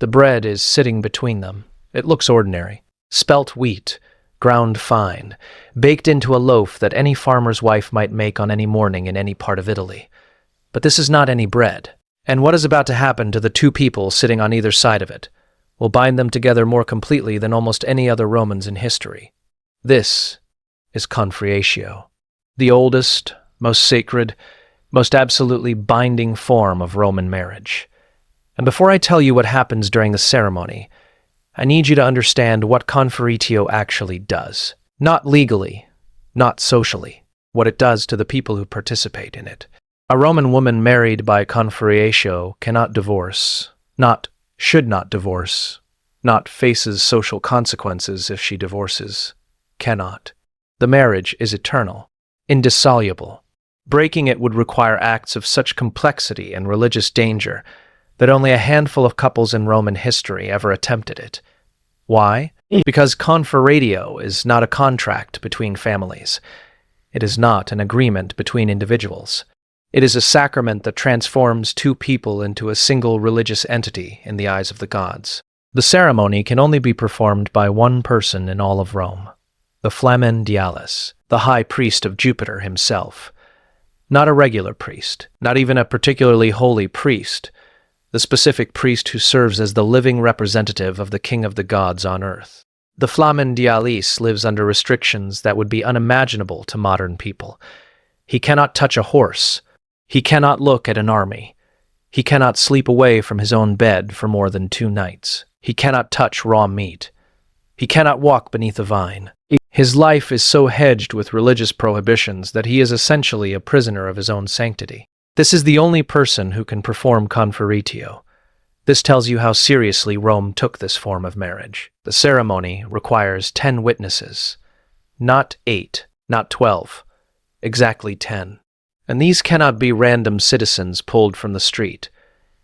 The bread is sitting between them. It looks ordinary. Spelt wheat, ground fine, baked into a loaf that any farmer's wife might make on any morning in any part of Italy. But this is not any bread. And what is about to happen to the two people sitting on either side of it will bind them together more completely than almost any other Romans in history. This is confraternio, the oldest, most sacred, most absolutely binding form of Roman marriage. And before I tell you what happens during the ceremony, I need you to understand what confraternio actually does. Not legally, not socially, what it does to the people who participate in it. A Roman woman married by confraternio cannot divorce, should not divorce, faces social consequences if she divorces, cannot. The marriage is eternal, indissoluble. Breaking it would require acts of such complexity and religious danger that only a handful of couples in Roman history ever attempted it. Why? Because confraternio is not a contract between families. It is not an agreement between individuals. It is a sacrament that transforms two people into a single religious entity in the eyes of the gods. The ceremony can only be performed by one person in all of Rome, the Flamen Dialis, the high priest of Jupiter himself. Not a regular priest, not even a particularly holy priest, the specific priest who serves as the living representative of the king of the gods on earth. The Flamen Dialis lives under restrictions that would be unimaginable to modern people. He cannot touch a horse. He cannot look at an army. He cannot sleep away from his own bed for more than 2 nights. He cannot touch raw meat. He cannot walk beneath a vine. His life is so hedged with religious prohibitions that he is essentially a prisoner of his own sanctity. This is the only person who can perform confraternio. This tells you how seriously Rome took this form of marriage. The ceremony requires 10 witnesses. Not 8, not 12, exactly 10. And these cannot be random citizens pulled from the street.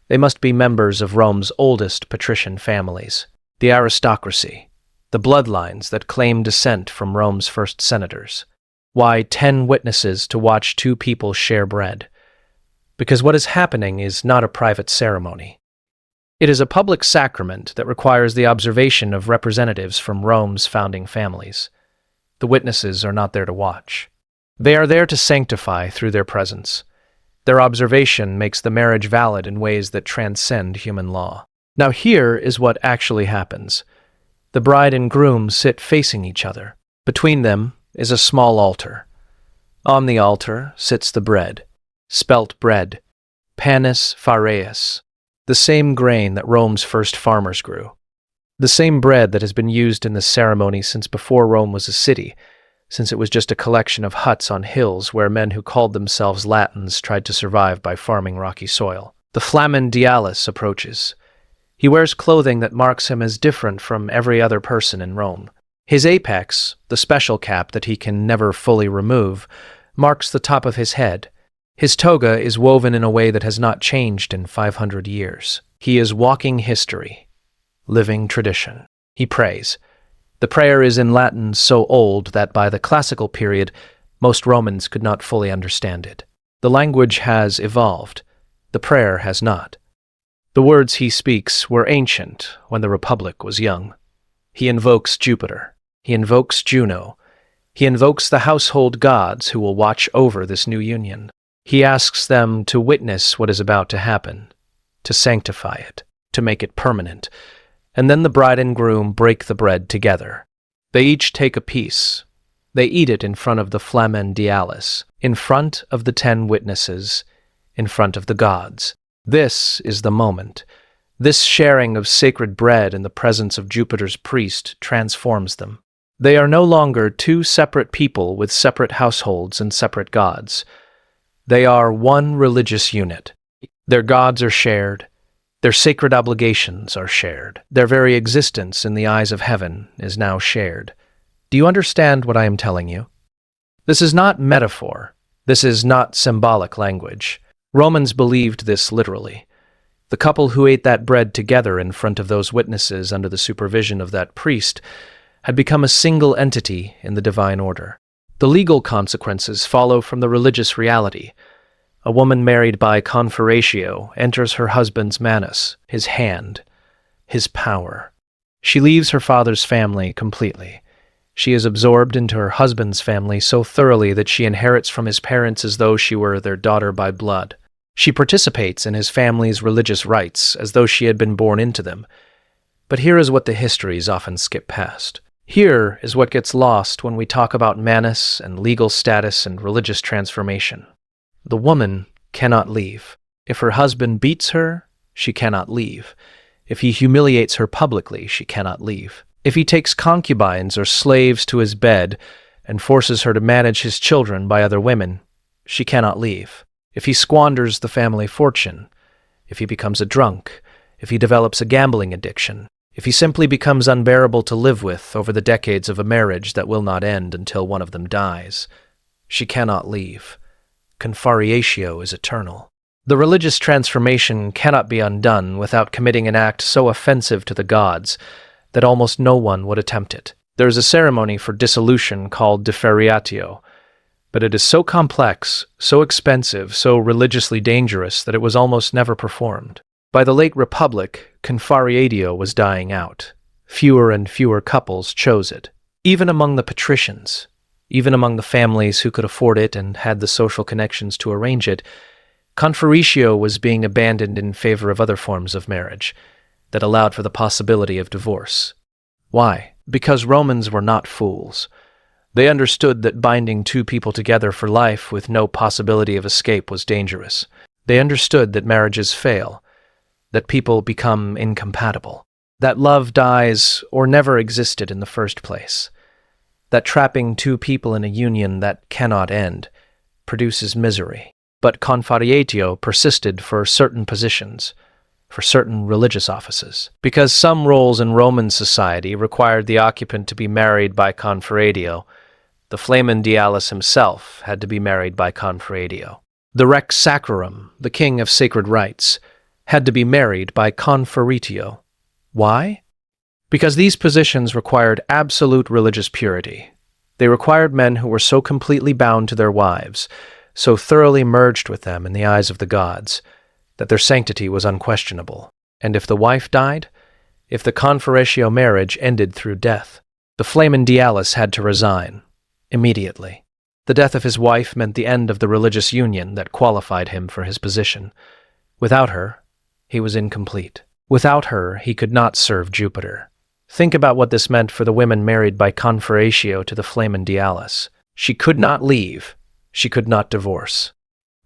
They must be members of Rome's oldest patrician families, the aristocracy, the bloodlines that claim descent from Rome's first senators. Why 10 witnesses to watch 2 people share bread? Because what is happening is not a private ceremony. It is a public sacrament that requires the observation of representatives from Rome's founding families. The witnesses are not there to watch. They are there to sanctify through their presence. Their observation makes the marriage valid in ways that transcend human law. Now here is what actually happens. The bride and groom sit facing each other. Between them is a small altar. On the altar sits the bread, spelt bread, panis phareus, the same grain that Rome's first farmers grew. The same bread that has been used in this ceremony since before Rome was a city, since it was just a collection of huts on hills where men who called themselves Latins tried to survive by farming rocky soil. The Flamen Dialis approaches. He wears clothing that marks him as different from every other person in Rome. His apex, the special cap that he can never fully remove, marks the top of his head. His toga is woven in a way that has not changed in 500 years. He is walking history, living tradition. He prays. The prayer is in Latin so old that by the classical period, most Romans could not fully understand it. The language has evolved. The prayer has not. The words he speaks were ancient when the Republic was young. He invokes Jupiter. He invokes Juno. He invokes the household gods who will watch over this new union. He asks them to witness what is about to happen, to sanctify it, to make it permanent. And then the bride and groom break the bread together. They each take a piece. They eat it in front of the Flamen Dialis, in front of the 10 witnesses, in front of the gods. This is the moment. This sharing of sacred bread in the presence of Jupiter's priest transforms them. They are no longer 2 separate people with separate households and separate gods. They are one religious unit. Their gods are shared. Their sacred obligations are shared. Their very existence in the eyes of heaven is now shared. Do you understand what I am telling you? This is not metaphor. This is not symbolic language. Romans believed this literally. The couple who ate that bread together in front of those witnesses under the supervision of that priest had become a single entity in the divine order. The legal consequences follow from the religious reality. A woman married by confraternio enters her husband's manus, his hand. his power. She leaves her father's family completely. She is absorbed into her husband's family so thoroughly that she inherits from his parents as though she were their daughter by blood. She participates in his family's religious rites as though she had been born into them. But here is what the histories often skip past. Here is what gets lost when we talk about manus and legal status and religious transformation. The woman cannot leave. If her husband beats her, she cannot leave. If he humiliates her publicly, she cannot leave. If he takes concubines or slaves to his bed and forces her to manage his children by other women, she cannot leave. If he squanders the family fortune, if he becomes a drunk, if he develops a gambling addiction, if he simply becomes unbearable to live with over the decades of a marriage that will not end until one of them dies, she cannot leave. Confariatio is eternal. The religious transformation cannot be undone without committing an act so offensive to the gods that almost no one would attempt it. There is a ceremony for dissolution called deferiatio, but it is so complex, so expensive, so religiously dangerous that it was almost never performed. By the late Republic, confariatio was dying out. Fewer and fewer couples chose it. Even among the patricians, even among the families who could afford it and had the social connections to arrange it, confaritio was being abandoned in favor of other forms of marriage that allowed for the possibility of divorce. Why? Because Romans were not fools. They understood that binding two people together for life with no possibility of escape was dangerous. They understood that marriages fail, that people become incompatible, that love dies or never existed in the first place, that trapping two people in a union that cannot end produces misery. But confariatio persisted for certain positions, for certain religious offices, because some roles in Roman society required the occupant to be married by confariatio. The flamen dialis himself had to be married by confariatio. The rex sacrarum, the king of sacred rites, had to be married by confaritio. Why? Because these positions required absolute religious purity. They required men who were so completely bound to their wives, so thoroughly merged with them in the eyes of the gods, that their sanctity was unquestionable. And if the wife died, if the confaritio marriage ended through death, the flamen dialis had to resign, immediately. The death of his wife meant the end of the religious union that qualified him for his position. Without her, he was incomplete. Without her, he could not serve Jupiter. Think about what this meant for the women married by confaritio to the flamen dialis. She could not leave. She could not divorce.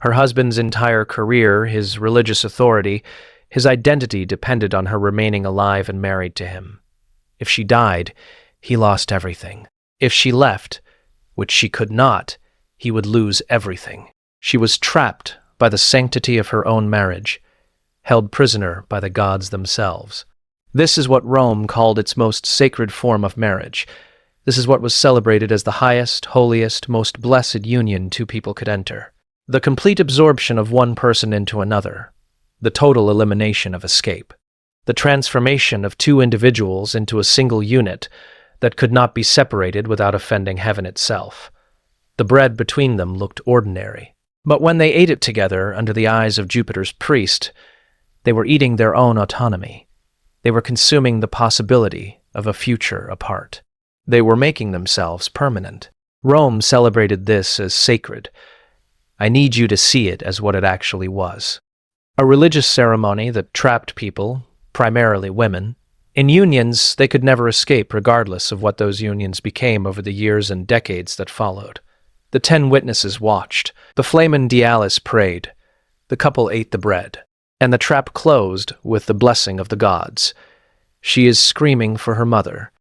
Her husband's entire career, his religious authority, his identity depended on her remaining alive and married to him. If she died, he lost everything. If she left, which she could not, he would lose everything. She was trapped by the sanctity of her own marriage, held prisoner by the gods themselves. This is what Rome called its most sacred form of marriage. This is what was celebrated as the highest, holiest, most blessed union two people could enter. The complete absorption of one person into another, the total elimination of escape, the transformation of two individuals into a single unit that could not be separated without offending heaven itself. The bread between them looked ordinary, but when they ate it together under the eyes of Jupiter's priest, they were eating their own autonomy. They were consuming the possibility of a future apart. They were making themselves permanent. Rome celebrated this as sacred. I need you to see it as what it actually was. A religious ceremony that trapped people, primarily women, in unions they could never escape regardless of what those unions became over the years and decades that followed. The 10 witnesses watched. The flamen dialis prayed. The couple ate the bread. And the trap closed with the blessing of the gods. She is screaming for her mother,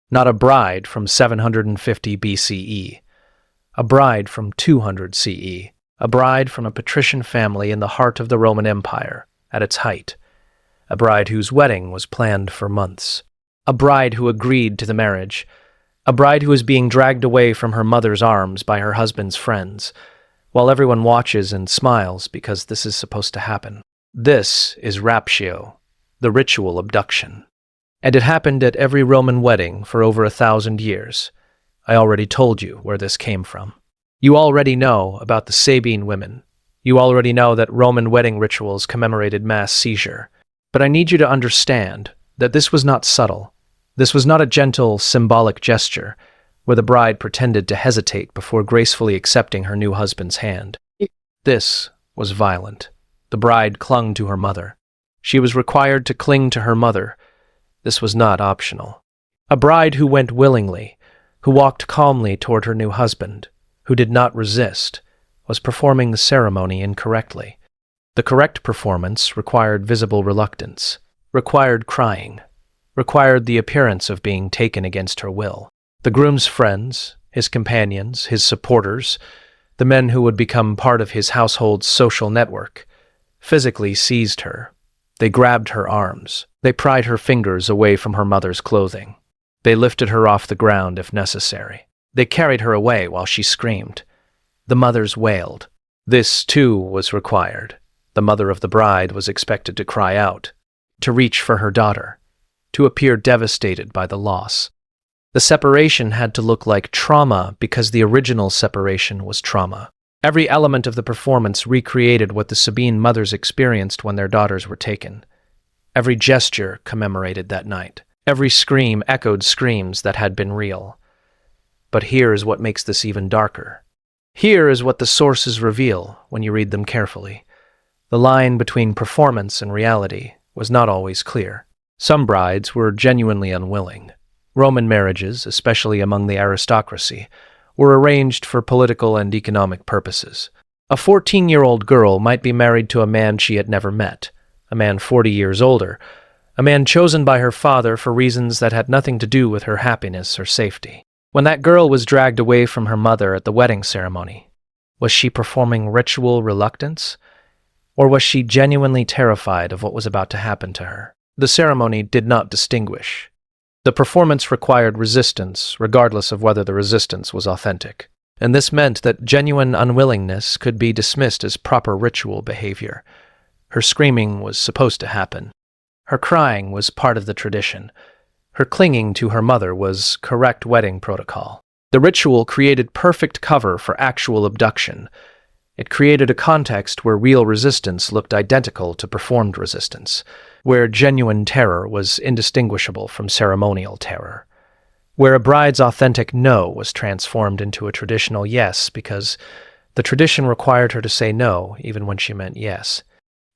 not a bride from 750 BCE, a bride from 200 CE, a bride from a patrician family in the heart of the Roman Empire, at its height, a bride whose wedding was planned for months, a bride who agreed to the marriage, a bride who is being dragged away from her mother's arms by her husband's friends, while everyone watches and smiles because this is supposed to happen. This is raptio, the ritual abduction. And it happened at every Roman wedding for over 1,000 years. I already told you where this came from. You already know about the Sabine women. You already know that Roman wedding rituals commemorated mass seizure. But I need you to understand that this was not subtle. This was not a gentle, symbolic gesture, where the bride pretended to hesitate before gracefully accepting her new husband's hand. This was violent. The bride clung to her mother. She was required to cling to her mother. This was not optional. A bride who went willingly, who walked calmly toward her new husband, who did not resist, was performing the ceremony incorrectly. The correct performance required visible reluctance, required crying, required the appearance of being taken against her will. The groom's friends, his companions, his supporters, the men who would become part of his household's social network, physically seized her. They grabbed her arms. They pried her fingers away from her mother's clothing. They lifted her off the ground if necessary. They carried her away while she screamed. The mothers wailed. This, too, was required. The mother of the bride was expected to cry out, to reach for her daughter, to appear devastated by the loss. The separation had to look like trauma because the original separation was trauma. Every element of the performance recreated what the Sabine mothers experienced when their daughters were taken. Every gesture commemorated that night. Every scream echoed screams that had been real. But here is what makes this even darker. Here is what the sources reveal when you read them carefully. The line between performance and reality was not always clear. Some brides were genuinely unwilling. Roman marriages, especially among the aristocracy, were arranged for political and economic purposes. A 14-year-old girl might be married to a man she had never met, a man 40 years older, a man chosen by her father for reasons that had nothing to do with her happiness or safety. When that girl was dragged away from her mother at the wedding ceremony, was she performing ritual reluctance? Or was she genuinely terrified of what was about to happen to her? The ceremony did not distinguish. The performance required resistance, regardless of whether the resistance was authentic. And this meant that genuine unwillingness could be dismissed as proper ritual behavior. Her screaming was supposed to happen. Her crying was part of the tradition. Her clinging to her mother was correct wedding protocol. The ritual created perfect cover for actual abduction. It created a context where real resistance looked identical to performed resistance, where genuine terror was indistinguishable from ceremonial terror, where a bride's authentic no was transformed into a traditional yes because the tradition required her to say no even when she meant yes.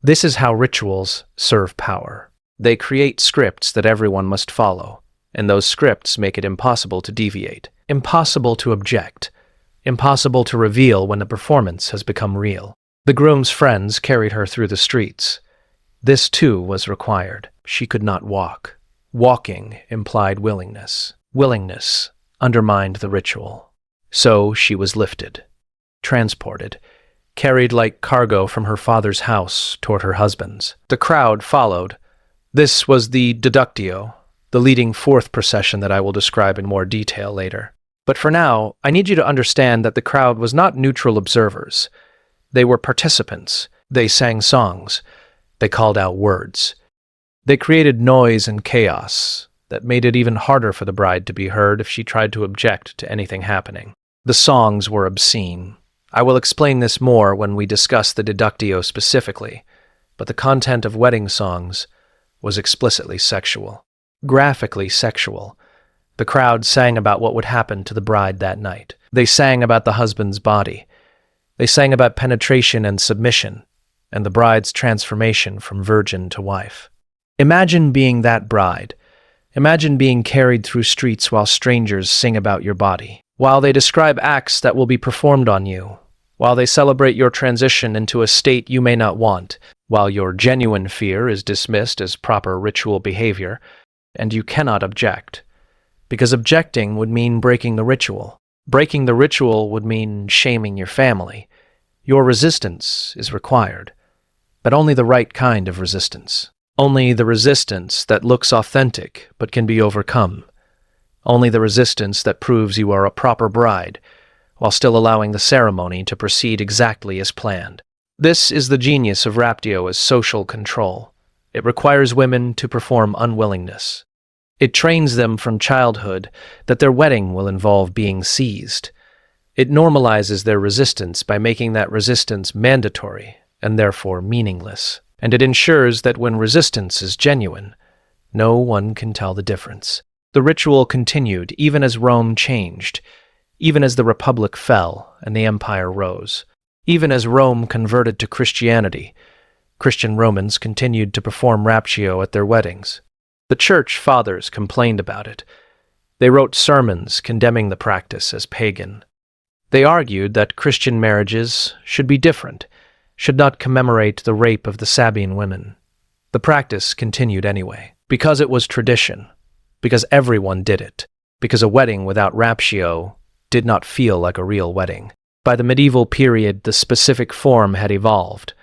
This is how rituals serve power. They create scripts that everyone must follow, and those scripts make it impossible to deviate, impossible to object, impossible to reveal when the performance has become real. The groom's friends carried her through the streets. This, too, was required. She could not walk. Walking implied willingness. Willingness undermined the ritual. So she was lifted, transported, carried like cargo from her father's house toward her husband's. The crowd followed. This was the deductio, the leading fourth procession that I will describe in more detail later. But for now, I need you to understand that the crowd was not neutral observers. They were participants. They sang songs. They called out words. They created noise and chaos that made it even harder for the bride to be heard if she tried to object to anything happening. The songs were obscene. I will explain this more when we discuss the deductio specifically, but the content of wedding songs was explicitly sexual, graphically sexual. The crowd sang about what would happen to the bride that night. They sang about the husband's body. They sang about penetration and submission, and the bride's transformation from virgin to wife. Imagine being that bride. Imagine being carried through streets while strangers sing about your body, while they describe acts that will be performed on you, while they celebrate your transition into a state you may not want, while your genuine fear is dismissed as proper ritual behavior, and you cannot object. Because objecting would mean breaking the ritual. Breaking the ritual would mean shaming your family. Your resistance is required, but only the right kind of resistance. Only the resistance that looks authentic but can be overcome. Only the resistance that proves you are a proper bride, while still allowing the ceremony to proceed exactly as planned. This is the genius of raptio as social control. It requires women to perform unwillingness. It trains them from childhood that their wedding will involve being seized. It normalizes their resistance by making that resistance mandatory and therefore meaningless. And it ensures that when resistance is genuine, No one can tell the difference. The ritual continued even as Rome changed, even as the Republic fell and the Empire rose. Even as Rome converted to Christianity, Christian Romans continued to perform raptio at their weddings. The church fathers complained about it. They wrote sermons condemning the practice as pagan. They argued that Christian marriages should be different, should not commemorate the rape of the Sabine women. The practice continued anyway, because it was tradition, because everyone did it, because a wedding without raptio did not feel like a real wedding. By the medieval period, the specific form had evolved.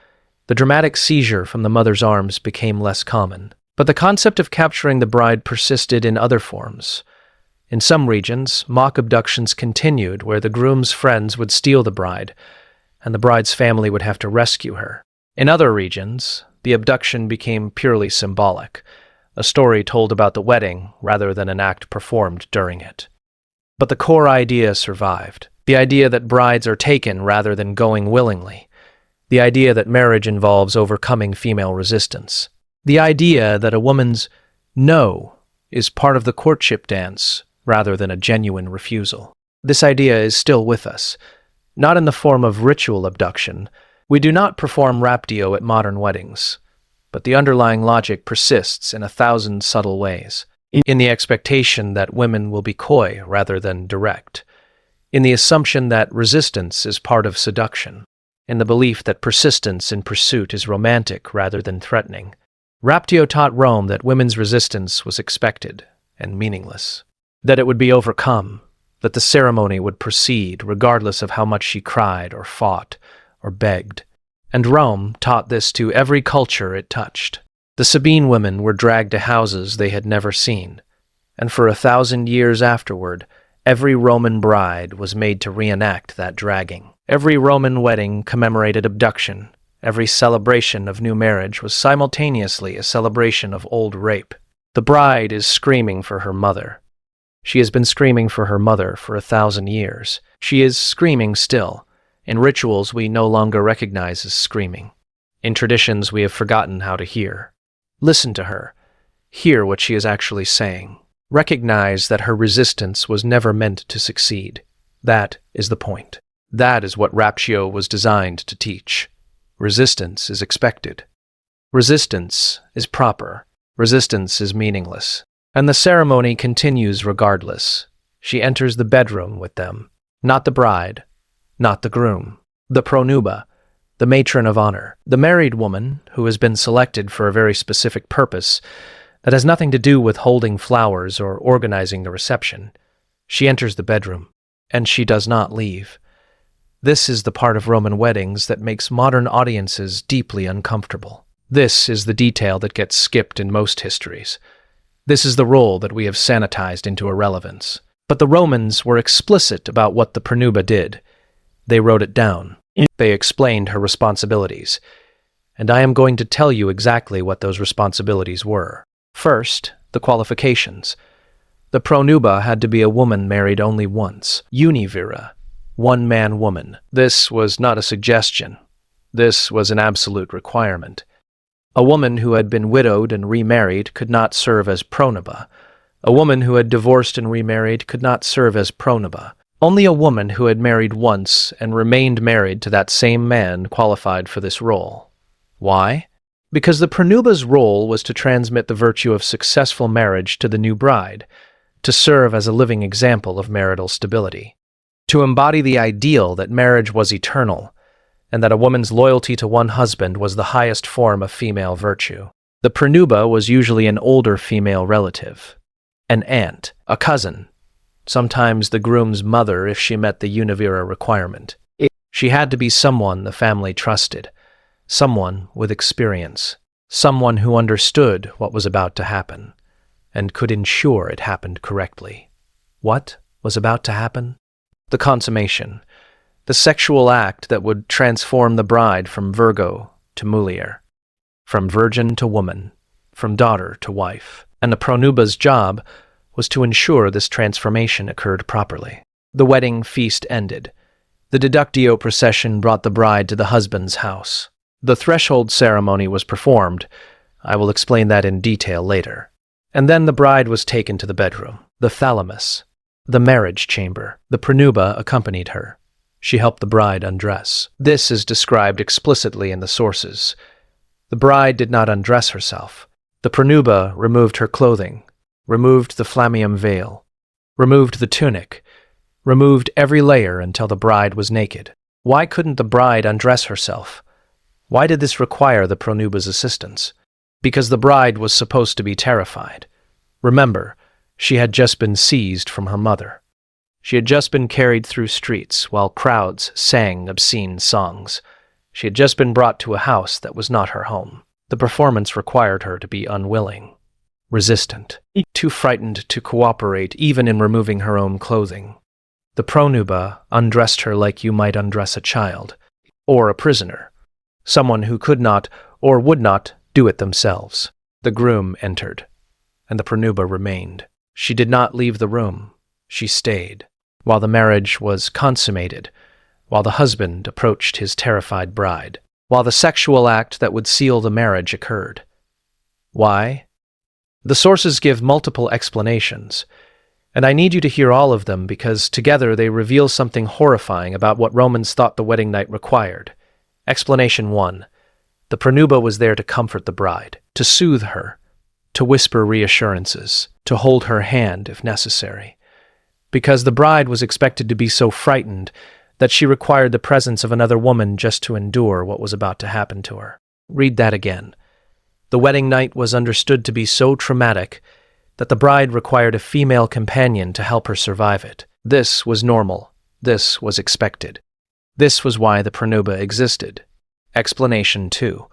The dramatic seizure from the mother's arms became less common. But the concept of capturing the bride persisted in other forms. In some regions, mock abductions continued where the groom's friends would steal the bride, and the bride's family would have to rescue her. In other regions, the abduction became purely symbolic, a story told about the wedding rather than an act performed during it. But the core idea survived, the idea that brides are taken rather than going willingly, the idea that marriage involves overcoming female resistance, the idea that a woman's no is part of the courtship dance rather than a genuine refusal. This idea is still with us, not in the form of ritual abduction. We do not perform raptio at modern weddings, but the underlying logic persists in 1,000 subtle ways, in the expectation that women will be coy rather than direct, in the assumption that resistance is part of seduction, in the belief that persistence in pursuit is romantic rather than threatening. Raptio taught Rome that women's resistance was expected and meaningless, that it would be overcome, that the ceremony would proceed regardless of how much she cried or fought or begged. And Rome taught this to every culture it touched. The Sabine women were dragged to houses they had never seen, and for 1,000 years afterward, every Roman bride was made to reenact that dragging. Every Roman wedding commemorated abduction. Every celebration of new marriage was simultaneously a celebration of old rape. The bride is screaming for her mother. She has been screaming for her mother for 1,000 years. She is screaming still, in rituals we no longer recognize as screaming. In traditions we have forgotten how to hear. Listen to her. Hear what she is actually saying. Recognize that her resistance was never meant to succeed. That is the point. That is what raptio was designed to teach. Resistance is expected. Resistance is proper. Resistance is meaningless. And the ceremony continues regardless. She enters the bedroom with them. Not the bride, not the groom. The pronuba, the matron of honor, the married woman who has been selected for a very specific purpose that has nothing to do with holding flowers or organizing the reception. She enters the bedroom, and she does not leave. This is the part of Roman weddings that makes modern audiences deeply uncomfortable. This is the detail that gets skipped in most histories. This is the role that we have sanitized into irrelevance. But the Romans were explicit about what the pronuba did. They wrote it down. They explained her responsibilities. And I am going to tell you exactly what those responsibilities were. First, the qualifications. The pronuba had to be a woman married only once, univira, one-man woman. This was not a suggestion. This was an absolute requirement. A woman who had been widowed and remarried could not serve as pronuba. A woman who had divorced and remarried could not serve as pronuba. Only a woman who had married once and remained married to that same man qualified for this role. Why? Because the pronuba's role was to transmit the virtue of successful marriage to the new bride, to serve as a living example of marital stability, to embody the ideal that marriage was eternal, and that a woman's loyalty to one husband was the highest form of female virtue. The pronuba was usually an older female relative, an aunt, a cousin, sometimes the groom's mother if she met the univira requirement. She had to be someone the family trusted, someone with experience, someone who understood what was about to happen, and could ensure it happened correctly. What was about to happen? The consummation. The sexual act that would transform the bride from Virgo to Mulier, from virgin to woman, from daughter to wife. And the pronuba's job was to ensure this transformation occurred properly. The wedding feast ended. The deductio procession brought the bride to the husband's house. The threshold ceremony was performed. I will explain that in detail later. And then the bride was taken to the bedroom, the thalamus, the marriage chamber. The pranuba accompanied her. She helped the bride undress. This is described explicitly in the sources. The bride did not undress herself. The pranuba removed her clothing, removed the flammeum veil, removed the tunic, removed every layer until the bride was naked. Why couldn't the bride undress herself? Why did this require the pranuba's assistance? Because the bride was supposed to be terrified. Remember, she had just been seized from her mother. She had just been carried through streets while crowds sang obscene songs. She had just been brought to a house that was not her home. The performance required her to be unwilling, resistant, too frightened to cooperate even in removing her own clothing. The pranuba undressed her like you might undress a child, or a prisoner, someone who could not or would not do it themselves. The groom entered, and the pranuba remained. She did not leave the room. She stayed, while the marriage was consummated, while the husband approached his terrified bride, while the sexual act that would seal the marriage occurred. Why? The sources give multiple explanations, and I need you to hear all of them because together they reveal something horrifying about what Romans thought the wedding night required. Explanation 1. The pranuba was there to comfort the bride, to soothe her, to whisper reassurances, to hold her hand if necessary. Because the bride was expected to be so frightened that she required the presence of another woman just to endure what was about to happen to her. Read that again. The wedding night was understood to be so traumatic that the bride required a female companion to help her survive it. This was normal. This was expected. This was why the pranuba existed. Explanation 2.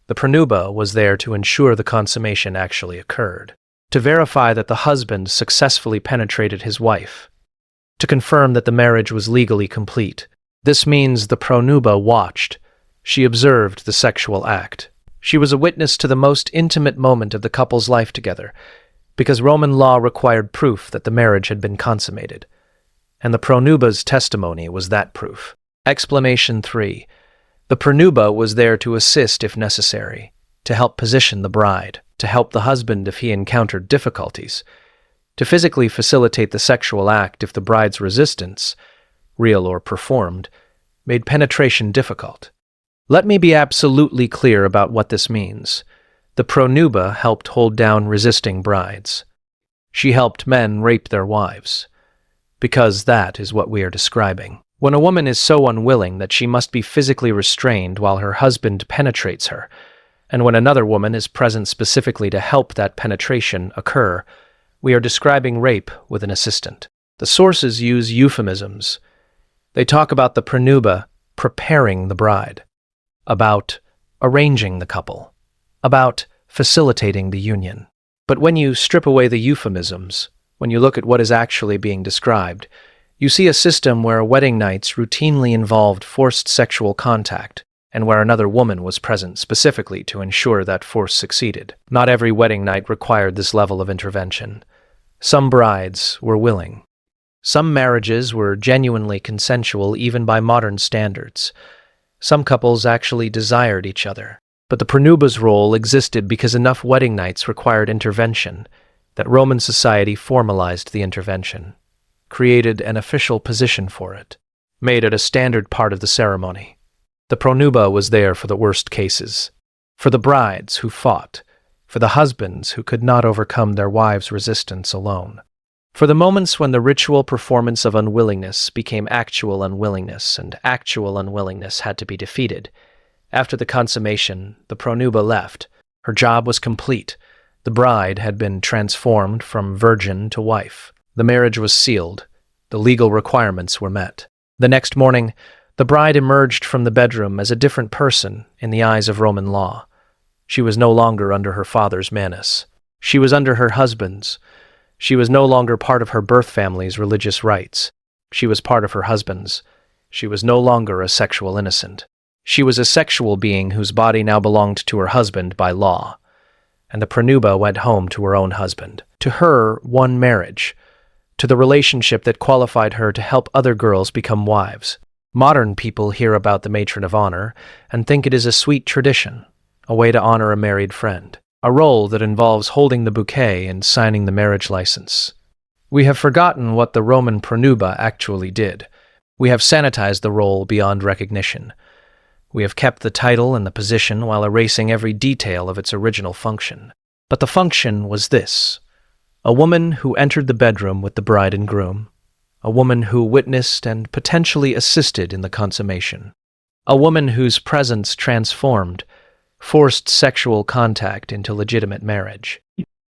The pranuba was there to ensure the consummation actually occurred, to verify that the husband successfully penetrated his wife, to confirm that the marriage was legally complete. This means the pranuba watched. She observed the sexual act. She was a witness to the most intimate moment of the couple's life together, because Roman law required proof that the marriage had been consummated, and the pranuba's testimony was that proof. Explanation 3. The pranuba was there to assist if necessary, to help position the bride, to help the husband if he encountered difficulties, to physically facilitate the sexual act if the bride's resistance, real or performed, made penetration difficult. Let me be absolutely clear about what this means. The pranuba helped hold down resisting brides. She helped men rape their wives, because that is what we are describing. When a woman is so unwilling that she must be physically restrained while her husband penetrates her, and when another woman is present specifically to help that penetration occur, we are describing rape with an assistant. The sources use euphemisms. They talk about the pranuba preparing the bride, about arranging the couple, about facilitating the union. But when you strip away the euphemisms, when you look at what is actually being described, you see a system where wedding nights routinely involved forced sexual contact, and where another woman was present specifically to ensure that force succeeded. Not every wedding night required this level of intervention. Some brides were willing. Some marriages were genuinely consensual even by modern standards. Some couples actually desired each other. But the pranuba's role existed because enough wedding nights required intervention that Roman society formalized the intervention, created an official position for it, made it a standard part of the ceremony. The pranuba was there for the worst cases, for the brides who fought, for the husbands who could not overcome their wives' resistance alone, for the moments when the ritual performance of unwillingness became actual unwillingness and actual unwillingness had to be defeated. After the consummation, the pranuba left. Her job was complete. The bride had been transformed from virgin to wife. The marriage was sealed. The legal requirements were met. The next morning, the bride emerged from the bedroom as a different person in the eyes of Roman law. She was no longer under her father's manus. She was under her husband's. She was no longer part of her birth family's religious rites. She was part of her husband's. She was no longer a sexual innocent. She was a sexual being whose body now belonged to her husband by law. And the pranuba went home to her own husband. To her, one marriage. To the relationship that qualified her to help other girls become wives. Modern people hear about the matron of honor and think it is a sweet tradition, a way to honor a married friend. a role that involves holding the bouquet and signing the marriage license. We have forgotten what the Roman pronuba actually did. We have sanitized the role beyond recognition. We have kept the title and the position while erasing every detail of its original function. But the function was this: a woman who entered the bedroom with the bride and groom, a woman who witnessed and potentially assisted in the consummation, a woman whose presence transformed, forced sexual contact into legitimate marriage.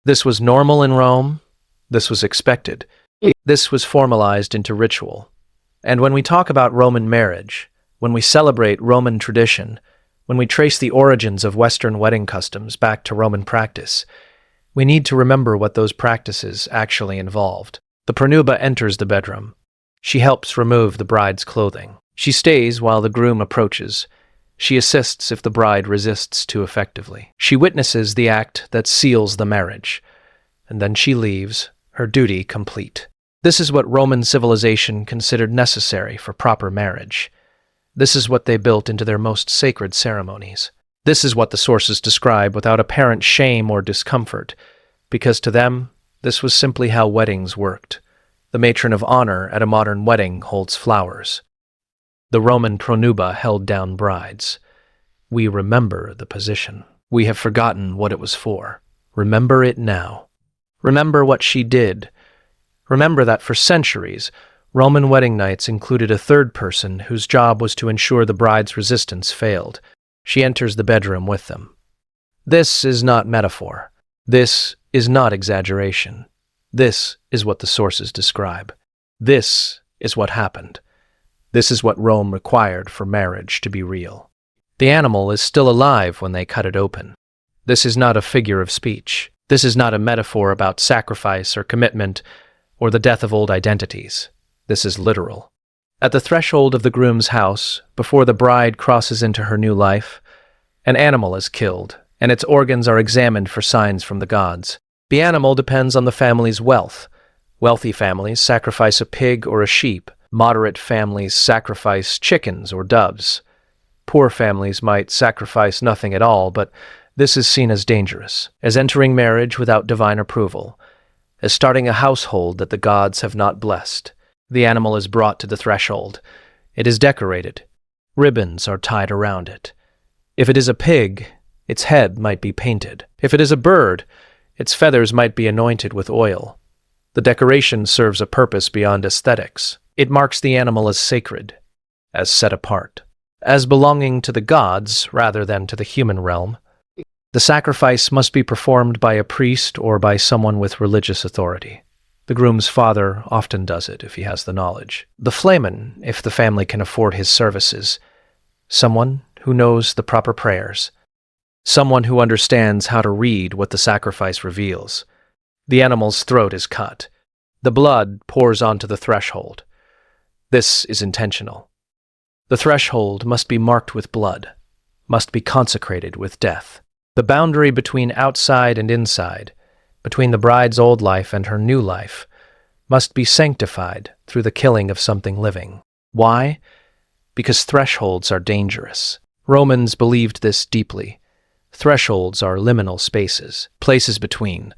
This was normal in Rome. This was expected. This was formalized into ritual. And when we talk about Roman marriage, when we celebrate Roman tradition, when we trace the origins of Western wedding customs back to Roman practice, we need to remember what those practices actually involved. The pronuba enters the bedroom. She helps remove the bride's clothing. She stays while the groom approaches. She assists if the bride resists too effectively. She witnesses the act that seals the marriage. And then she leaves, her duty complete. This is what Roman civilization considered necessary for proper marriage. This is what they built into their most sacred ceremonies. This is what the sources describe without apparent shame or discomfort, because to them, this was simply how weddings worked. The matron of honor at a modern wedding holds flowers. The Roman pronuba held down brides. We remember the position. We have forgotten what it was for. Remember it now. Remember what she did. Remember that for centuries, Roman wedding nights included a third person whose job was to ensure the bride's resistance failed. She enters the bedroom with them. This is not metaphor. This is not exaggeration. This is what the sources describe. This is what happened. This is what Rome required for marriage to be real. The animal is still alive when they cut it open. This is not a figure of speech. This is not a metaphor about sacrifice or commitment or the death of old identities. This is literal. At the threshold of the groom's house, before the bride crosses into her new life, an animal is killed, and its organs are examined for signs from the gods. The animal depends on the family's wealth. Wealthy families sacrifice a pig or a sheep. Moderate families sacrifice chickens or doves. Poor families might sacrifice nothing at all, but this is seen as dangerous, as entering marriage without divine approval, as starting a household that the gods have not blessed. The animal is brought to the threshold. It is decorated. Ribbons are tied around it. If it is a pig, its head might be painted. If it is a bird, its feathers might be anointed with oil. The decoration serves a purpose beyond aesthetics. It marks the animal as sacred, as set apart, as belonging to the gods rather than to the human realm. The sacrifice must be performed by a priest or by someone with religious authority. The groom's father often does it if he has the knowledge. The flamen, if the family can afford his services. Someone who knows the proper prayers. Someone who understands how to read what the sacrifice reveals. The animal's throat is cut. The blood pours onto the threshold. This is intentional. The threshold must be marked with blood, must be consecrated with death. The boundary between outside and inside, between the bride's old life and her new life, must be sanctified through the killing of something living. Why? Because thresholds are dangerous. Romans believed this deeply. Thresholds are liminal spaces, places between,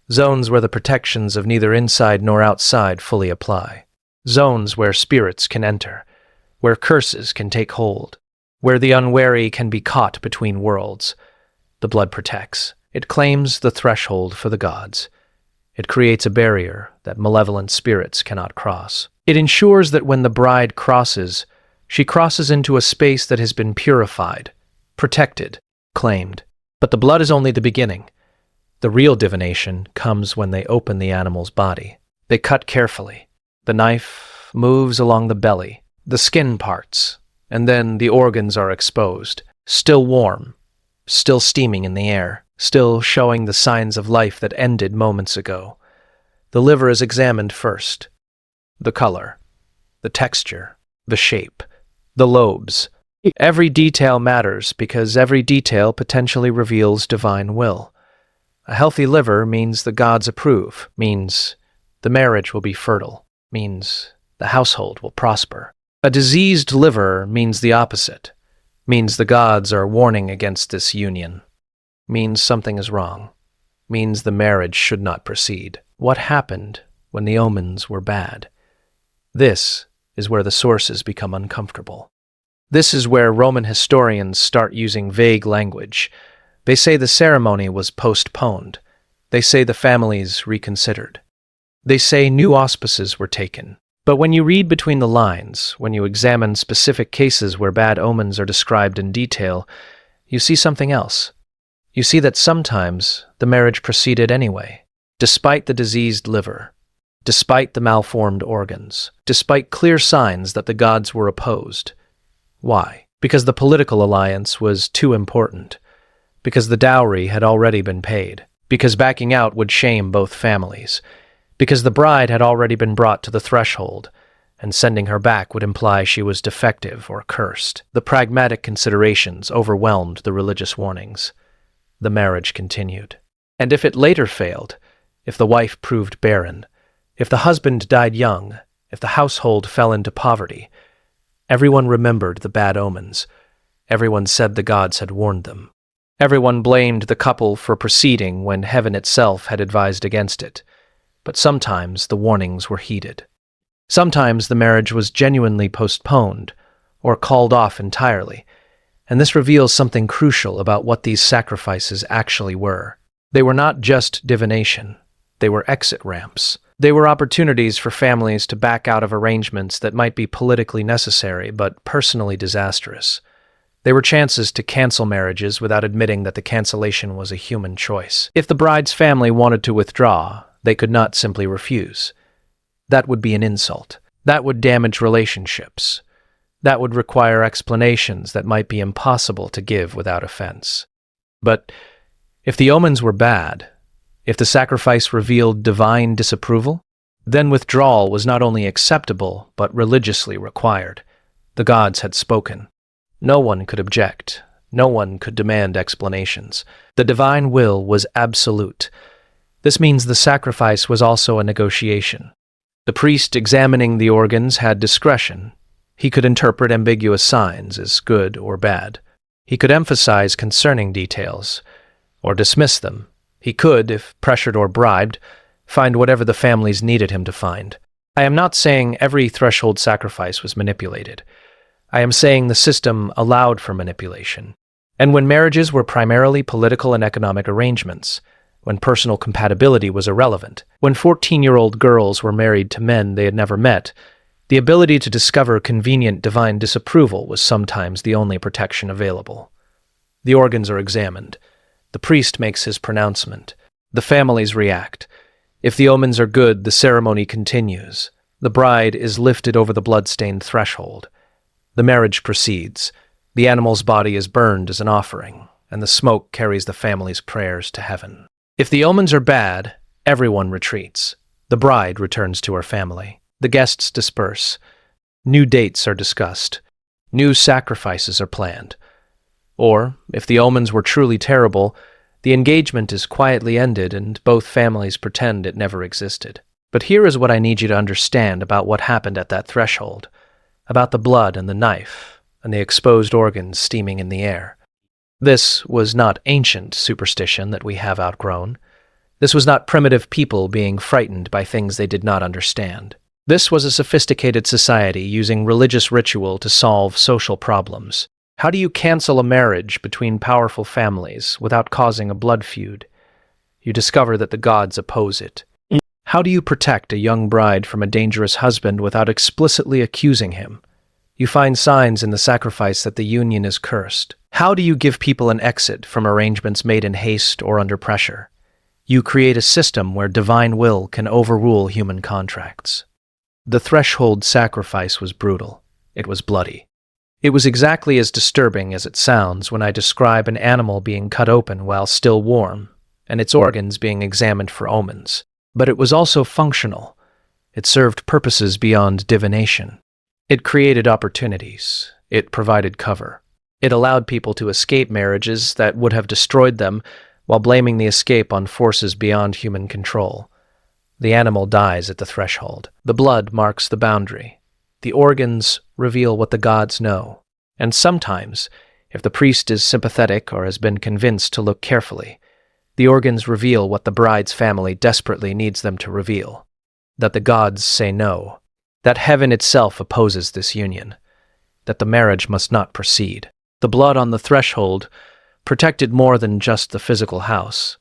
zones where the protections of neither inside nor outside fully apply, zones where spirits can enter, where curses can take hold, where the unwary can be caught between worlds. The blood protects. It claims the threshold for the gods. It creates a barrier that malevolent spirits cannot cross. It ensures that when the bride crosses, she crosses into a space that has been purified, protected, claimed. But the blood is only the beginning. The real divination comes when they open the animal's body. They cut carefully. The knife moves along the belly, the skin parts, and then the organs are exposed, still warm, still steaming in the air, still showing the signs of life that ended moments ago. The liver is examined first. The color, the texture, the shape, the lobes. Every detail matters because every detail potentially reveals divine will. A healthy liver means the gods approve, means the marriage will be fertile, means the household will prosper. A diseased liver means the opposite, means the gods are warning against this union. means something is wrong, means the marriage should not proceed. What happened when the omens were bad? This is where the sources become uncomfortable. This is where Roman historians start using vague language. They say the ceremony was postponed. They say the families reconsidered. They say new auspices were taken. But when you read between the lines, when you examine specific cases where bad omens are described in detail, you see something else. You see that sometimes the marriage proceeded anyway, despite the diseased liver, despite the malformed organs, despite clear signs that the gods were opposed. Why? Because the political alliance was too important. Because the dowry had already been paid. Because backing out would shame both families. Because the bride had already been brought to the threshold, and sending her back would imply she was defective or cursed. The pragmatic considerations overwhelmed the religious warnings. The marriage continued. And if it later failed, if the wife proved barren, if the husband died young, if the household fell into poverty, everyone remembered the bad omens. Everyone said the gods had warned them. Everyone blamed the couple for proceeding when heaven itself had advised against it. But sometimes the warnings were heeded. Sometimes the marriage was genuinely postponed or called off entirely, and this reveals something crucial about what these sacrifices actually were. They were not just divination. They were exit ramps. They were opportunities for families to back out of arrangements that might be politically necessary but personally disastrous. They were chances to cancel marriages without admitting that the cancellation was a human choice. If the bride's family wanted to withdraw, they could not simply refuse. That would be an insult. That would damage relationships. That would require explanations that might be impossible to give without offense. But if the omens were bad, if the sacrifice revealed divine disapproval, then withdrawal was not only acceptable but religiously required. The gods had spoken. No one could object. No one could demand explanations. The divine will was absolute. This means the sacrifice was also a negotiation. The priest examining the organs had discretion. He could interpret ambiguous signs as good or bad. He could emphasize concerning details, or dismiss them. He could, if pressured or bribed, find whatever the families needed him to find. I am not saying every threshold sacrifice was manipulated. I am saying the system allowed for manipulation. And when marriages were primarily political and economic arrangements, when personal compatibility was irrelevant, when 14-year-old girls were married to men they had never met, the ability to discover convenient divine disapproval was sometimes the only protection available. The organs are examined. The priest makes his pronouncement. The families react. If the omens are good, the ceremony continues. The bride is lifted over the blood-stained threshold. The marriage proceeds. The animal's body is burned as an offering, and the smoke carries the family's prayers to heaven. If the omens are bad, everyone retreats. The bride returns to her family. The guests disperse. New dates are discussed. New sacrifices are planned. Or, if the omens were truly terrible, the engagement is quietly ended and both families pretend it never existed. But here is what I need you to understand about what happened at that threshold, about the blood and the knife, and the exposed organs steaming in the air. This was not ancient superstition that we have outgrown. This was not primitive people being frightened by things they did not understand. This was a sophisticated society using religious ritual to solve social problems. How do you cancel a marriage between powerful families without causing a blood feud? You discover that the gods oppose it. How do you protect a young bride from a dangerous husband without explicitly accusing him? You find signs in the sacrifice that the union is cursed. How do you give people an exit from arrangements made in haste or under pressure? You create a system where divine will can overrule human contracts. The threshold sacrifice was brutal. It was bloody. It was exactly as disturbing as it sounds when I describe an animal being cut open while still warm, and its organs being examined for omens. But it was also functional. It served purposes beyond divination. It created opportunities. It provided cover. It allowed people to escape marriages that would have destroyed them while blaming the escape on forces beyond human control. The animal dies at the threshold. The blood marks the boundary. The organs reveal what the gods know. And sometimes, If the priest is sympathetic or has been convinced to look carefully, the organs reveal what the bride's family desperately needs them to reveal: that the gods say no, that heaven itself opposes this union, that the marriage must not proceed. The blood on the threshold protected more than just the physical house.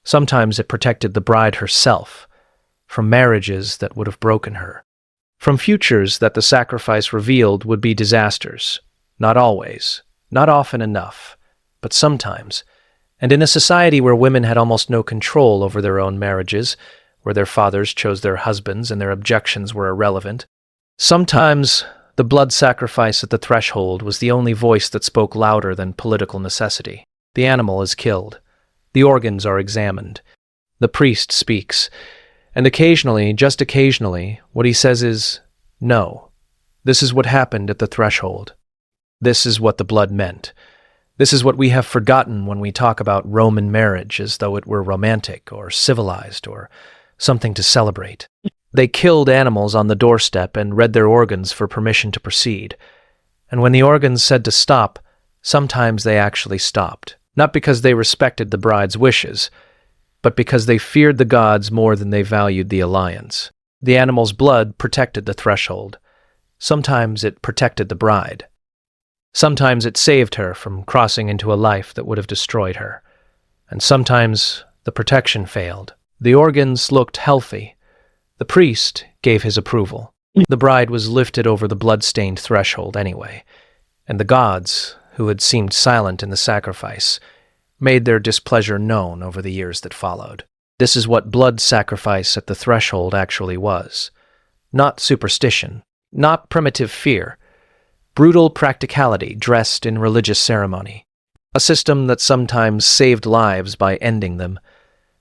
Sometimes it protected the bride herself from marriages that would have broken her, from futures that the sacrifice revealed would be disasters. Not always, not often enough, but sometimes. And in a society where women had almost no control over their own marriages, where their fathers chose their husbands and their objections were irrelevant, sometimes the blood sacrifice at the threshold was the only voice that spoke louder than political necessity. The animal is killed. The organs are examined. The priest speaks. And occasionally, just occasionally, what he says is, "No. This is what happened at the threshold. This is what the blood meant. This is what we have forgotten when we talk about Roman marriage as though it were romantic or civilized or something to celebrate." They killed animals on the doorstep and read their organs for permission to proceed. And when the organs said to stop, sometimes they actually stopped, not because they respected the bride's wishes, but because they feared the gods more than they valued the alliance. The animal's blood protected the threshold. Sometimes it protected the bride. Sometimes it saved her from crossing into a life that would have destroyed her. And sometimes the protection failed. The organs looked healthy. The priest gave his approval. The bride was lifted over the blood-stained threshold anyway, and the gods, who had seemed silent in the sacrifice, made their displeasure known over the years that followed. This is what blood sacrifice at the threshold actually was. Not superstition, not primitive fear, brutal practicality dressed in religious ceremony. A system that sometimes saved lives by ending them,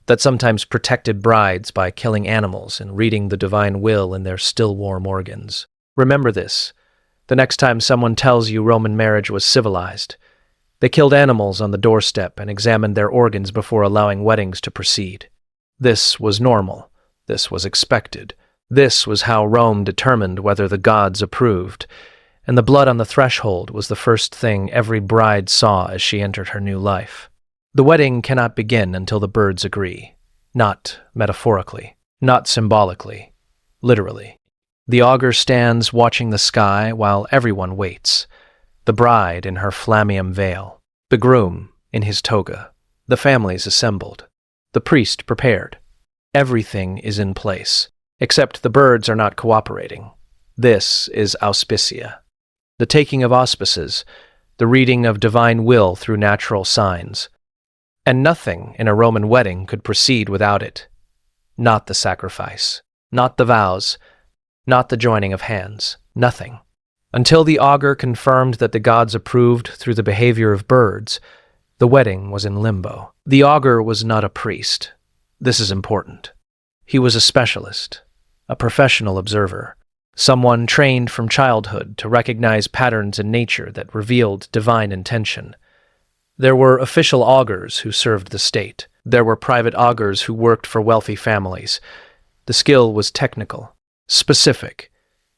that sometimes protected brides by killing animals and reading the divine will in their still-warm organs. Remember this, the next time someone tells you Roman marriage was civilized. They killed animals on the doorstep and examined their organs before allowing weddings to proceed. This was normal. This was expected. This was how Rome determined whether the gods approved, and the blood on the threshold was the first thing every bride saw as she entered her new life. The wedding cannot begin until the birds agree. Not metaphorically, not symbolically, literally. The augur stands watching the sky while everyone waits. The bride in her flammeum veil, the groom in his toga, the families assembled, the priest prepared. Everything is in place, except the birds are not cooperating. This is auspicia, the taking of auspices, the reading of divine will through natural signs. And nothing in a Roman wedding could proceed without it. Not the sacrifice, not the vows, not the joining of hands, nothing. Until the augur confirmed that the gods approved through the behavior of birds, the wedding was in limbo. The augur was not a priest. This is important. He was a specialist, a professional observer, someone trained from childhood to recognize patterns in nature that revealed divine intention. There were official augurs who served the state. There were private augurs who worked for wealthy families. The skill was technical, specific,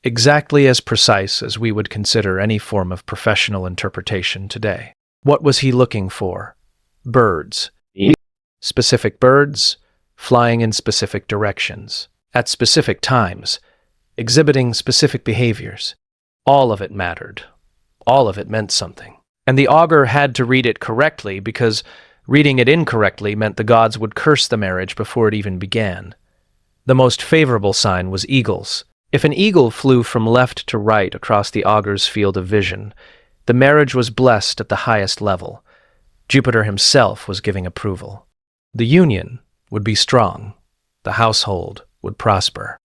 exactly as precise as we would consider any form of professional interpretation today. What was he looking for? Birds. Specific birds, flying in specific directions, at specific times, exhibiting specific behaviors. All of it mattered. All of it meant something. And the augur had to read it correctly because reading it incorrectly meant the gods would curse the marriage before it even began. The most favorable sign was eagles. If an eagle flew from left to right across the augur's field of vision, the marriage was blessed at the highest level. Jupiter himself was giving approval. The union would be strong. The household would prosper.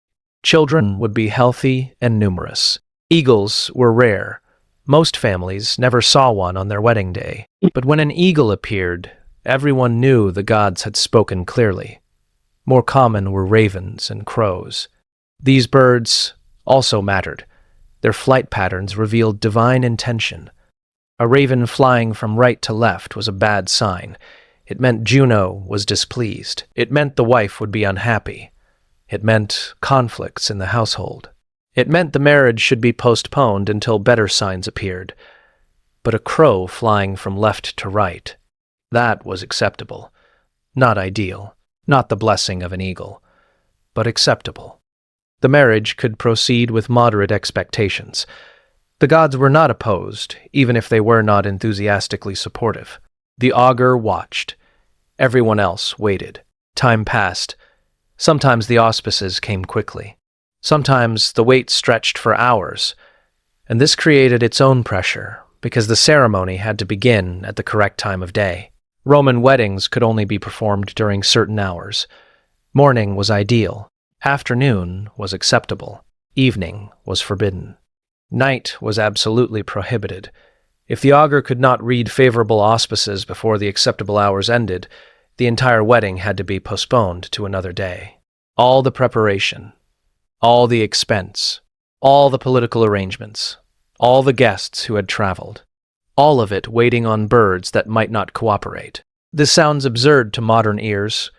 Children would be healthy and numerous. Eagles were rare. Most families never saw one on their wedding day. But when an eagle appeared, everyone knew the gods had spoken clearly. More common were ravens and crows. These birds also mattered. Their flight patterns revealed divine intention. A raven flying from right to left was a bad sign. It meant Juno was displeased. It meant the wife would be unhappy. It meant conflicts in the household. It meant the marriage should be postponed until better signs appeared. but a crow flying from left to right. That was acceptable. Not ideal, not the blessing of an eagle, but acceptable. The marriage could proceed with moderate expectations. The gods were not opposed, even if they were not enthusiastically supportive. The augur watched. Everyone else waited. Time passed. Sometimes the auspices came quickly. Sometimes the wait stretched for hours, and this created its own pressure, because the ceremony had to begin at the correct time of day. Roman weddings could only be performed during certain hours. Morning was ideal. Afternoon was acceptable. Evening was forbidden. Night was absolutely prohibited. If the augur could not read favorable auspices before the acceptable hours ended, the entire wedding had to be postponed to another day. All the preparation, all the expense, all the political arrangements, all the guests who had traveled, all of it waiting on birds that might not cooperate. This sounds absurd to modern ears,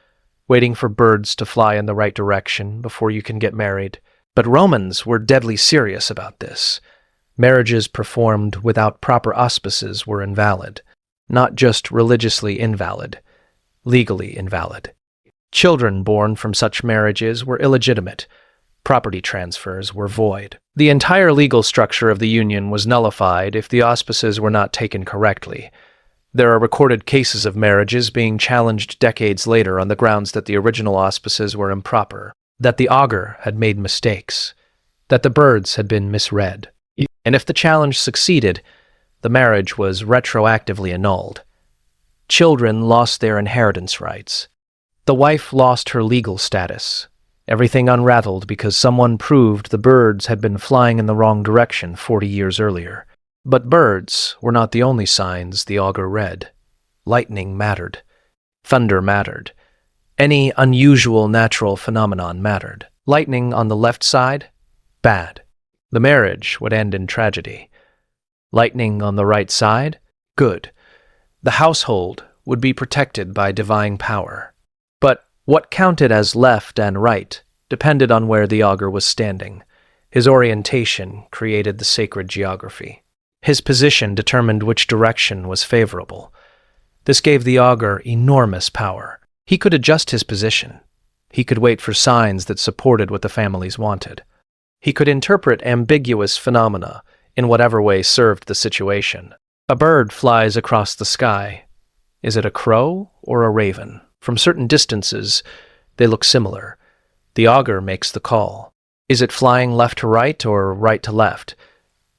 waiting for birds to fly in the right direction before you can get married. But Romans were deadly serious about this. Marriages performed without proper auspices were invalid, not just religiously invalid, legally invalid. Children born from such marriages were illegitimate. Property transfers were void. The entire legal structure of the union was nullified if the auspices were not taken correctly. There are recorded cases of marriages being challenged decades later on the grounds that the original auspices were improper, that the augur had made mistakes, that the birds had been misread. And if the challenge succeeded, the marriage was retroactively annulled. Children lost their inheritance rights. The wife lost her legal status. Everything unraveled because someone proved the birds had been flying in the wrong direction 40 years earlier. But birds were not the only signs the augur read. Lightning mattered. Thunder mattered. Any unusual natural phenomenon mattered. Lightning on the left side? Bad. The marriage would end in tragedy. Lightning on the right side? Good. The household would be protected by divine power. But what counted as left and right depended on where the augur was standing. His orientation created the sacred geography. His position determined which direction was favorable. This gave the augur enormous power. He could adjust his position. He could wait for signs that supported what the families wanted. He could interpret ambiguous phenomena in whatever way served the situation. A bird flies across the sky. Is it a crow or a raven? From certain distances, they look similar. The augur makes the call. Is it flying left to right or right to left?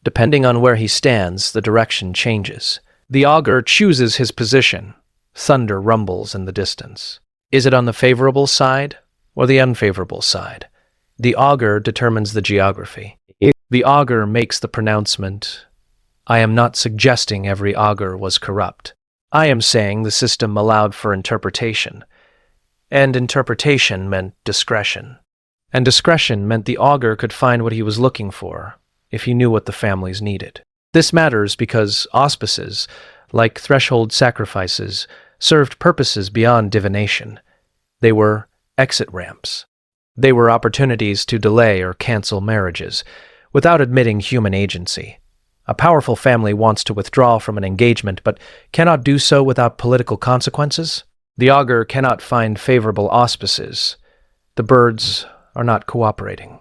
Depending on where he stands, the direction changes. The augur chooses his position. Thunder rumbles in the distance. Is it on the favorable side or the unfavorable side? The augur determines the geography. The augur makes the pronouncement. I am not suggesting every augur was corrupt. I am saying the system allowed for interpretation. And interpretation meant discretion. And discretion meant the augur could find what he was looking for, if he knew what the families needed. This matters because auspices, like threshold sacrifices, served purposes beyond divination. They were exit ramps. They were opportunities to delay or cancel marriages, without admitting human agency. A powerful family wants to withdraw from an engagement, but cannot do so without political consequences. The augur cannot find favorable auspices. The birds are not cooperating.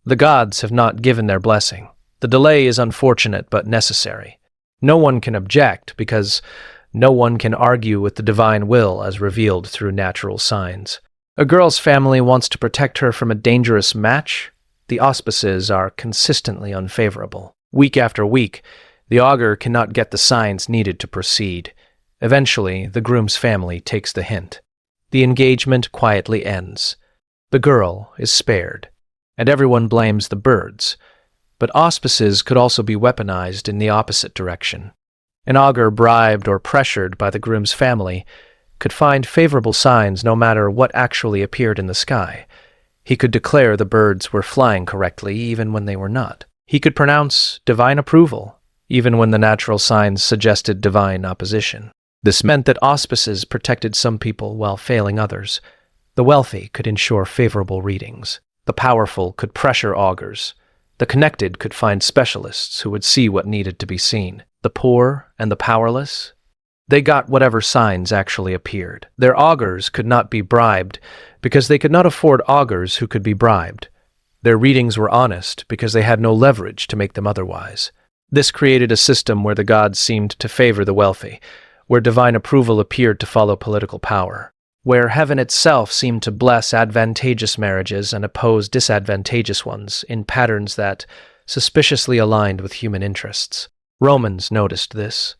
The gods have not given their blessing. The delay is unfortunate but necessary. No one can object because no one can argue with the divine will as revealed through natural signs. A girl's family wants to protect her from a dangerous match. The auspices are consistently unfavorable. Week after week, the augur cannot get the signs needed to proceed. Eventually, the groom's family takes the hint. The engagement quietly ends. The girl is spared, and everyone blames the birds. But auspices could also be weaponized in the opposite direction. An augur bribed or pressured by the groom's family could find favorable signs no matter what actually appeared in the sky. He could declare the birds were flying correctly even when they were not. He could pronounce divine approval even when the natural signs suggested divine opposition. This meant that auspices protected some people while failing others. The wealthy could ensure favorable readings. The powerful could pressure augurs. The connected could find specialists who would see what needed to be seen. The poor and the powerless, they got whatever signs actually appeared. Their augurs could not be bribed because they could not afford augurs who could be bribed. Their readings were honest because they had no leverage to make them otherwise. This created a system where the gods seemed to favor the wealthy, where divine approval appeared to follow political power, where heaven itself seemed to bless advantageous marriages and oppose disadvantageous ones in patterns that suspiciously aligned with human interests. Romans noticed this.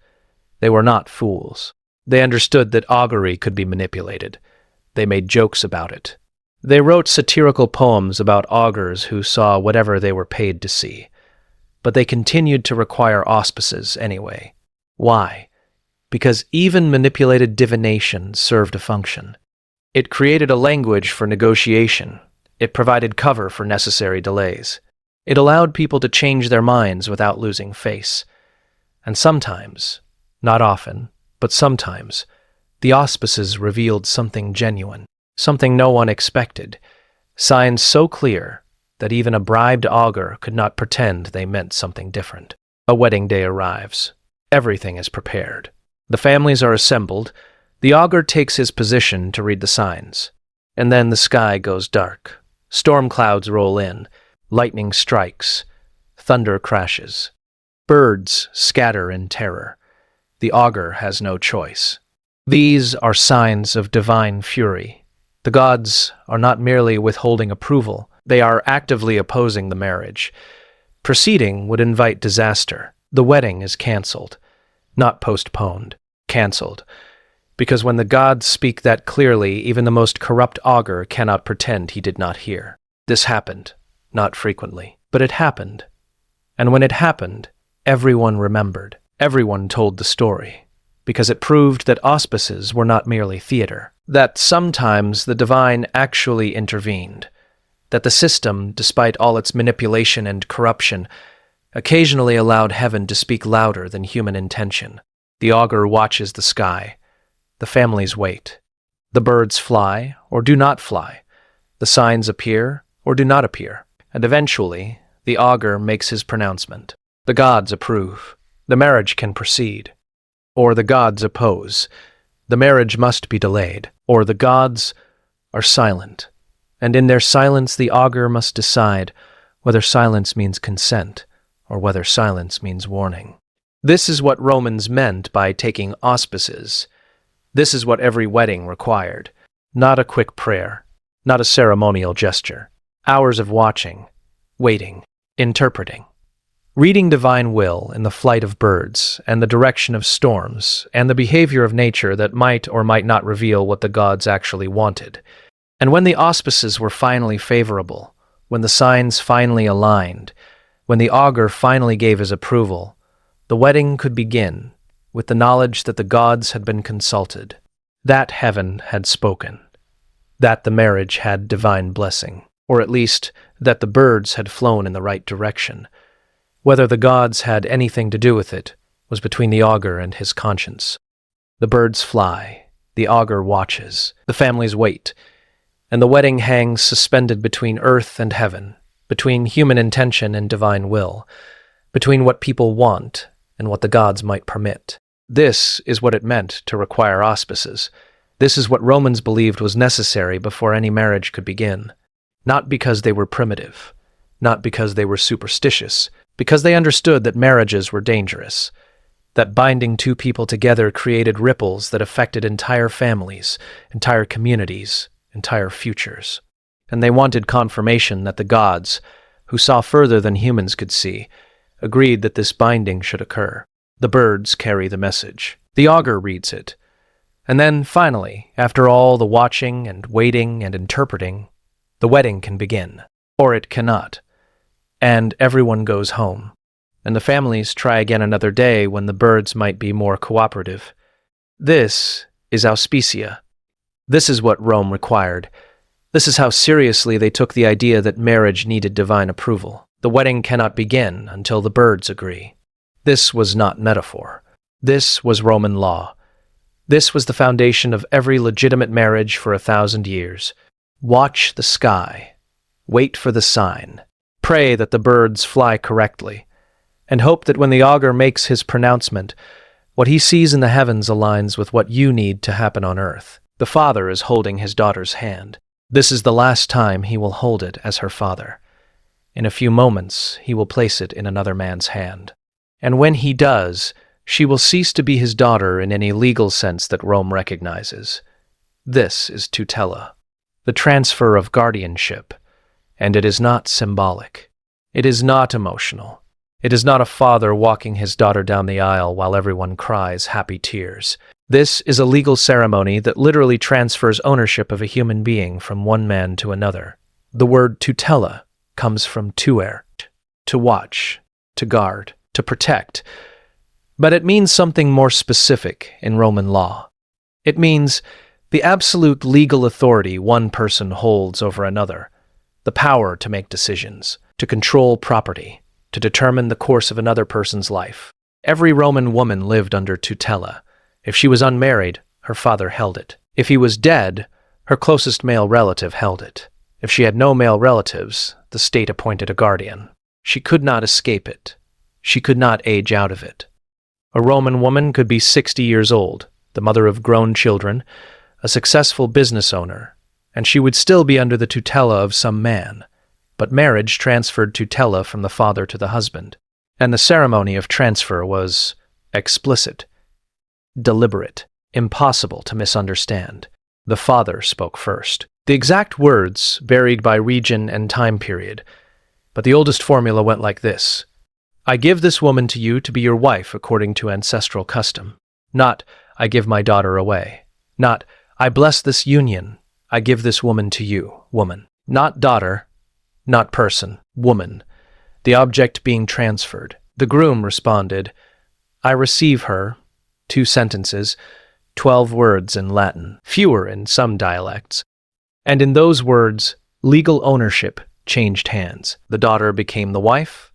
They were not fools. They understood that augury could be manipulated. They made jokes about it. They wrote satirical poems about augurs who saw whatever they were paid to see. But they continued to require auspices anyway. Why? Because even manipulated divination served a function. It created a language for negotiation. It provided cover for necessary delays. It allowed people to change their minds without losing face. And sometimes, not often, but sometimes, the auspices revealed something genuine, something no one expected, signs so clear that even a bribed augur could not pretend they meant something different. A wedding day arrives. Everything is prepared. The families are assembled. The augur takes his position to read the signs. And then the sky goes dark. Storm clouds roll in. Lightning strikes. Thunder crashes. Birds scatter in terror. The augur has no choice. These are signs of divine fury. The gods are not merely withholding approval, they are actively opposing the marriage. Proceeding would invite disaster. The wedding is cancelled, not postponed, cancelled. Because when the gods speak that clearly, even the most corrupt augur cannot pretend he did not hear. This happened, not frequently, but it happened. And when it happened, everyone remembered. Everyone told the story, because it proved that auspices were not merely theater, that sometimes the divine actually intervened, that the system, despite all its manipulation and corruption, occasionally allowed heaven to speak louder than human intention. The augur watches the sky. The families wait. The birds fly or do not fly. The signs appear or do not appear. And eventually, the augur makes his pronouncement. The gods approve. The marriage can proceed. Or the gods oppose. The marriage must be delayed. Or the gods are silent. And in their silence the augur must decide whether silence means consent or whether silence means warning. This is what Romans meant by taking auspices. This is what every wedding required. Not a quick prayer, not a ceremonial gesture. Hours of watching, waiting, interpreting. Reading divine will in the flight of birds and the direction of storms and the behavior of nature that might or might not reveal what the gods actually wanted. And when the auspices were finally favorable, when the signs finally aligned, when the augur finally gave his approval, the wedding could begin with the knowledge that the gods had been consulted, that heaven had spoken, that the marriage had divine blessing, or at least that the birds had flown in the right direction. Whether the gods had anything to do with it was between the augur and his conscience. The birds fly, the augur watches, the families wait, and the wedding hangs suspended between earth and heaven, between human intention and divine will, between what people want and what the gods might permit. This is what it meant to require auspices. This is what Romans believed was necessary before any marriage could begin. Not because they were primitive, not because they were superstitious, because they understood that marriages were dangerous, that binding two people together created ripples that affected entire families, entire communities, entire futures. And they wanted confirmation that the gods, who saw further than humans could see, agreed that this binding should occur. The birds carry the message. The augur reads it. And then, finally, after all the watching and waiting and interpreting, the wedding can begin. Or it cannot. And everyone goes home. And the families try again another day when the birds might be more cooperative. This is auspicia. This is what Rome required. This is how seriously they took the idea that marriage needed divine approval. The wedding cannot begin until the birds agree. This was not metaphor. This was Roman law. This was the foundation of every legitimate marriage for 1,000 years. Watch the sky. Wait for the sign. pray that the birds fly correctly, and hope that when the augur makes his pronouncement, what he sees in the heavens aligns with what you need to happen on earth. The father is holding his daughter's hand. This is the last time he will hold it as her father. In a few moments, he will place it in another man's hand. And when he does, she will cease to be his daughter in any legal sense that Rome recognizes. This is tutela, the transfer of guardianship, and it is not symbolic. It is not emotional. It is not a father walking his daughter down the aisle while everyone cries happy tears. This is a legal ceremony that literally transfers ownership of a human being from one man to another. The word tutela comes from tuere, to watch, to guard, to protect, but it means something more specific in Roman law. It means the absolute legal authority one person holds over another, the power to make decisions, to control property, to determine the course of another person's life. Every Roman woman lived under tutela. If she was unmarried, her father held it. If he was dead, her closest male relative held it. If she had no male relatives, the state appointed a guardian. She could not escape it. She could not age out of it. A Roman woman could be 60 years old, the mother of grown children, a successful business owner, and she would still be under the tutela of some man. But marriage transferred tutela from the father to the husband, and the ceremony of transfer was explicit, deliberate, impossible to misunderstand. The father spoke first. The exact words varied by region and time period, but the oldest formula went like this: I give this woman to you to be your wife according to ancestral custom. Not, I give my daughter away. Not, I bless this union. I give this woman to you, woman. Not daughter, not person, woman, the object being transferred. The groom responded, I receive her, 2 sentences, 12 words in Latin, fewer in some dialects. And in those words, legal ownership changed hands. The daughter became the wife,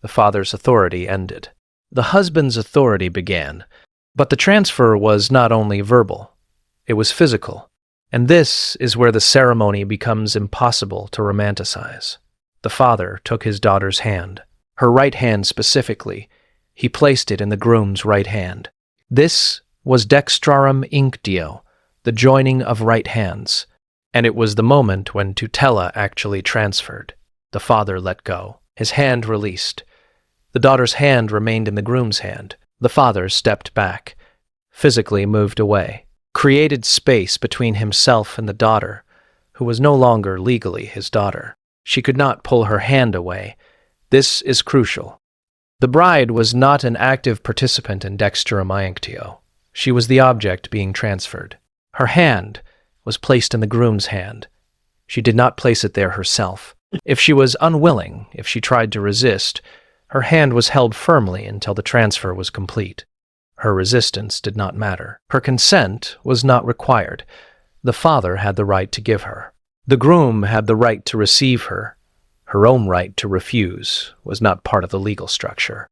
the father's authority ended. The husband's authority began, but the transfer was not only verbal, it was physical. And this is where the ceremony becomes impossible to romanticize. The father took his daughter's hand, her right hand specifically. He placed it in the groom's right hand. This was dextrarum inctio, the joining of right hands, and it was the moment when tutela actually transferred. The father let go. His hand released. The daughter's hand remained in the groom's hand. The father stepped back, physically moved away, created space between himself and the daughter, who was no longer legally his daughter. She could not pull her hand away. This is crucial. The bride was not an active participant in dexterum iunctio. She was the object being transferred. Her hand was placed in the groom's hand. She did not place it there herself. If she was unwilling, if she tried to resist, her hand was held firmly until the transfer was complete. Her resistance did not matter. Her consent was not required. The father had the right to give her. The groom had the right to receive her. Her own right to refuse was not part of the legal structure.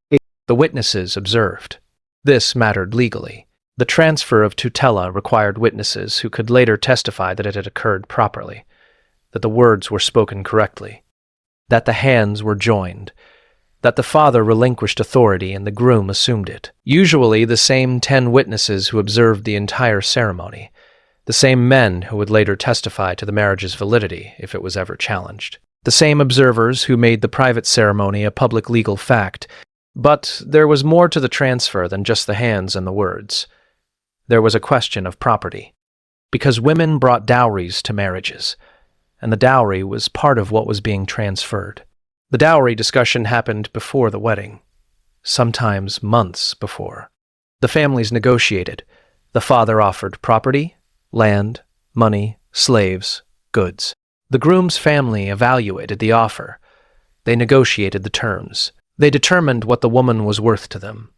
The witnesses observed. This mattered legally. The transfer of tutela required witnesses who could later testify that it had occurred properly, that the words were spoken correctly, that the hands were joined, that the father relinquished authority and the groom assumed it. Usually the same 10 witnesses who observed the entire ceremony, the same men who would later testify to the marriage's validity if it was ever challenged, the same observers who made the private ceremony a public legal fact. But there was more to the transfer than just the hands and the words. There was a question of property, because women brought dowries to marriages, and the dowry was part of what was being transferred. The dowry discussion happened before the wedding, sometimes months before. The families negotiated. The father offered property, land, money, slaves, goods. The groom's family evaluated the offer. They negotiated the terms. They determined what the woman was worth to them.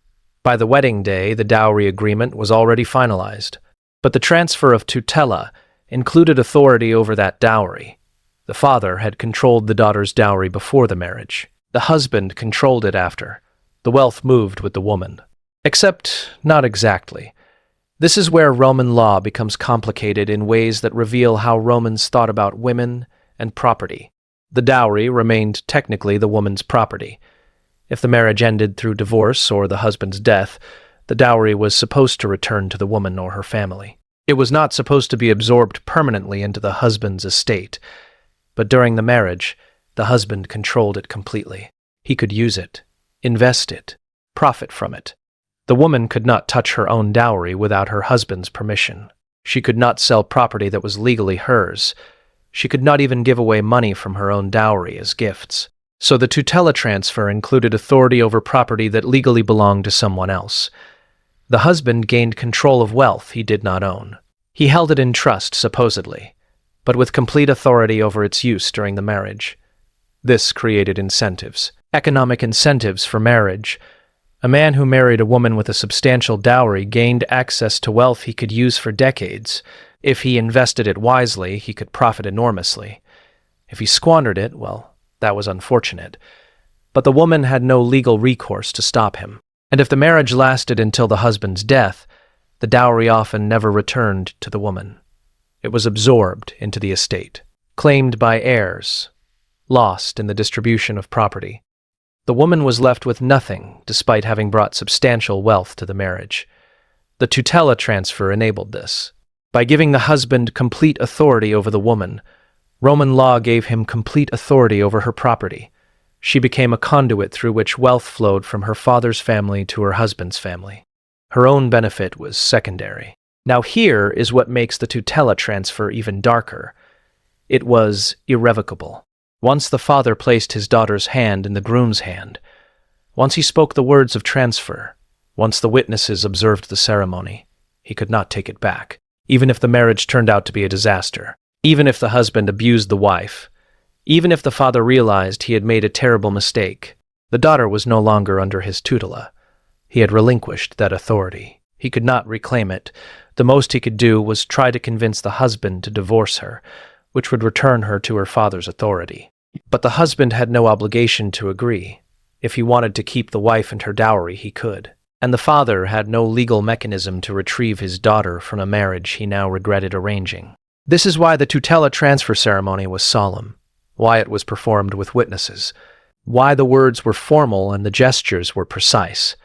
By the wedding day, the dowry agreement was already finalized, but the transfer of tutela included authority over that dowry. The father had controlled the daughter's dowry before the marriage. The husband controlled it after. The wealth moved with the woman. Except not exactly. This is where Roman law becomes complicated in ways that reveal how Romans thought about women and property. The dowry remained technically the woman's property. If the marriage ended through divorce or the husband's death, the dowry was supposed to return to the woman or her family. It was not supposed to be absorbed permanently into the husband's estate, but during the marriage, the husband controlled it completely. He could use it, invest it, profit from it. The woman could not touch her own dowry without her husband's permission. She could not sell property that was legally hers. She could not even give away money from her own dowry as gifts. So the tutela transfer included authority over property that legally belonged to someone else. The husband gained control of wealth he did not own. He held it in trust, supposedly, but with complete authority over its use during the marriage. This created incentives, economic incentives for marriage. A man who married a woman with a substantial dowry gained access to wealth he could use for decades. If he invested it wisely, he could profit enormously. If he squandered it, well, that was unfortunate. But the woman had no legal recourse to stop him. And if the marriage lasted until the husband's death, the dowry often never returned to the woman. It was absorbed into the estate, claimed by heirs, lost in the distribution of property. The woman was left with nothing, despite having brought substantial wealth to the marriage. The tutela transfer enabled this. By giving the husband complete authority over the woman, Roman law gave him complete authority over her property. She became a conduit through which wealth flowed from her father's family to her husband's family. Her own benefit was secondary. Now here is what makes the tutela transfer even darker. It was irrevocable. Once the father placed his daughter's hand in the groom's hand, once he spoke the words of transfer, once the witnesses observed the ceremony, he could not take it back, even if the marriage turned out to be a disaster, even if the husband abused the wife, even if the father realized he had made a terrible mistake. The daughter was no longer under his tutela. He had relinquished that authority. He could not reclaim it. The most he could do was try to convince the husband to divorce her, which would return her to her father's authority. But the husband had no obligation to agree. If he wanted to keep the wife and her dowry, he could. And the father had no legal mechanism to retrieve his daughter from a marriage he now regretted arranging. This is why the tutela transfer ceremony was solemn, why it was performed with witnesses, why the words were formal and the gestures were precise.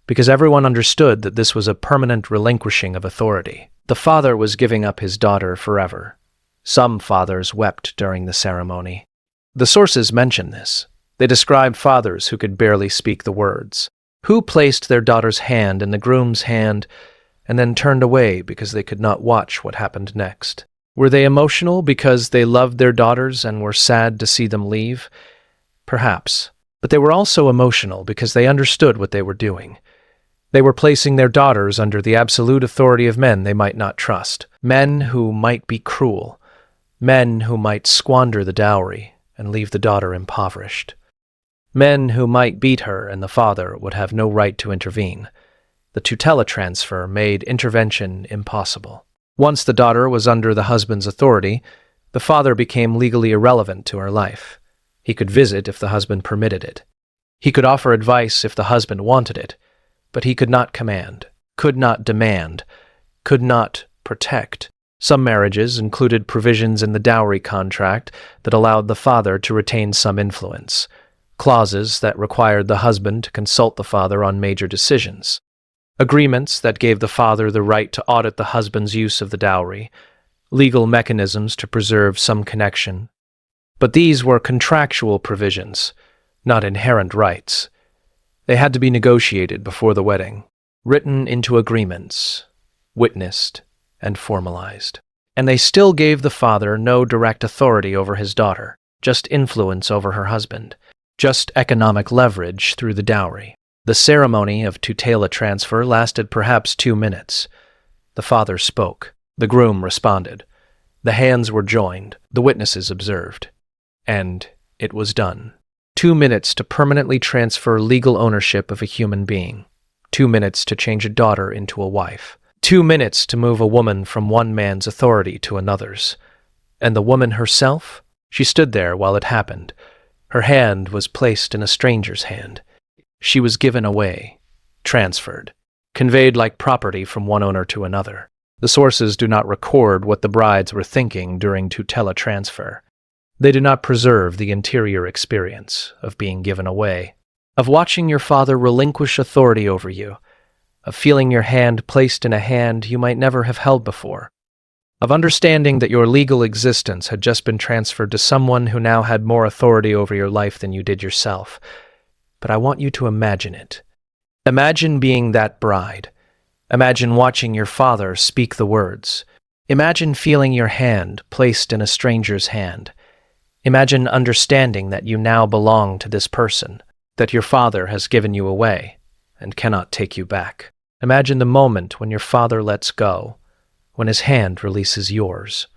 Because everyone understood that this was a permanent relinquishing of authority. The father was giving up his daughter forever. Some fathers wept during the ceremony. The sources mention this. They describe fathers who could barely speak the words, who placed their daughter's hand in the groom's hand and then turned away because they could not watch what happened next. Were they emotional because they loved their daughters and were sad to see them leave? Perhaps. But they were also emotional because they understood what they were doing. They were placing their daughters under the absolute authority of men they might not trust, men who might be cruel, men who might squander the dowry and leave the daughter impoverished, men who might beat her and the father would have no right to intervene. The tutela transfer made intervention impossible. Once the daughter was under the husband's authority, the father became legally irrelevant to her life. He could visit if the husband permitted it. He could offer advice if the husband wanted it, but he could not command, could not demand, could not protect. Some marriages included provisions in the dowry contract that allowed the father to retain some influence, clauses that required the husband to consult the father on major decisions, agreements that gave the father the right to audit the husband's use of the dowry, legal mechanisms to preserve some connection. But these were contractual provisions, not inherent rights. They had to be negotiated before the wedding, written into agreements, witnessed, and formalized. And they still gave the father no direct authority over his daughter, just influence over her husband, just economic leverage through the dowry. The ceremony of tutela transfer lasted perhaps 2 minutes. The father spoke. The groom responded. The hands were joined. The witnesses observed. And it was done. 2 minutes to permanently transfer legal ownership of a human being. 2 minutes to change a daughter into a wife. 2 minutes to move a woman from one man's authority to another's. And the woman herself? She stood there while it happened. Her hand was placed in a stranger's hand. She was given away, transferred, conveyed like property from one owner to another. The sources do not record what the brides were thinking during tutela transfer. They do not preserve the interior experience of being given away, of watching your father relinquish authority over you, of feeling your hand placed in a hand you might never have held before, of understanding that your legal existence had just been transferred to someone who now had more authority over your life than you did yourself. But I want you to imagine it. Imagine being that bride. Imagine watching your father speak the words. Imagine feeling your hand placed in a stranger's hand. Imagine understanding that you now belong to this person, that your father has given you away and cannot take you back. Imagine the moment when your father lets go, when his hand releases yours,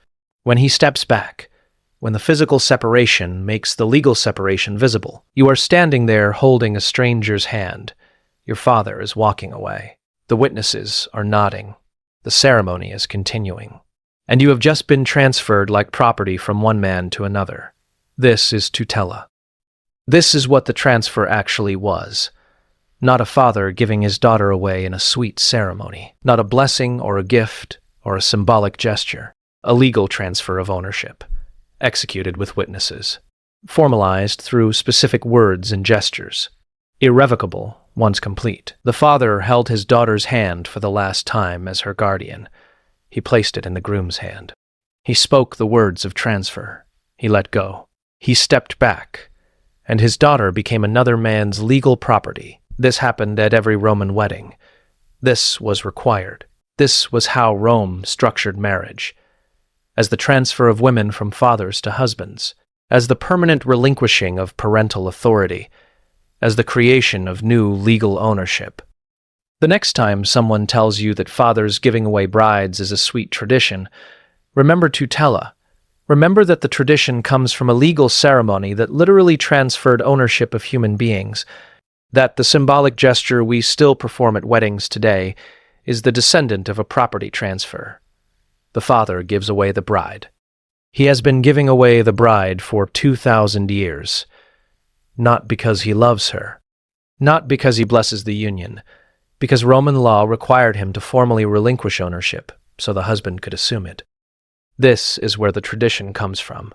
when he steps back, when the physical separation makes the legal separation visible. You are standing there holding a stranger's hand. Your father is walking away. The witnesses are nodding. The ceremony is continuing. And you have just been transferred like property from one man to another. This is tutela. This is what the transfer actually was. Not a father giving his daughter away in a sweet ceremony. Not a blessing or a gift or a symbolic gesture. A legal transfer of ownership, executed with witnesses, formalized through specific words and gestures. Irrevocable once complete. The father held his daughter's hand for the last time as her guardian. He placed it in the groom's hand. He spoke the words of transfer. He let go. He stepped back, and his daughter became another man's legal property. This happened at every Roman wedding. This was required. This was how Rome structured marriage, as the transfer of women from fathers to husbands, as the permanent relinquishing of parental authority, as the creation of new legal ownership. The next time someone tells you that fathers giving away brides is a sweet tradition, remember tutela. Remember that the tradition comes from a legal ceremony that literally transferred ownership of human beings, that the symbolic gesture we still perform at weddings today is the descendant of a property transfer. The father gives away the bride. He has been giving away the bride for 2,000 years, not because he loves her, not because he blesses the union, because Roman law required him to formally relinquish ownership so the husband could assume it. This is where the tradition comes from.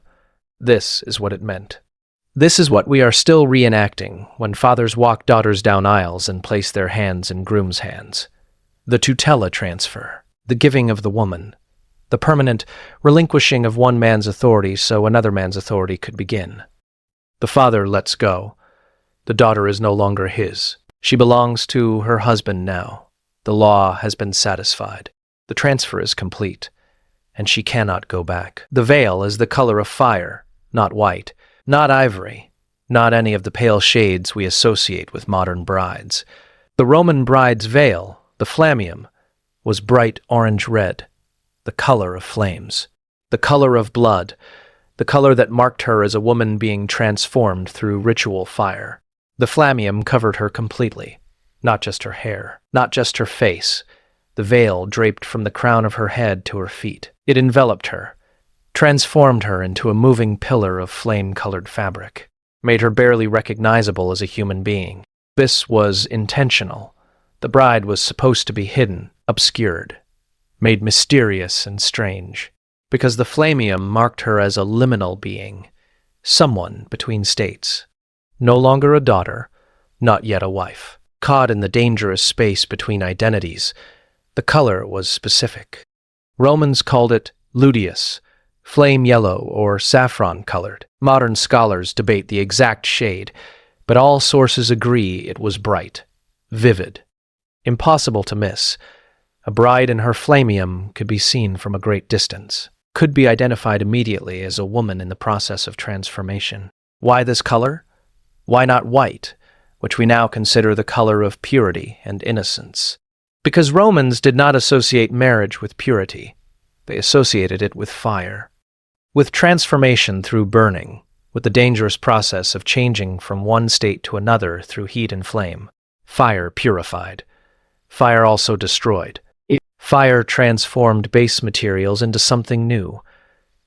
This is what it meant. This is what we are still reenacting when fathers walk daughters down aisles and place their hands in groom's hands. The tutela transfer, the giving of the woman, the permanent relinquishing of one man's authority so another man's authority could begin. The father lets go. The daughter is no longer his. She belongs to her husband now. The law has been satisfied. The transfer is complete, and she cannot go back. The veil is the color of fire, not white, not ivory, not any of the pale shades we associate with modern brides. The Roman bride's veil, the flammeum, was bright orange-red, the color of flames, the color of blood, the color that marked her as a woman being transformed through ritual fire. The flammeum covered her completely, not just her hair, not just her face. The veil draped from the crown of her head to her feet. It enveloped her, transformed her into a moving pillar of flame-colored fabric, made her barely recognizable as a human being. This was intentional. The bride was supposed to be hidden, obscured, made mysterious and strange, because the flammeum marked her as a liminal being, someone between states. No longer a daughter, not yet a wife. Caught in the dangerous space between identities, the color was specific. Romans called it luteus, flame yellow or saffron-colored. Modern scholars debate the exact shade, but all sources agree it was bright, vivid, impossible to miss. A bride in her flammeum could be seen from a great distance, could be identified immediately as a woman in the process of transformation. Why this color? Why not white, which we now consider the color of purity and innocence? Because Romans did not associate marriage with purity. They associated it with fire, with transformation through burning, with the dangerous process of changing from one state to another through heat and flame. Fire purified. Fire also destroyed. Fire transformed base materials into something new.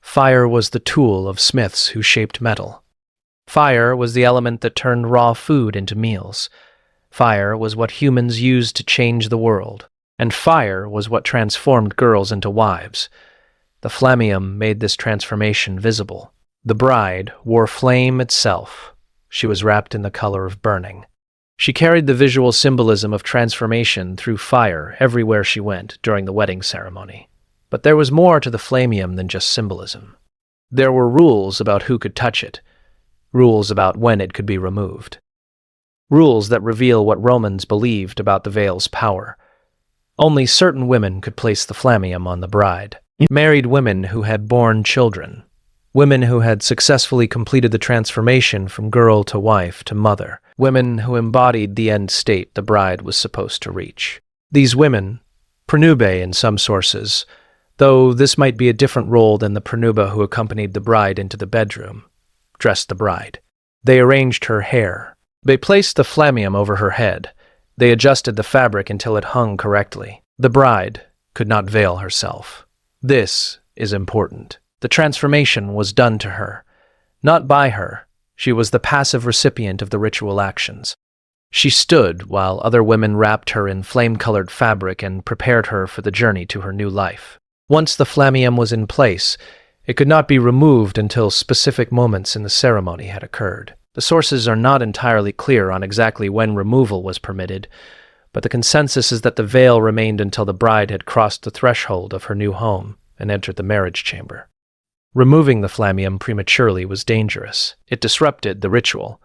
Fire was the tool of smiths who shaped metal. Fire was the element that turned raw food into meals. Fire was what humans used to change the world. And fire was what transformed girls into wives. The flammeum made this transformation visible. The bride wore flame itself. She was wrapped in the color of burning. She carried the visual symbolism of transformation through fire everywhere she went during the wedding ceremony. But there was more to the flamium than just symbolism. There were rules about who could touch it, rules about when it could be removed, rules that reveal what Romans believed about the veil's power. Only certain women could place the flamium on the bride. Married women who had borne children, women who had successfully completed the transformation from girl to wife to mother, women who embodied the end state the bride was supposed to reach. These women, prenube in some sources, though this might be a different role than the prenuba who accompanied the bride into the bedroom, dressed the bride. They arranged her hair. They placed the flamium over her head. They adjusted the fabric until it hung correctly. The bride could not veil herself. This is important. The transformation was done to her, not by her. She was the passive recipient of the ritual actions. She stood while other women wrapped her in flame-colored fabric and prepared her for the journey to her new life. Once the flamium was in place, it could not be removed until specific moments in the ceremony had occurred. The sources are not entirely clear on exactly when removal was permitted, but the consensus is that the veil remained until the bride had crossed the threshold of her new home and entered the marriage chamber. Removing the flamium prematurely was dangerous. It disrupted the ritual.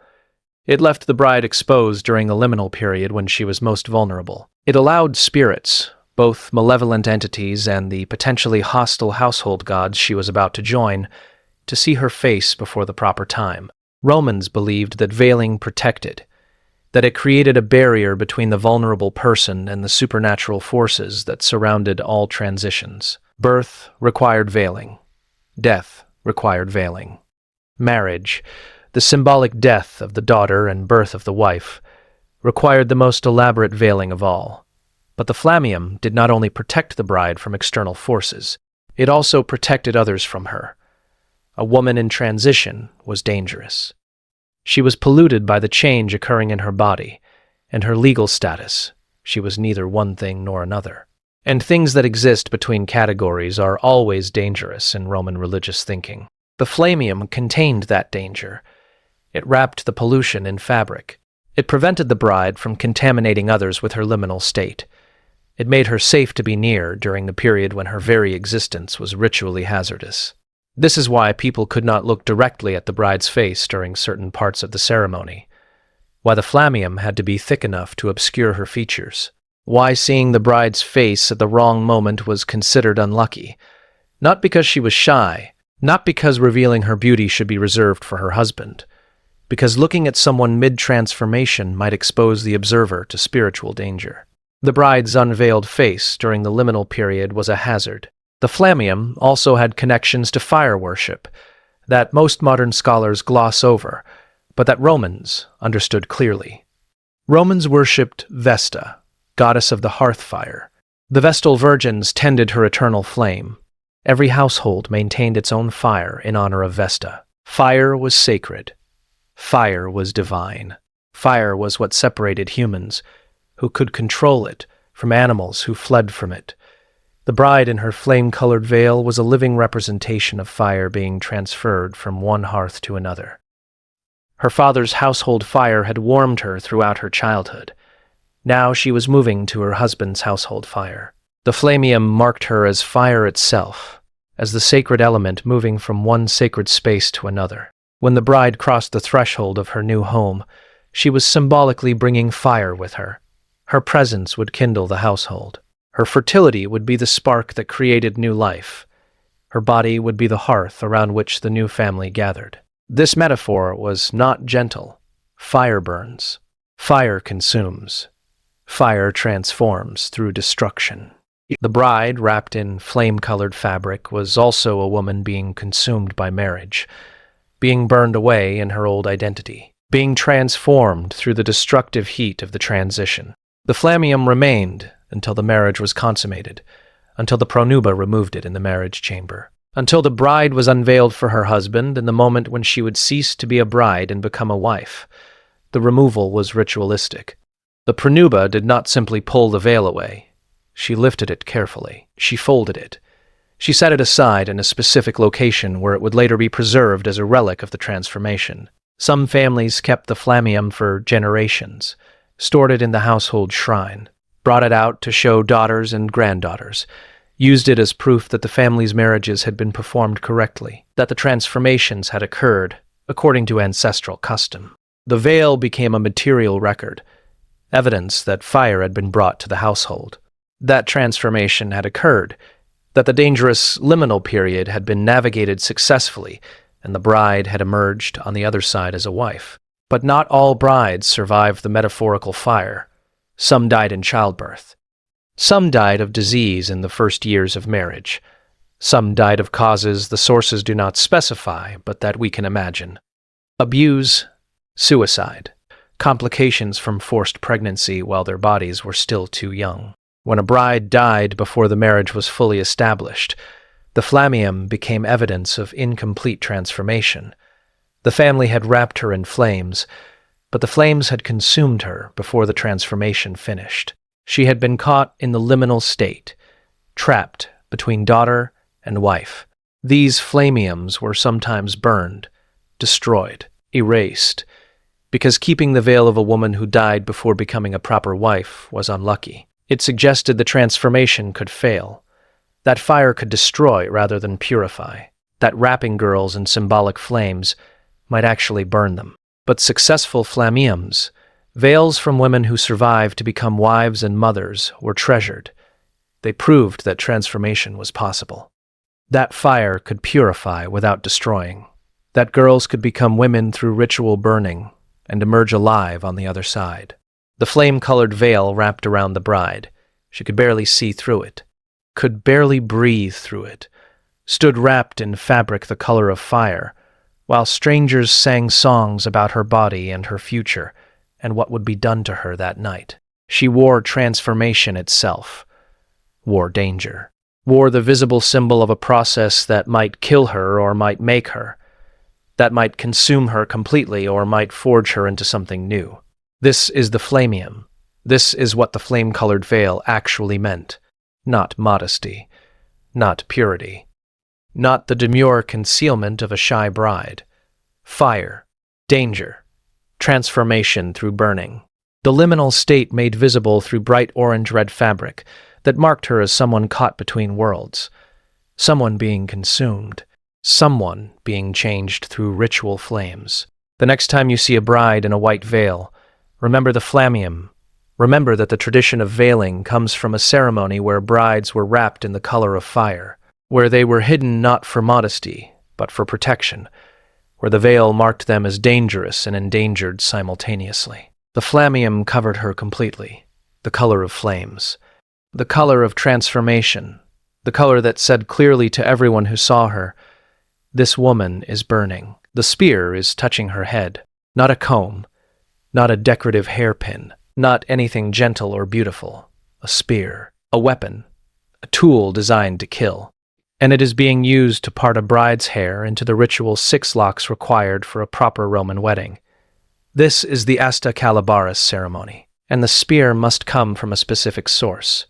It left the bride exposed during the liminal period when she was most vulnerable. It allowed spirits, both malevolent entities and the potentially hostile household gods she was about to join, to see her face before the proper time. Romans believed that veiling protected, that it created a barrier between the vulnerable person and the supernatural forces that surrounded all transitions. Birth required veiling. Death required veiling. Marriage, the symbolic death of the daughter and birth of the wife, required the most elaborate veiling of all. But the flamium did not only protect the bride from external forces, it also protected others from her. A woman in transition was dangerous. She was polluted by the change occurring in her body, and her legal status. She was neither one thing nor another. And things that exist between categories are always dangerous in Roman religious thinking. The flamium contained that danger. It wrapped the pollution in fabric. It prevented the bride from contaminating others with her liminal state. It made her safe to be near during the period when her very existence was ritually hazardous. This is why people could not look directly at the bride's face during certain parts of the ceremony, why the flamium had to be thick enough to obscure her features, why seeing the bride's face at the wrong moment was considered unlucky, not because she was shy, not because revealing her beauty should be reserved for her husband, because looking at someone mid-transformation might expose the observer to spiritual danger. The bride's unveiled face during the liminal period was a hazard. The flamium also had connections to fire worship that most modern scholars gloss over, but that Romans understood clearly. Romans worshipped Vesta, goddess of the hearth fire. The Vestal virgins tended her eternal flame. Every household maintained its own fire in honor of Vesta. Fire was sacred. Fire was divine. Fire was what separated humans, who could control it, from animals who fled from it. The bride in her flame-colored veil was a living representation of fire being transferred from one hearth to another. Her father's household fire had warmed her throughout her childhood. Now she was moving to her husband's household fire. The flamium marked her as fire itself, as the sacred element moving from one sacred space to another. When the bride crossed the threshold of her new home, she was symbolically bringing fire with her. Her presence would kindle the household. Her fertility would be the spark that created new life. Her body would be the hearth around which the new family gathered. This metaphor was not gentle. Fire burns. Fire consumes. Fire transforms through destruction. The bride, wrapped in flame-colored fabric, was also a woman being consumed by marriage, being burned away in her old identity, being transformed through the destructive heat of the transition. The flamium remained until the marriage was consummated, until the pronuba removed it in the marriage chamber, until the bride was unveiled for her husband in the moment when she would cease to be a bride and become a wife. The removal was ritualistic. The pronuba did not simply pull the veil away. She lifted it carefully. She folded it. She set it aside in a specific location where it would later be preserved as a relic of the transformation. Some families kept the flammium for generations, stored it in the household shrine, brought it out to show daughters and granddaughters, used it as proof that the family's marriages had been performed correctly, that the transformations had occurred according to ancestral custom. The veil became a material record, evidence that fire had been brought to the household, that transformation had occurred, that the dangerous liminal period had been navigated successfully, and the bride had emerged on the other side as a wife. But not all brides survived the metaphorical fire. Some died in childbirth. Some died of disease in the first years of marriage. Some died of causes the sources do not specify, but that we can imagine. Abuse, suicide, complications from forced pregnancy while their bodies were still too young. When a bride died before the marriage was fully established, the flammium became evidence of incomplete transformation. The family had wrapped her in flames, but the flames had consumed her before the transformation finished. She had been caught in the liminal state, trapped between daughter and wife. These flammiums were sometimes burned, destroyed, erased, because keeping the veil of a woman who died before becoming a proper wife was unlucky. It suggested the transformation could fail, that fire could destroy rather than purify, that wrapping girls in symbolic flames might actually burn them. But successful flammiums, veils from women who survived to become wives and mothers, were treasured. They proved that transformation was possible. That fire could purify without destroying. That girls could become women through ritual burning and emerge alive on the other side. The flame-colored veil wrapped around the bride. She could barely see through it, could barely breathe through it, stood wrapped in fabric the color of fire, while strangers sang songs about her body and her future and what would be done to her that night. She wore transformation itself, wore danger, wore the visible symbol of a process that might kill her or might make her, that might consume her completely or might forge her into something new. This is the flammium. This is what the flame-colored veil actually meant. Not modesty, not purity, not the demure concealment of a shy bride. Fire, danger, transformation through burning. The liminal state made visible through bright orange-red fabric that marked her as someone caught between worlds, someone being consumed, someone being changed through ritual flames. The next time you see a bride in a white veil, remember the flammium. Remember that the tradition of veiling comes from a ceremony where brides were wrapped in the color of fire, where they were hidden not for modesty, but for protection, where the veil marked them as dangerous and endangered simultaneously. The flammium covered her completely, the color of flames, the color of transformation, the color that said clearly to everyone who saw her, "This woman is burning. The spear is touching her head, not a comb, not a decorative hairpin, not anything gentle or beautiful. A spear, a weapon, a tool designed to kill. And it is being used to part a bride's hair into the ritual 6 locks required for a proper Roman wedding. This is the Asta Calibaris ceremony, and the spear must come from a specific source.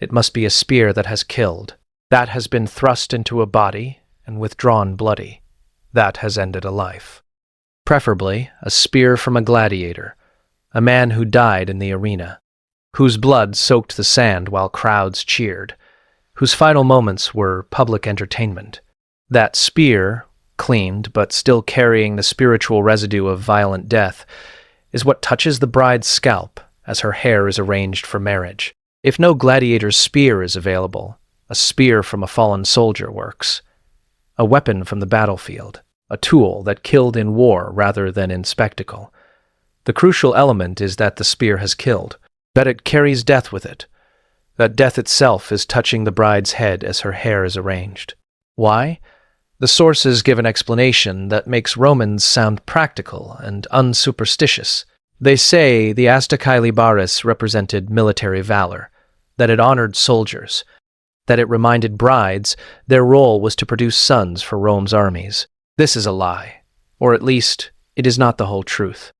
It must be a spear that has killed, that has been thrust into a body and withdrawn bloody, that has ended a life. Preferably a spear from a gladiator, a man who died in the arena, whose blood soaked the sand while crowds cheered, whose final moments were public entertainment. That spear, cleaned but still carrying the spiritual residue of violent death, is what touches the bride's scalp as her hair is arranged for marriage. If no gladiator's spear is available, a spear from a fallen soldier works. A weapon from the battlefield, a tool that killed in war rather than in spectacle. The crucial element is that the spear has killed, that it carries death with it, that death itself is touching the bride's head as her hair is arranged. Why? The sources give an explanation that makes Romans sound practical and unsuperstitious. They say the Asta Calibaris represented military valor, that it honored soldiers, that it reminded brides their role was to produce sons for Rome's armies. This is a lie, or at least it is not the whole truth.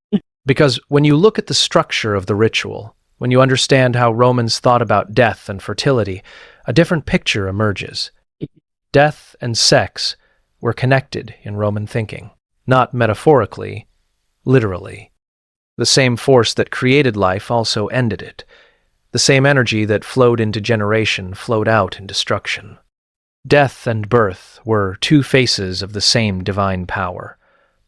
Because when you look at the structure of the ritual, when you understand how Romans thought about death and fertility, a different picture emerges. Death and sex were connected in Roman thinking, not metaphorically, literally. The same force that created life also ended it. The same energy that flowed into generation flowed out in destruction. Death and birth were two faces of the same divine power.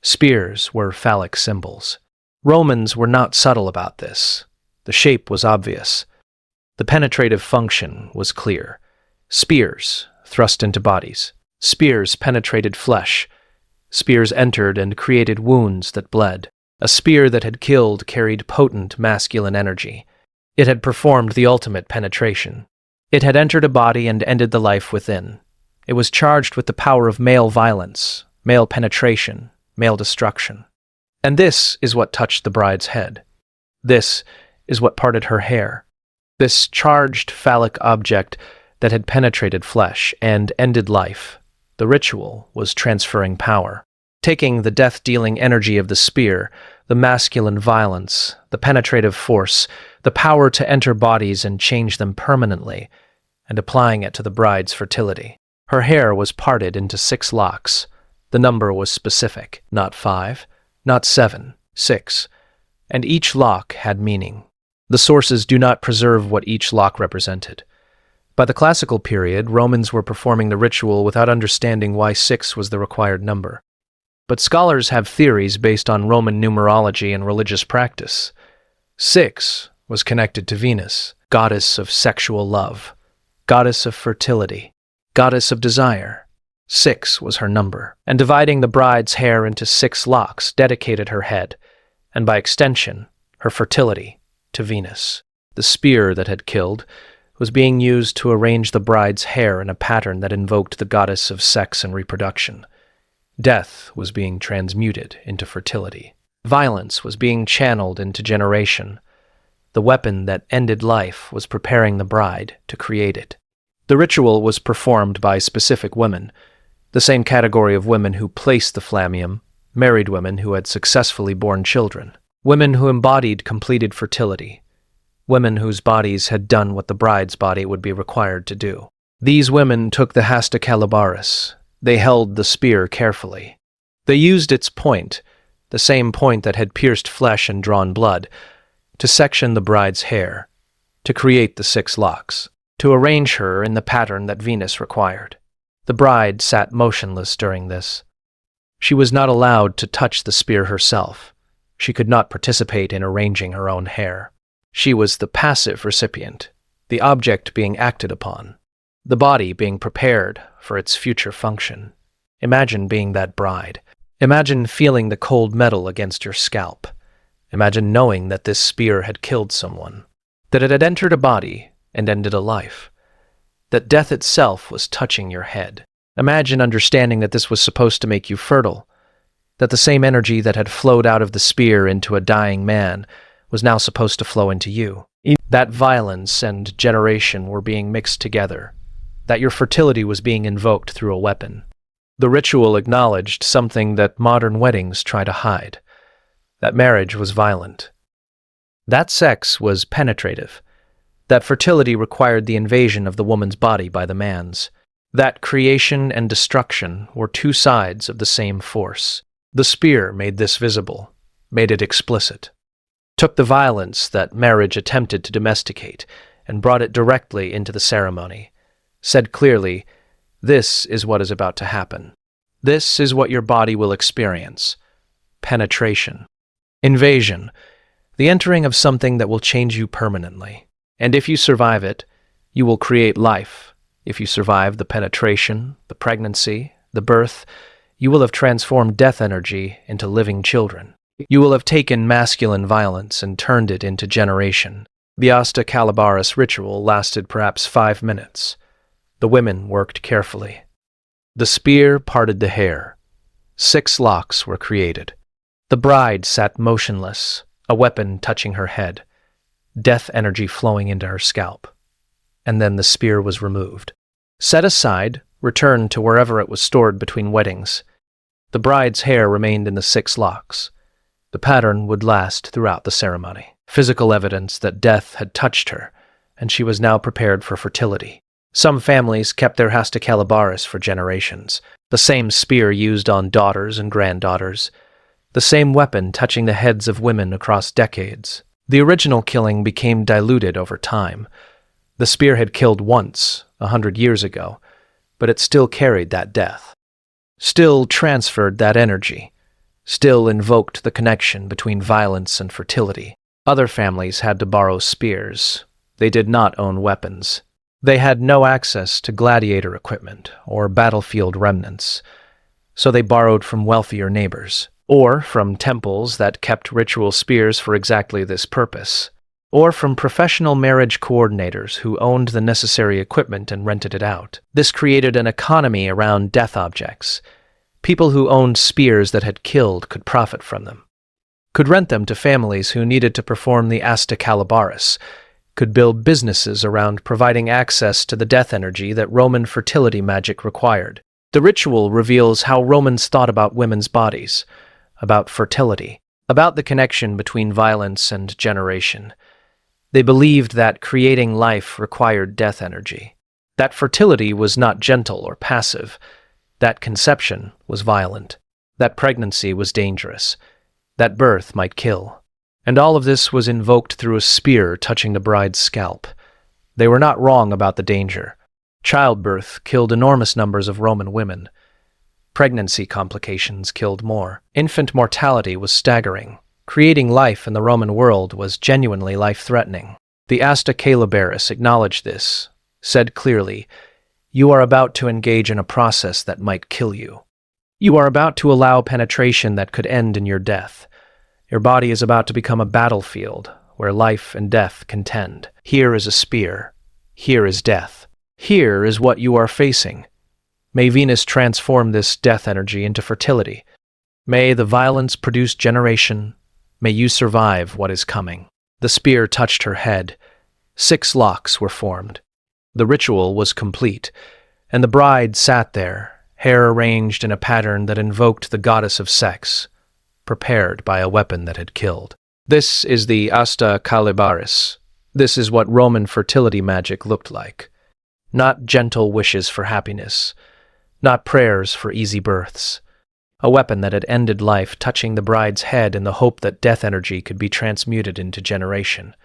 Spears were phallic symbols. Romans were not subtle about this. The shape was obvious. The penetrative function was clear. Spears thrust into bodies. Spears penetrated flesh. Spears entered and created wounds that bled. A spear that had killed carried potent masculine energy. It had performed the ultimate penetration. It had entered a body and ended the life within. It was charged with the power of male violence, male penetration, male destruction. And this is what touched the bride's head. This is what parted her hair. This charged phallic object that had penetrated flesh and ended life. The ritual was transferring power, taking the death-dealing energy of the spear, the masculine violence, the penetrative force, the power to enter bodies and change them permanently, and applying it to the bride's fertility. Her hair was parted into 6 locks. The number was specific, not 5, not 7, 6, and each lock had meaning. The sources do not preserve what each lock represented. By the classical period, Romans were performing the ritual without understanding why 6 was the required number. But scholars have theories based on Roman numerology and religious practice. 6 was connected to Venus, goddess of sexual love, goddess of fertility, goddess of desire. 6 was her number, and dividing the bride's hair into 6 locks dedicated her head, and by extension, her fertility, to Venus. The spear that had killed was being used to arrange the bride's hair in a pattern that invoked the goddess of sex and reproduction. Death was being transmuted into fertility. Violence was being channeled into generation. The weapon that ended life was preparing the bride to create it. The ritual was performed by specific women, the same category of women who placed the flammium, married women who had successfully borne children, women who embodied completed fertility, women whose bodies had done what the bride's body would be required to do. These women took the hasta calibaris. They held the spear carefully. They used its point, the same point that had pierced flesh and drawn blood, to section the bride's hair, to create the 6 locks, to arrange her in the pattern that Venus required. The bride sat motionless during this. She was not allowed to touch the spear herself. She could not participate in arranging her own hair. She was the passive recipient, the object being acted upon, the body being prepared for its future function. Imagine being that bride. Imagine feeling the cold metal against your scalp. Imagine knowing that this spear had killed someone, that it had entered a body and ended a life, that death itself was touching your head. Imagine understanding that this was supposed to make you fertile, that the same energy that had flowed out of the spear into a dying man was now supposed to flow into you. That violence and generation were being mixed together, that your fertility was being invoked through a weapon. The ritual acknowledged something that modern weddings try to hide, that marriage was violent, that sex was penetrative, that fertility required the invasion of the woman's body by the man's, that creation and destruction were two sides of the same force. The spear made this visible, made it explicit, took the violence that marriage attempted to domesticate and brought it directly into the ceremony, said clearly, "This is what is about to happen. This is what your body will experience. Penetration. Invasion. The entering of something that will change you permanently. And if you survive it, you will create life. If you survive the penetration, the pregnancy, the birth, you will have transformed death energy into living children. You will have taken masculine violence and turned it into generation." The Asta Calibaris ritual lasted perhaps 5 minutes. The women worked carefully. The spear parted the hair. 6 locks were created. The bride sat motionless, a weapon touching her head, death energy flowing into her scalp. And then the spear was removed. Set aside, returned to wherever it was stored between weddings. The bride's hair remained in the 6 locks. The pattern would last throughout the ceremony. Physical evidence that death had touched her, and she was now prepared for fertility. Some families kept their hasta for generations, the same spear used on daughters and granddaughters, the same weapon touching the heads of women across decades. The original killing became diluted over time. The spear had killed once, 100 years ago, but it still carried that death, still transferred that energy, still invoked the connection between violence and fertility. Other families had to borrow spears. They did not own weapons. They had no access to gladiator equipment or battlefield remnants, so they borrowed from wealthier neighbors, or from temples that kept ritual spears for exactly this purpose, or from professional marriage coordinators who owned the necessary equipment and rented it out. This created an economy around death objects. People who owned spears that had killed could profit from them, could rent them to families who needed to perform the Asta Calibaris, could build businesses around providing access to the death energy that Roman fertility magic required. The ritual reveals how Romans thought about women's bodies, about fertility, about the connection between violence and generation. They believed that creating life required death energy, that fertility was not gentle or passive, that conception was violent, that pregnancy was dangerous, that birth might kill. And all of this was invoked through a spear touching the bride's scalp. They were not wrong about the danger. Childbirth killed enormous numbers of Roman women. Pregnancy complications killed more. Infant mortality was staggering. Creating life in the Roman world was genuinely life-threatening. The Asta Calibaris acknowledged this, said clearly, "You are about to engage in a process that might kill you. You are about to allow penetration that could end in your death. Your body is about to become a battlefield where life and death contend. Here is a spear. Here is death. Here is what you are facing. May Venus transform this death energy into fertility. May the violence produce generation. May you survive what is coming." The spear touched her head. 6 locks were formed. The ritual was complete, and the bride sat there, hair arranged in a pattern that invoked the goddess of sex, prepared by a weapon that had killed. This is the Asta Calibaris. This is what Roman fertility magic looked like. Not gentle wishes for happiness, not prayers for easy births. A weapon that had ended life touching the bride's head in the hope that death energy could be transmuted into generation.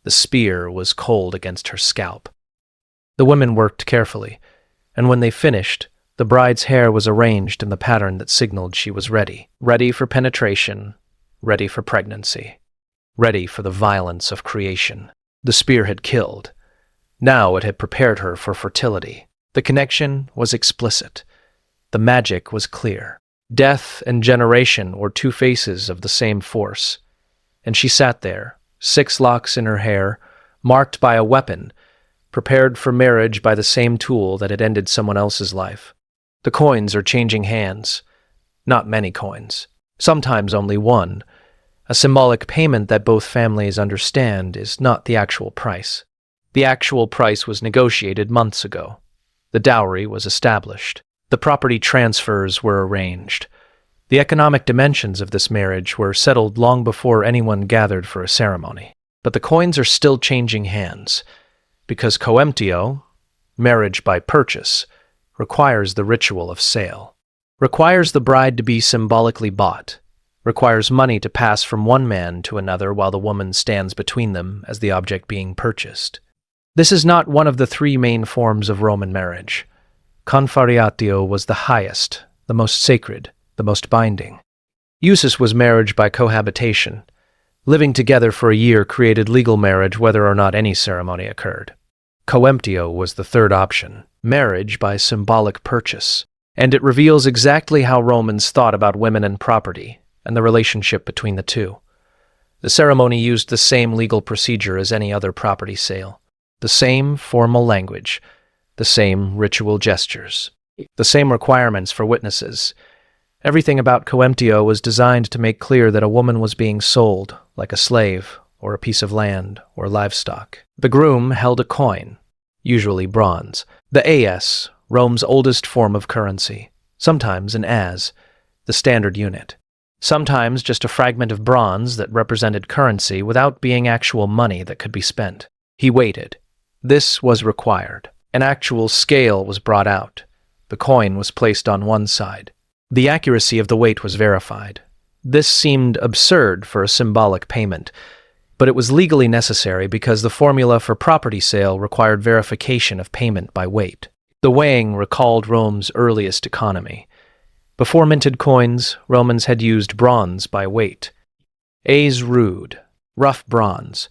The spear was cold against her scalp. The women worked carefully, and when they finished, the bride's hair was arranged in the pattern that signaled she was ready. Ready for penetration, ready for pregnancy, ready for the violence of creation. The spear had killed. Now it had prepared her for fertility. The connection was explicit. The magic was clear. Death and generation were 2 faces of the same force. And she sat there, 6 locks in her hair, marked by a weapon, prepared for marriage by the same tool that had ended someone else's life. The coins are changing hands. Not many coins. Sometimes only one. A symbolic payment that both families understand is not the actual price. The actual price was negotiated months ago. The dowry was established. The property transfers were arranged. The economic dimensions of this marriage were settled long before anyone gathered for a ceremony. But the coins are still changing hands, because coemptio, marriage by purchase, requires the ritual of sale, requires the bride to be symbolically bought, requires money to pass from one man to another while the woman stands between them as the object being purchased. This is not one of the 3 main forms of Roman marriage. Confariatio was the highest, the most sacred, the most binding. Usus was marriage by cohabitation. Living together for a year created legal marriage whether or not any ceremony occurred. Coemptio was the 3rd option, marriage by symbolic purchase, and it reveals exactly how Romans thought about women and property, and the relationship between the two. The ceremony used the same legal procedure as any other property sale, the same formal language, the same ritual gestures, the same requirements for witnesses. Everything about coemptio was designed to make clear that a woman was being sold, like a slave, or a piece of land, or livestock. The groom held a coin, usually bronze, the as, Rome's oldest form of currency, sometimes an as, the standard unit, sometimes just a fragment of bronze that represented currency without being actual money that could be spent. He waited. This was required. An actual scale was brought out. The coin was placed on one side. The accuracy of the weight was verified. This seemed absurd for a symbolic payment, but it was legally necessary because the formula for property sale required verification of payment by weight. The weighing recalled Rome's earliest economy. Before minted coins, Romans had used bronze by weight. As rude, rough bronze,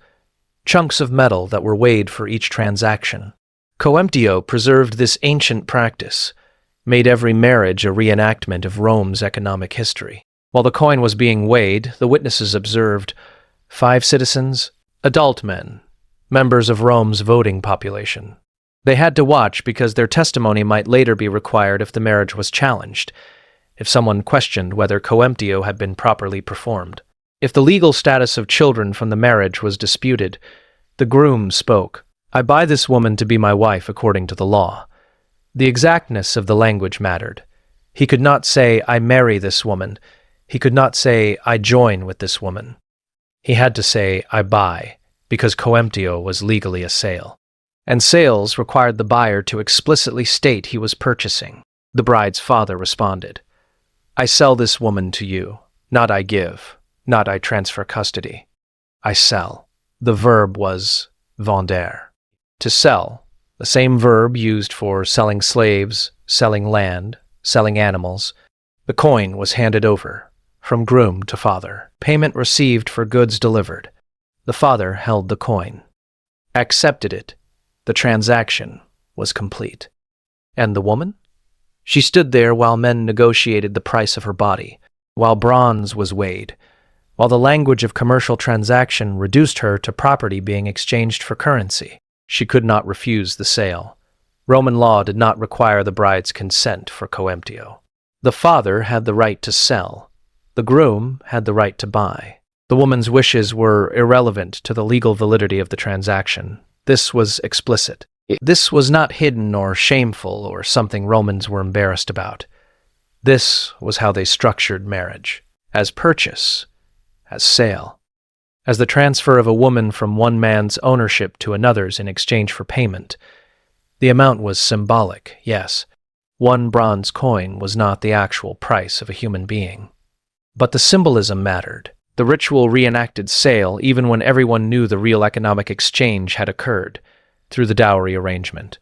chunks of metal that were weighed for each transaction. Coemptio preserved this ancient practice, made every marriage a reenactment of Rome's economic history. While the coin was being weighed, the witnesses observed 5 citizens, adult men, members of Rome's voting population. They had to watch because their testimony might later be required if the marriage was challenged, if someone questioned whether coemptio had been properly performed. If the legal status of children from the marriage was disputed, the groom spoke, "I buy this woman to be my wife according to the law." The exactness of the language mattered. He could not say, "I marry this woman." He could not say, "I join with this woman." He had to say, "I buy," because coemptio was legally a sale. And sales required the buyer to explicitly state he was purchasing. The bride's father responded, "I sell this woman to you, not I give, not I transfer custody. I sell." The verb was vender. To sell, the same verb used for selling slaves, selling land, selling animals. The coin was handed over, from groom to father. Payment received for goods delivered. The father held the coin, accepted it. The transaction was complete. And the woman? She stood there while men negotiated the price of her body, while bronze was weighed, while the language of commercial transaction reduced her to property being exchanged for currency. She could not refuse the sale. Roman law did not require the bride's consent for coemptio. The father had the right to sell. The groom had the right to buy. The woman's wishes were irrelevant to the legal validity of the transaction. This was explicit. This was not hidden or shameful or something Romans were embarrassed about. This was how they structured marriage, as purchase, as sale, as the transfer of a woman from one man's ownership to another's in exchange for payment. The amount was symbolic, yes. One bronze coin was not the actual price of a human being. But the symbolism mattered. The ritual reenacted sale even when everyone knew the real economic exchange had occurred, through the dowry arrangement.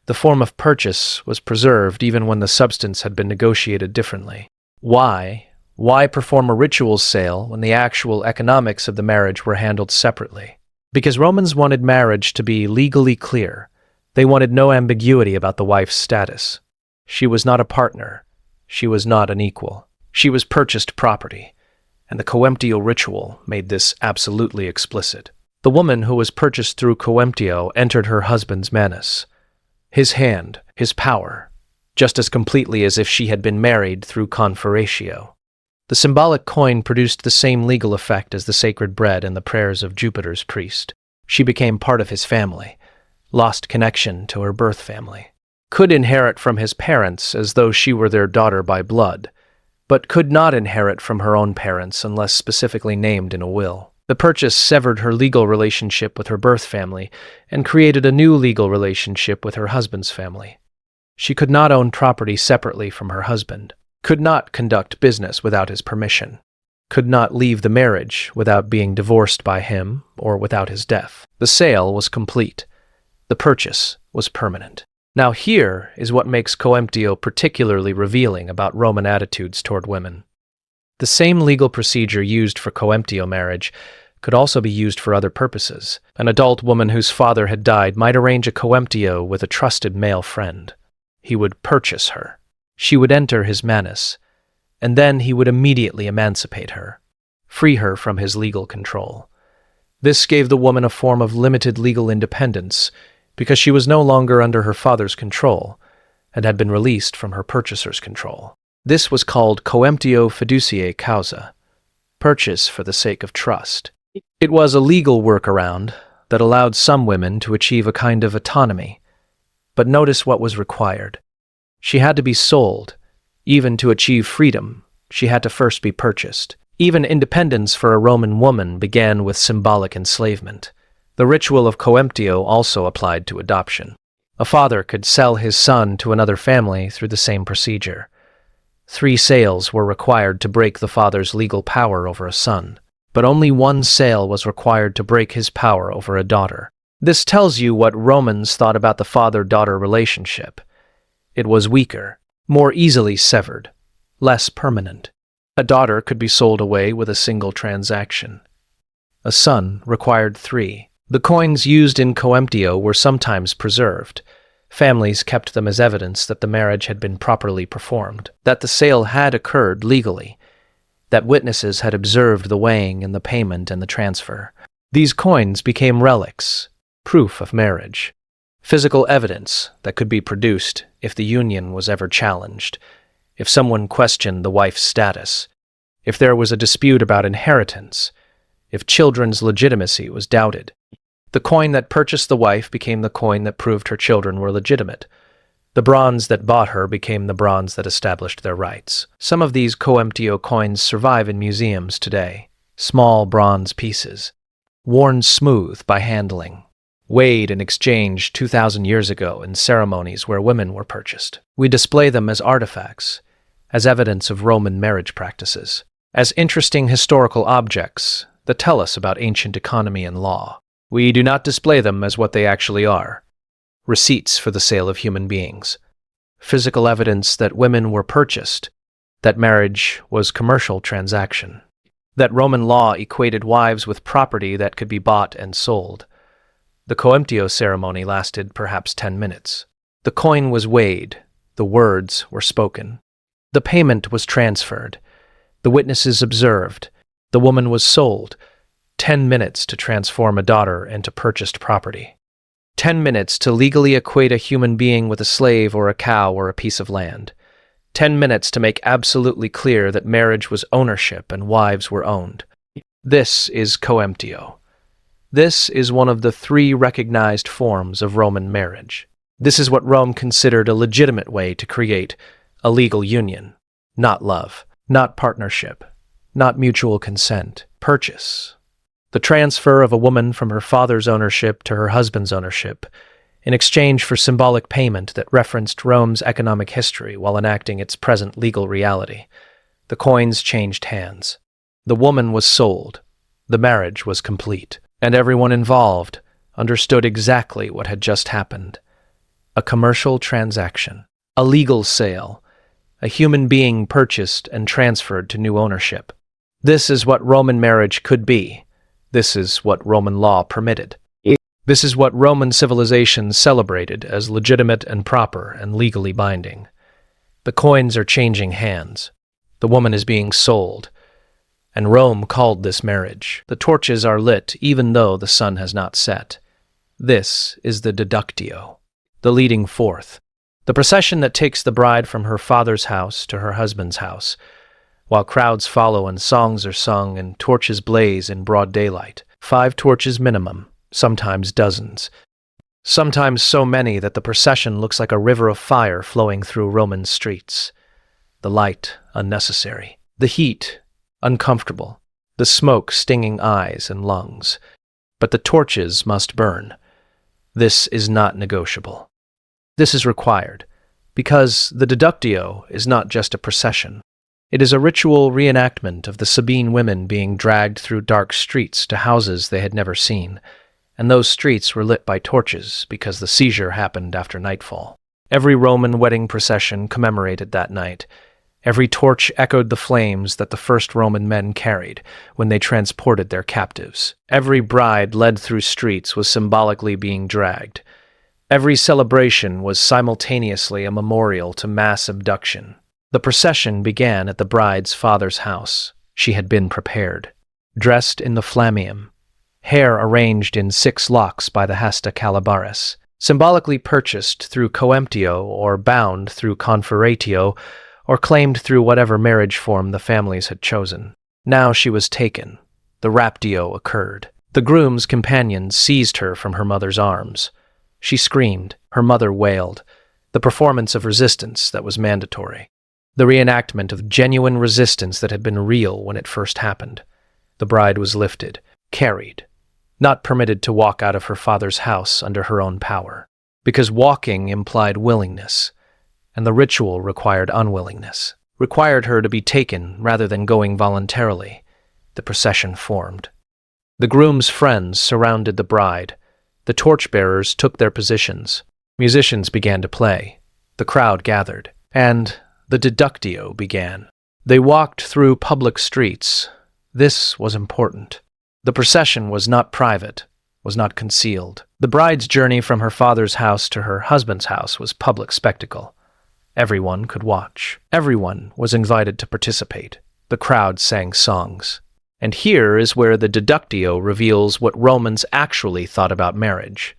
The form of purchase was preserved even when the substance had been negotiated differently. Why? Why perform a ritual sale when the actual economics of the marriage were handled separately? Because Romans wanted marriage to be legally clear. They wanted no ambiguity about the wife's status. She was not a partner. She was not an equal. She was purchased property, and the coemptio ritual made this absolutely explicit. The woman who was purchased through coemptio entered her husband's manus, his hand, his power, just as completely as if she had been married through conferatio. The symbolic coin produced the same legal effect as the sacred bread and the prayers of Jupiter's priest. She became part of his family, lost connection to her birth family, could inherit from his parents as though she were their daughter by blood, but could not inherit from her own parents unless specifically named in a will. The purchase severed her legal relationship with her birth family and created a new legal relationship with her husband's family. She could not own property separately from her husband, could not conduct business without his permission, could not leave the marriage without being divorced by him or without his death. The sale was complete. The purchase was permanent. Now here is what makes coemptio particularly revealing about Roman attitudes toward women. The same legal procedure used for coemptio marriage could also be used for other purposes. An adult woman whose father had died might arrange a coemptio with a trusted male friend. He would purchase her. She would enter his manus, and then he would immediately emancipate her, free her from his legal control. This gave the woman a form of limited legal independence, because she was no longer under her father's control and had been released from her purchaser's control. This was called coemptio fiduciae causa, purchase for the sake of trust. It was a legal workaround that allowed some women to achieve a kind of autonomy. But notice what was required. She had to be sold. Even to achieve freedom, she had to first be purchased. Even independence for a Roman woman began with symbolic enslavement. The ritual of coemptio also applied to adoption. A father could sell his son to another family through the same procedure. 3 sales were required to break the father's legal power over a son, but only 1 sale was required to break his power over a daughter. This tells you what Romans thought about the father-daughter relationship. It was weaker, more easily severed, less permanent. A daughter could be sold away with a single transaction. A son required 3. The coins used in coemptio were sometimes preserved. Families kept them as evidence that the marriage had been properly performed, that the sale had occurred legally, that witnesses had observed the weighing and the payment and the transfer. These coins became relics, proof of marriage, physical evidence that could be produced if the union was ever challenged, if someone questioned the wife's status, if there was a dispute about inheritance, if children's legitimacy was doubted. The coin that purchased the wife became the coin that proved her children were legitimate. The bronze that bought her became the bronze that established their rights. Some of these coemptio coins survive in museums today. Small bronze pieces, worn smooth by handling, weighed and exchanged 2,000 years ago in ceremonies where women were purchased. We display them as artifacts, as evidence of Roman marriage practices, as interesting historical objects that tell us about ancient economy and law. We do not display them as what they actually are: receipts for the sale of human beings, physical evidence that women were purchased, that marriage was commercial transaction, that Roman law equated wives with property that could be bought and sold. The coemptio ceremony lasted perhaps 10 minutes. The coin was weighed, the words were spoken, the payment was transferred, the witnesses observed, the woman was sold. 10 minutes to transform a daughter into purchased property. 10 minutes to legally equate a human being with a slave or a cow or a piece of land. 10 minutes to make absolutely clear that marriage was ownership and wives were owned. This is coemptio. This is one of the 3 recognized forms of Roman marriage. This is what Rome considered a legitimate way to create a legal union. Not love, not partnership, not mutual consent, purchase. The transfer of a woman from her father's ownership to her husband's ownership, in exchange for symbolic payment that referenced Rome's economic history while enacting its present legal reality. The coins changed hands. The woman was sold. The marriage was complete. And everyone involved understood exactly what had just happened. A commercial transaction. A legal sale. A human being purchased and transferred to new ownership. This is what Roman marriage could be. This is what Roman law permitted. This is what Roman civilization celebrated as legitimate and proper and legally binding. The coins are changing hands. The woman is being sold. And Rome called this marriage. The torches are lit even though the sun has not set. This is the deductio, the leading forth, the procession that takes the bride from her father's house to her husband's house, while crowds follow and songs are sung and torches blaze in broad daylight. 5 torches minimum, sometimes dozens. Sometimes so many that the procession looks like a river of fire flowing through Roman streets. The light unnecessary. The heat uncomfortable. The smoke stinging eyes and lungs. But the torches must burn. This is not negotiable. This is required, because the deductio is not just a procession. It is a ritual reenactment of the Sabine women being dragged through dark streets to houses they had never seen, and those streets were lit by torches because the seizure happened after nightfall. Every Roman wedding procession commemorated that night. Every torch echoed the flames that the first Roman men carried when they transported their captives. Every bride led through streets was symbolically being dragged. Every celebration was simultaneously a memorial to mass abduction. The procession began at the bride's father's house. She had been prepared, dressed in the flammeum, hair arranged in 6 locks by the hasta calabaris, symbolically purchased through coemptio or bound through conferatio or claimed through whatever marriage form the families had chosen. Now she was taken. The raptio occurred. The groom's companions seized her from her mother's arms. She screamed. Her mother wailed. The performance of resistance that was mandatory. The reenactment of genuine resistance that had been real when it first happened. The bride was lifted, carried, not permitted to walk out of her father's house under her own power. because walking implied willingness, and the ritual required unwillingness, required her to be taken rather than going voluntarily. The procession formed. The groom's friends surrounded the bride. The torchbearers took their positions. Musicians began to play. The crowd gathered, and the deductio began. They walked through public streets. This was important. The procession was not private, was not concealed. The bride's journey from her father's house to her husband's house was public spectacle. Everyone could watch. Everyone was invited to participate. The crowd sang songs. And here is where the deductio reveals what Romans actually thought about marriage,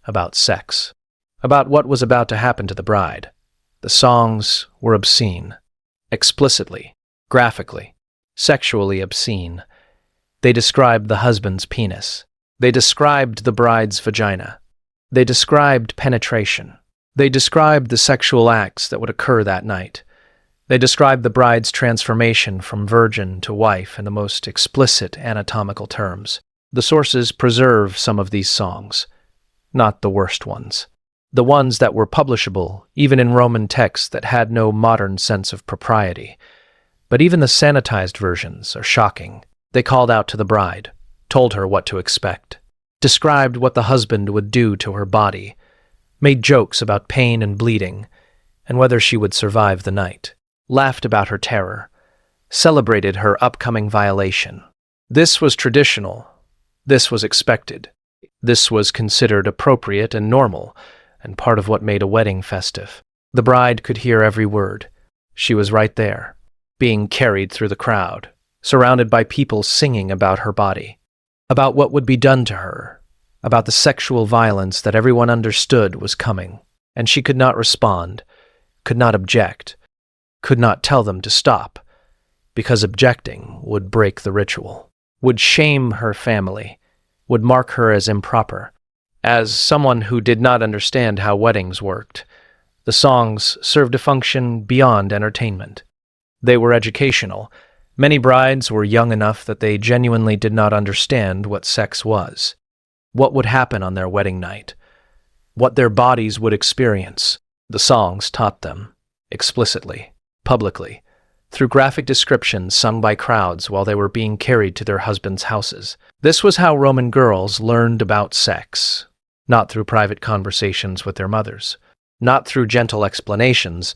about sex, about what was about to happen to the bride. The songs were obscene, explicitly, graphically, sexually obscene. They described the husband's penis. They described the bride's vagina. They described penetration. They described the sexual acts that would occur that night. They described the bride's transformation from virgin to wife in the most explicit anatomical terms. The sources preserve some of these songs, not the worst ones. The ones that were publishable, even in Roman texts that had no modern sense of propriety. But even the sanitized versions are shocking. They called out to the bride, told her what to expect, described what the husband would do to her body, made jokes about pain and bleeding, and whether she would survive the night, laughed about her terror, celebrated her upcoming violation. This was traditional. This was expected. This was considered appropriate and normal, and part of what made a wedding festive. The bride could hear every word. She was right there, being carried through the crowd, surrounded by people singing about her body, about what would be done to her, about the sexual violence that everyone understood was coming, and she could not respond, could not object, could not tell them to stop, because objecting would break the ritual, would shame her family, would mark her as improper. As someone who did not understand how weddings worked, the songs served a function beyond entertainment. They were educational. Many brides were young enough that they genuinely did not understand what sex was, what would happen on their wedding night, what their bodies would experience. The songs taught them, explicitly, publicly, through graphic descriptions sung by crowds while they were being carried to their husbands' houses. This was how Roman girls learned about sex, not through private conversations with their mothers, not through gentle explanations,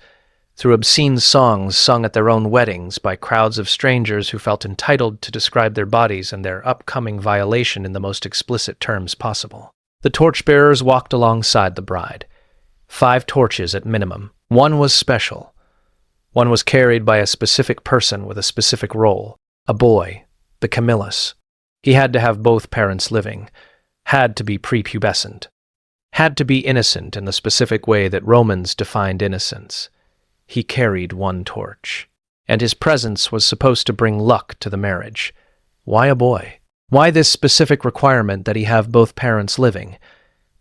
through obscene songs sung at their own weddings by crowds of strangers who felt entitled to describe their bodies and their upcoming violation in the most explicit terms possible. The torchbearers walked alongside the bride. 5 torches at minimum. One was special. One was carried by a specific person with a specific role, a boy, the Camillus. He had to have both parents living, had to be prepubescent, had to be innocent in the specific way that Romans defined innocence. He carried 1 torch, and his presence was supposed to bring luck to the marriage. Why a boy? Why this specific requirement that he have both parents living?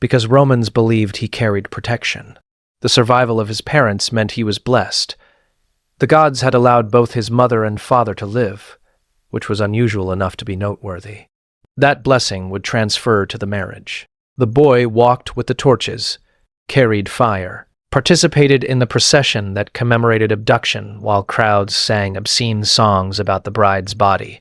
Because Romans believed he carried protection. The survival of his parents meant he was blessed. The gods had allowed both his mother and father to live, which was unusual enough to be noteworthy. That blessing would transfer to the marriage. The boy walked with the torches, carried fire, participated in the procession that commemorated abduction while crowds sang obscene songs about the bride's body.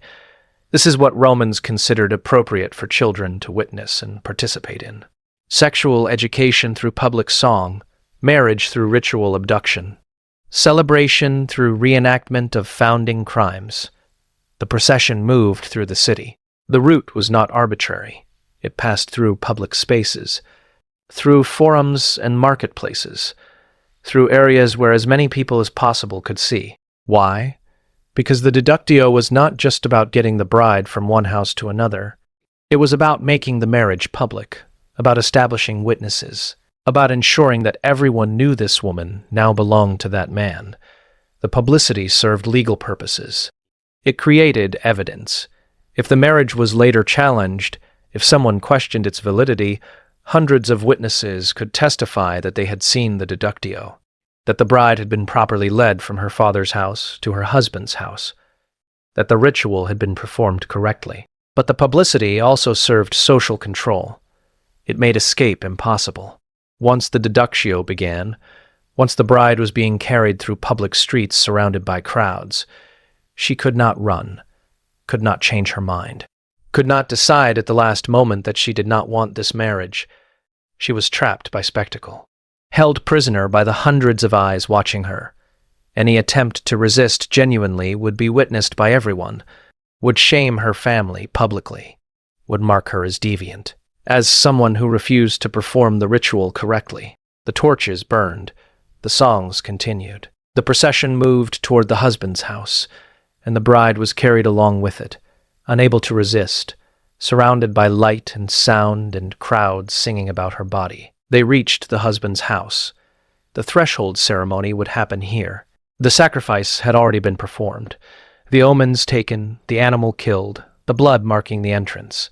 This is what Romans considered appropriate for children to witness and participate in. Sexual education through public song, marriage through ritual abduction, celebration through reenactment of founding crimes. The procession moved through the city. The route was not arbitrary. It passed through public spaces, through forums and marketplaces, through areas where as many people as possible could see. Why? Because the deductio was not just about getting the bride from one house to another. It was about making the marriage public, about establishing witnesses, about ensuring that everyone knew this woman now belonged to that man. The publicity served legal purposes. It created evidence. If the marriage was later challenged, if someone questioned its validity, hundreds of witnesses could testify that they had seen the deductio, that the bride had been properly led from her father's house to her husband's house, that the ritual had been performed correctly. But the publicity also served social control. It made escape impossible. Once the deductio began, once the bride was being carried through public streets surrounded by crowds, she could not run, could not change her mind, could not decide at the last moment that she did not want this marriage. She was trapped by spectacle, held prisoner by the hundreds of eyes watching her. Any attempt to resist genuinely would be witnessed by everyone, would shame her family publicly, would mark her as deviant, as someone who refused to perform the ritual correctly. The torches burned, the songs continued. The procession moved toward the husband's house, and the bride was carried along with it, unable to resist, surrounded by light and sound and crowds singing about her body. They reached the husband's house. The threshold ceremony would happen here. The sacrifice had already been performed, the omens taken, the animal killed, the blood marking the entrance.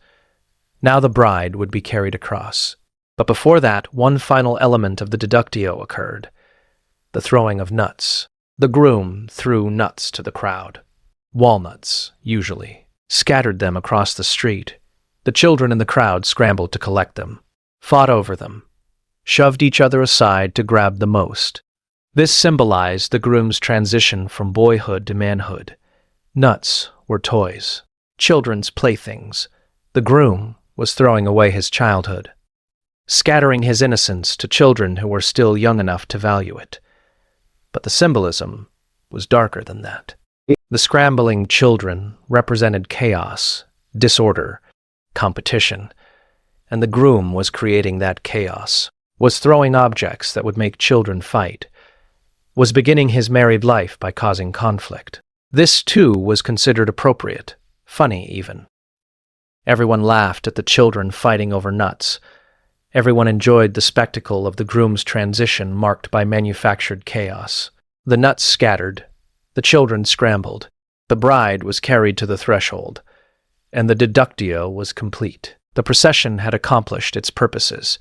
Now the bride would be carried across. But before that, one final element of the deductio occurred, the throwing of nuts. The groom threw nuts to the crowd. Walnuts, usually, scattered them across the street. The children in the crowd scrambled to collect them, fought over them, shoved each other aside to grab the most. This symbolized the groom's transition from boyhood to manhood. Nuts were toys, children's playthings. The groom was throwing away his childhood, scattering his innocence to children who were still young enough to value it. But the symbolism was darker than that. The scrambling children represented chaos, disorder, competition, and the groom was creating that chaos, was throwing objects that would make children fight, was beginning his married life by causing conflict. This, too, was considered appropriate, funny even. Everyone laughed at the children fighting over nuts. Everyone enjoyed the spectacle of the groom's transition marked by manufactured chaos. The nuts scattered, the children scrambled, the bride was carried to the threshold, and the deductio was complete. The procession had accomplished its purposes.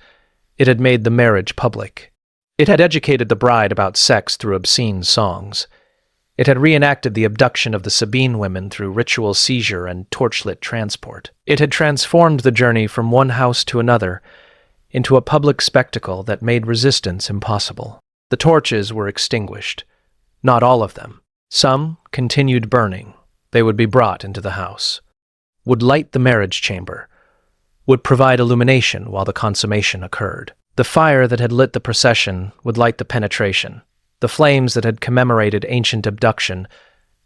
It had made the marriage public. It had educated the bride about sex through obscene songs. It had reenacted the abduction of the Sabine women through ritual seizure and torchlit transport. It had transformed the journey from one house to another into a public spectacle that made resistance impossible. The torches were extinguished. Not all of them. Some continued burning. They would be brought into the house, would light the marriage chamber, would provide illumination while the consummation occurred. The fire that had lit the procession would light the penetration. The flames that had commemorated ancient abduction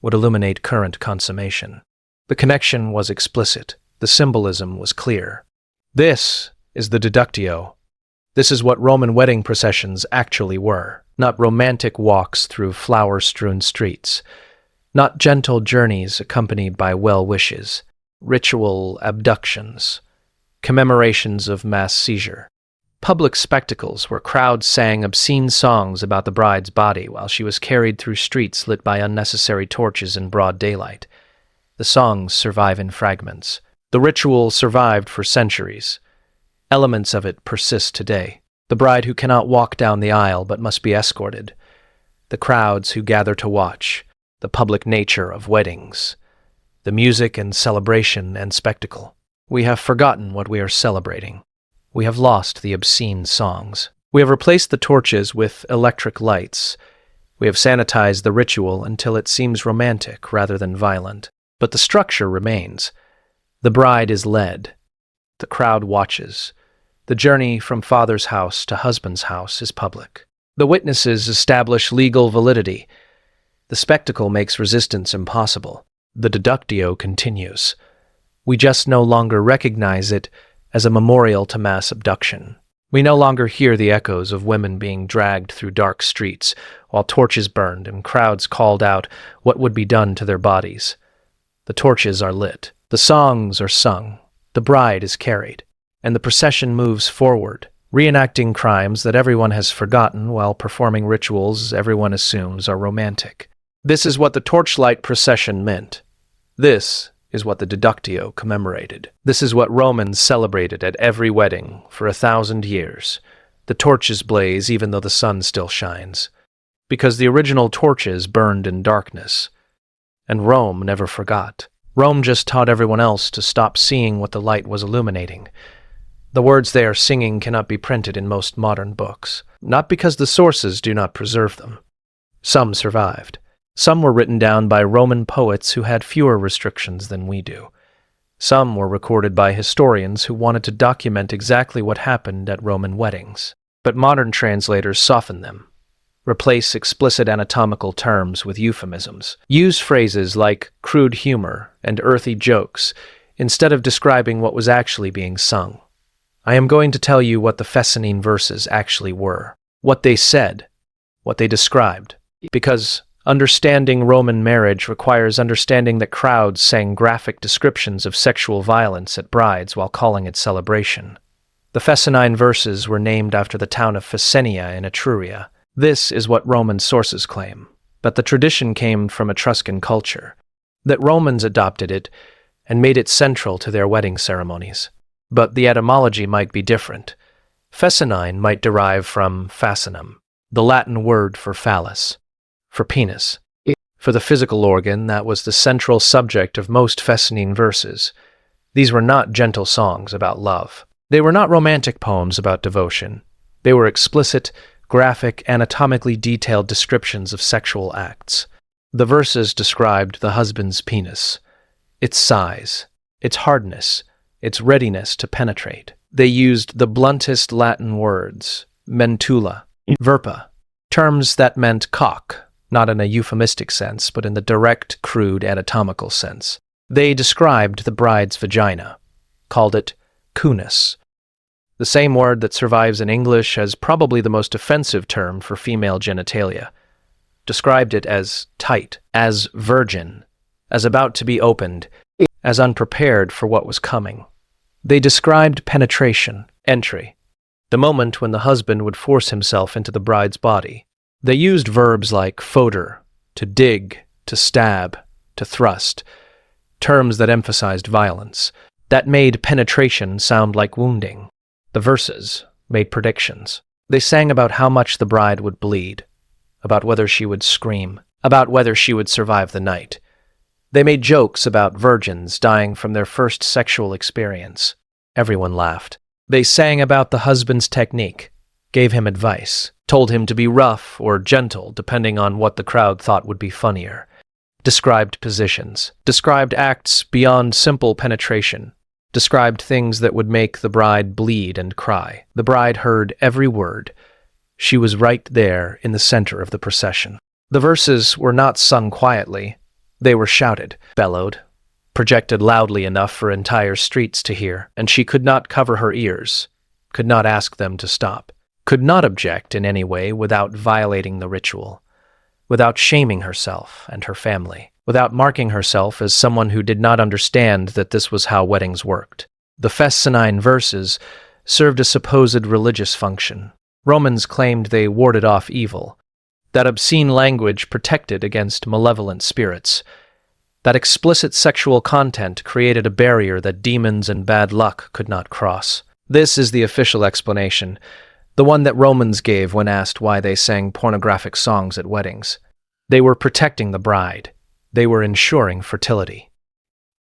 would illuminate current consummation. The connection was explicit. The symbolism was clear. This is the deductio. This is what Roman wedding processions actually were. Not romantic walks through flower-strewn streets. Not gentle journeys accompanied by well wishes. Ritual abductions. Commemorations of mass seizure. Public spectacles where crowds sang obscene songs about the bride's body while she was carried through streets lit by unnecessary torches in broad daylight. The songs survive in fragments. The ritual survived for centuries. Elements of it persist today. The bride who cannot walk down the aisle but must be escorted. The crowds who gather to watch. The public nature of weddings. The music and celebration and spectacle. We have forgotten what we are celebrating. We have lost the obscene songs. We have replaced the torches with electric lights. We have sanitized the ritual until it seems romantic rather than violent. But the structure remains. The bride is led. The crowd watches. The journey from father's house to husband's house is public. The witnesses establish legal validity. The spectacle makes resistance impossible. The deductio continues. We just no longer recognize it as a memorial to mass abduction. We no longer hear the echoes of women being dragged through dark streets while torches burned and crowds called out what would be done to their bodies. The torches are lit. The songs are sung. The bride is carried. And the procession moves forward, reenacting crimes that everyone has forgotten while performing rituals everyone assumes are romantic. This is what the torchlight procession meant. This is what the deductio commemorated. This is what Romans celebrated at every wedding for 1,000 years. The torches blaze even though the sun still shines, because the original torches burned in darkness. And Rome never forgot. Rome just taught everyone else to stop seeing what the light was illuminating. The words they are singing cannot be printed in most modern books, not because the sources do not preserve them. Some survived. Some were written down by Roman poets who had fewer restrictions than we do. Some were recorded by historians who wanted to document exactly what happened at Roman weddings. But modern translators soften them, replace explicit anatomical terms with euphemisms, use phrases like crude humor and earthy jokes instead of describing what was actually being sung. I am going to tell you what the Fescennine verses actually were, what they said, what they described, because understanding Roman marriage requires understanding that crowds sang graphic descriptions of sexual violence at brides while calling it celebration. The Fescennine verses were named after the town of Fescennia in Etruria. This is what Roman sources claim, but the tradition came from Etruscan culture, that Romans adopted it and made it central to their wedding ceremonies. But the etymology might be different. Fescennine might derive from fascinum, the Latin word for phallus, for penis. For the physical organ that was the central subject of most Fescennine verses. These were not gentle songs about love. They were not romantic poems about devotion. They were explicit, graphic, anatomically detailed descriptions of sexual acts. The verses described the husband's penis, its size, its hardness, its readiness to penetrate. They used the bluntest Latin words, mentula, verpa, terms that meant cock, not in a euphemistic sense, but in the direct, crude, anatomical sense. They described the bride's vagina, called it cunus, the same word that survives in English as probably the most offensive term for female genitalia. Described it as tight, as virgin, as about to be opened, as unprepared for what was coming. They described penetration, entry, the moment when the husband would force himself into the bride's body. They used verbs like foder, to dig, to stab, to thrust, terms that emphasized violence, that made penetration sound like wounding. The verses made predictions. They sang about how much the bride would bleed, about whether she would scream, about whether she would survive the night. They made jokes about virgins dying from their first sexual experience. Everyone laughed. They sang about the husband's technique, gave him advice, told him to be rough or gentle depending on what the crowd thought would be funnier, described positions, described acts beyond simple penetration, described things that would make the bride bleed and cry. The bride heard every word. She was right there in the center of the procession. The verses were not sung quietly. They were shouted, bellowed, projected loudly enough for entire streets to hear, and she could not cover her ears, could not ask them to stop, could not object in any way without violating the ritual, without shaming herself and her family, without marking herself as someone who did not understand that this was how weddings worked. The Fescennine verses served a supposed religious function. Romans claimed they warded off evil, that obscene language protected against malevolent spirits, that explicit sexual content created a barrier that demons and bad luck could not cross. This is the official explanation, the one that Romans gave when asked why they sang pornographic songs at weddings. They were protecting the bride. They were ensuring fertility.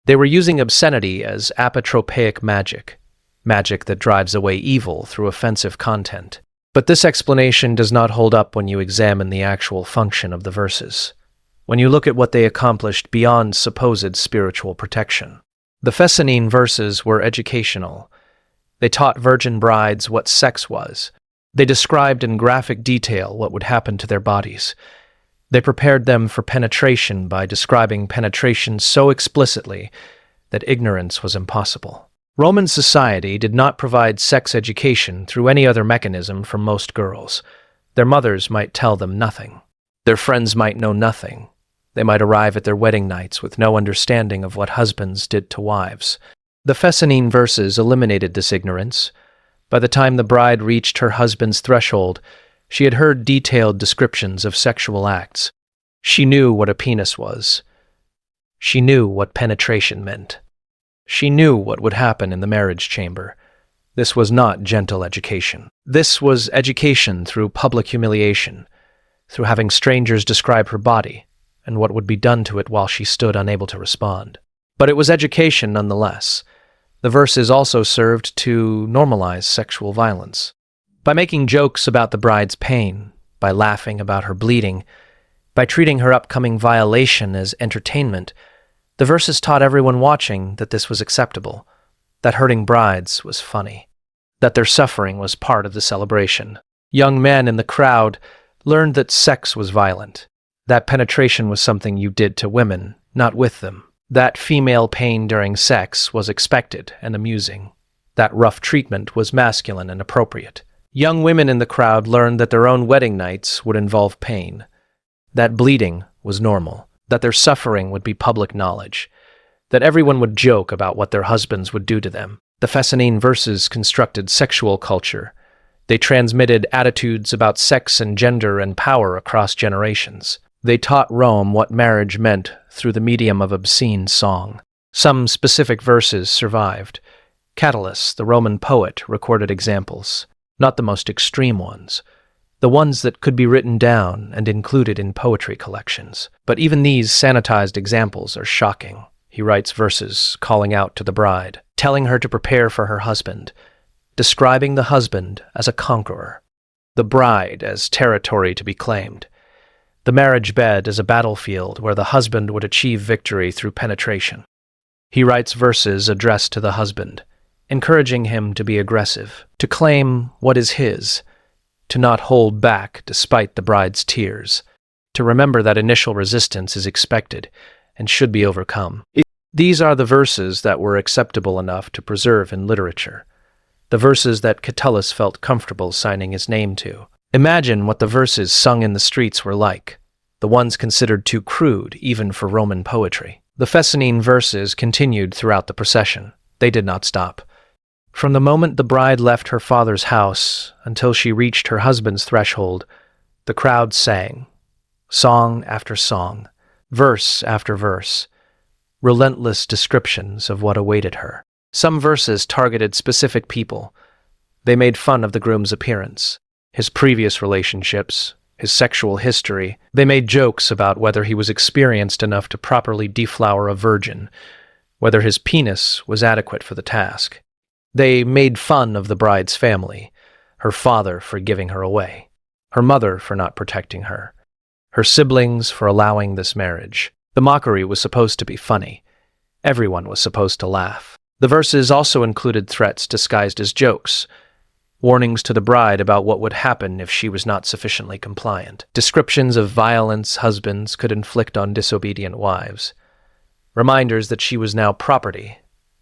They were using obscenity as apotropaic magic, magic that drives away evil through offensive content. But this explanation does not hold up when you examine the actual function of the verses, when you look at what they accomplished beyond supposed spiritual protection. The Fescennine verses were educational. They taught virgin brides what sex was. They described in graphic detail what would happen to their bodies. They prepared them for penetration by describing penetration so explicitly that ignorance was impossible. Roman society did not provide sex education through any other mechanism for most girls. Their mothers might tell them nothing. Their friends might know nothing. They might arrive at their wedding nights with no understanding of what husbands did to wives. The Fescennine verses eliminated this ignorance. By the time the bride reached her husband's threshold, she had heard detailed descriptions of sexual acts. She knew what a penis was. She knew what penetration meant. She knew what would happen in the marriage chamber. This was not gentle education. This was education through public humiliation, through having strangers describe her body and what would be done to it while she stood unable to respond. But it was education nonetheless, The verses also served to normalize sexual violence. By making jokes about the bride's pain, by laughing about her bleeding, by treating her upcoming violation as entertainment, the verses taught everyone watching that this was acceptable, that hurting brides was funny, that their suffering was part of the celebration. Young men in the crowd learned that sex was violent, that penetration was something you did to women, not with them, that female pain during sex was expected and amusing, that rough treatment was masculine and appropriate. Young women in the crowd learned that their own wedding nights would involve pain, that bleeding was normal, that their suffering would be public knowledge, that everyone would joke about what their husbands would do to them. The Fescennine verses constructed sexual culture. They transmitted attitudes about sex and gender and power across generations. They taught Rome what marriage meant through the medium of obscene song. Some specific verses survived. Catullus, the Roman poet, recorded examples, not the most extreme ones, the ones that could be written down and included in poetry collections. But even these sanitized examples are shocking. He writes verses calling out to the bride, telling her to prepare for her husband, describing the husband as a conqueror, the bride as territory to be claimed, the marriage bed as a battlefield where the husband would achieve victory through penetration. He writes verses addressed to the husband, encouraging him to be aggressive, to claim what is his, to not hold back despite the bride's tears, to remember that initial resistance is expected and should be overcome. These are the verses that were acceptable enough to preserve in literature, the verses that Catullus felt comfortable signing his name to. Imagine what the verses sung in the streets were like, the ones considered too crude even for Roman poetry. The Fescennine verses continued throughout the procession. They did not stop. From the moment the bride left her father's house until she reached her husband's threshold, the crowd sang, song after song, verse after verse, relentless descriptions of what awaited her. Some verses targeted specific people. They made fun of the groom's appearance, his previous relationships, his sexual history. They made jokes about whether he was experienced enough to properly deflower a virgin, whether his penis was adequate for the task. They made fun of the bride's family, her father for giving her away, her mother for not protecting her, her siblings for allowing this marriage. The mockery was supposed to be funny. Everyone was supposed to laugh. The verses also included threats disguised as jokes, warnings to the bride about what would happen if she was not sufficiently compliant, descriptions of violence husbands could inflict on disobedient wives, reminders that she was now property,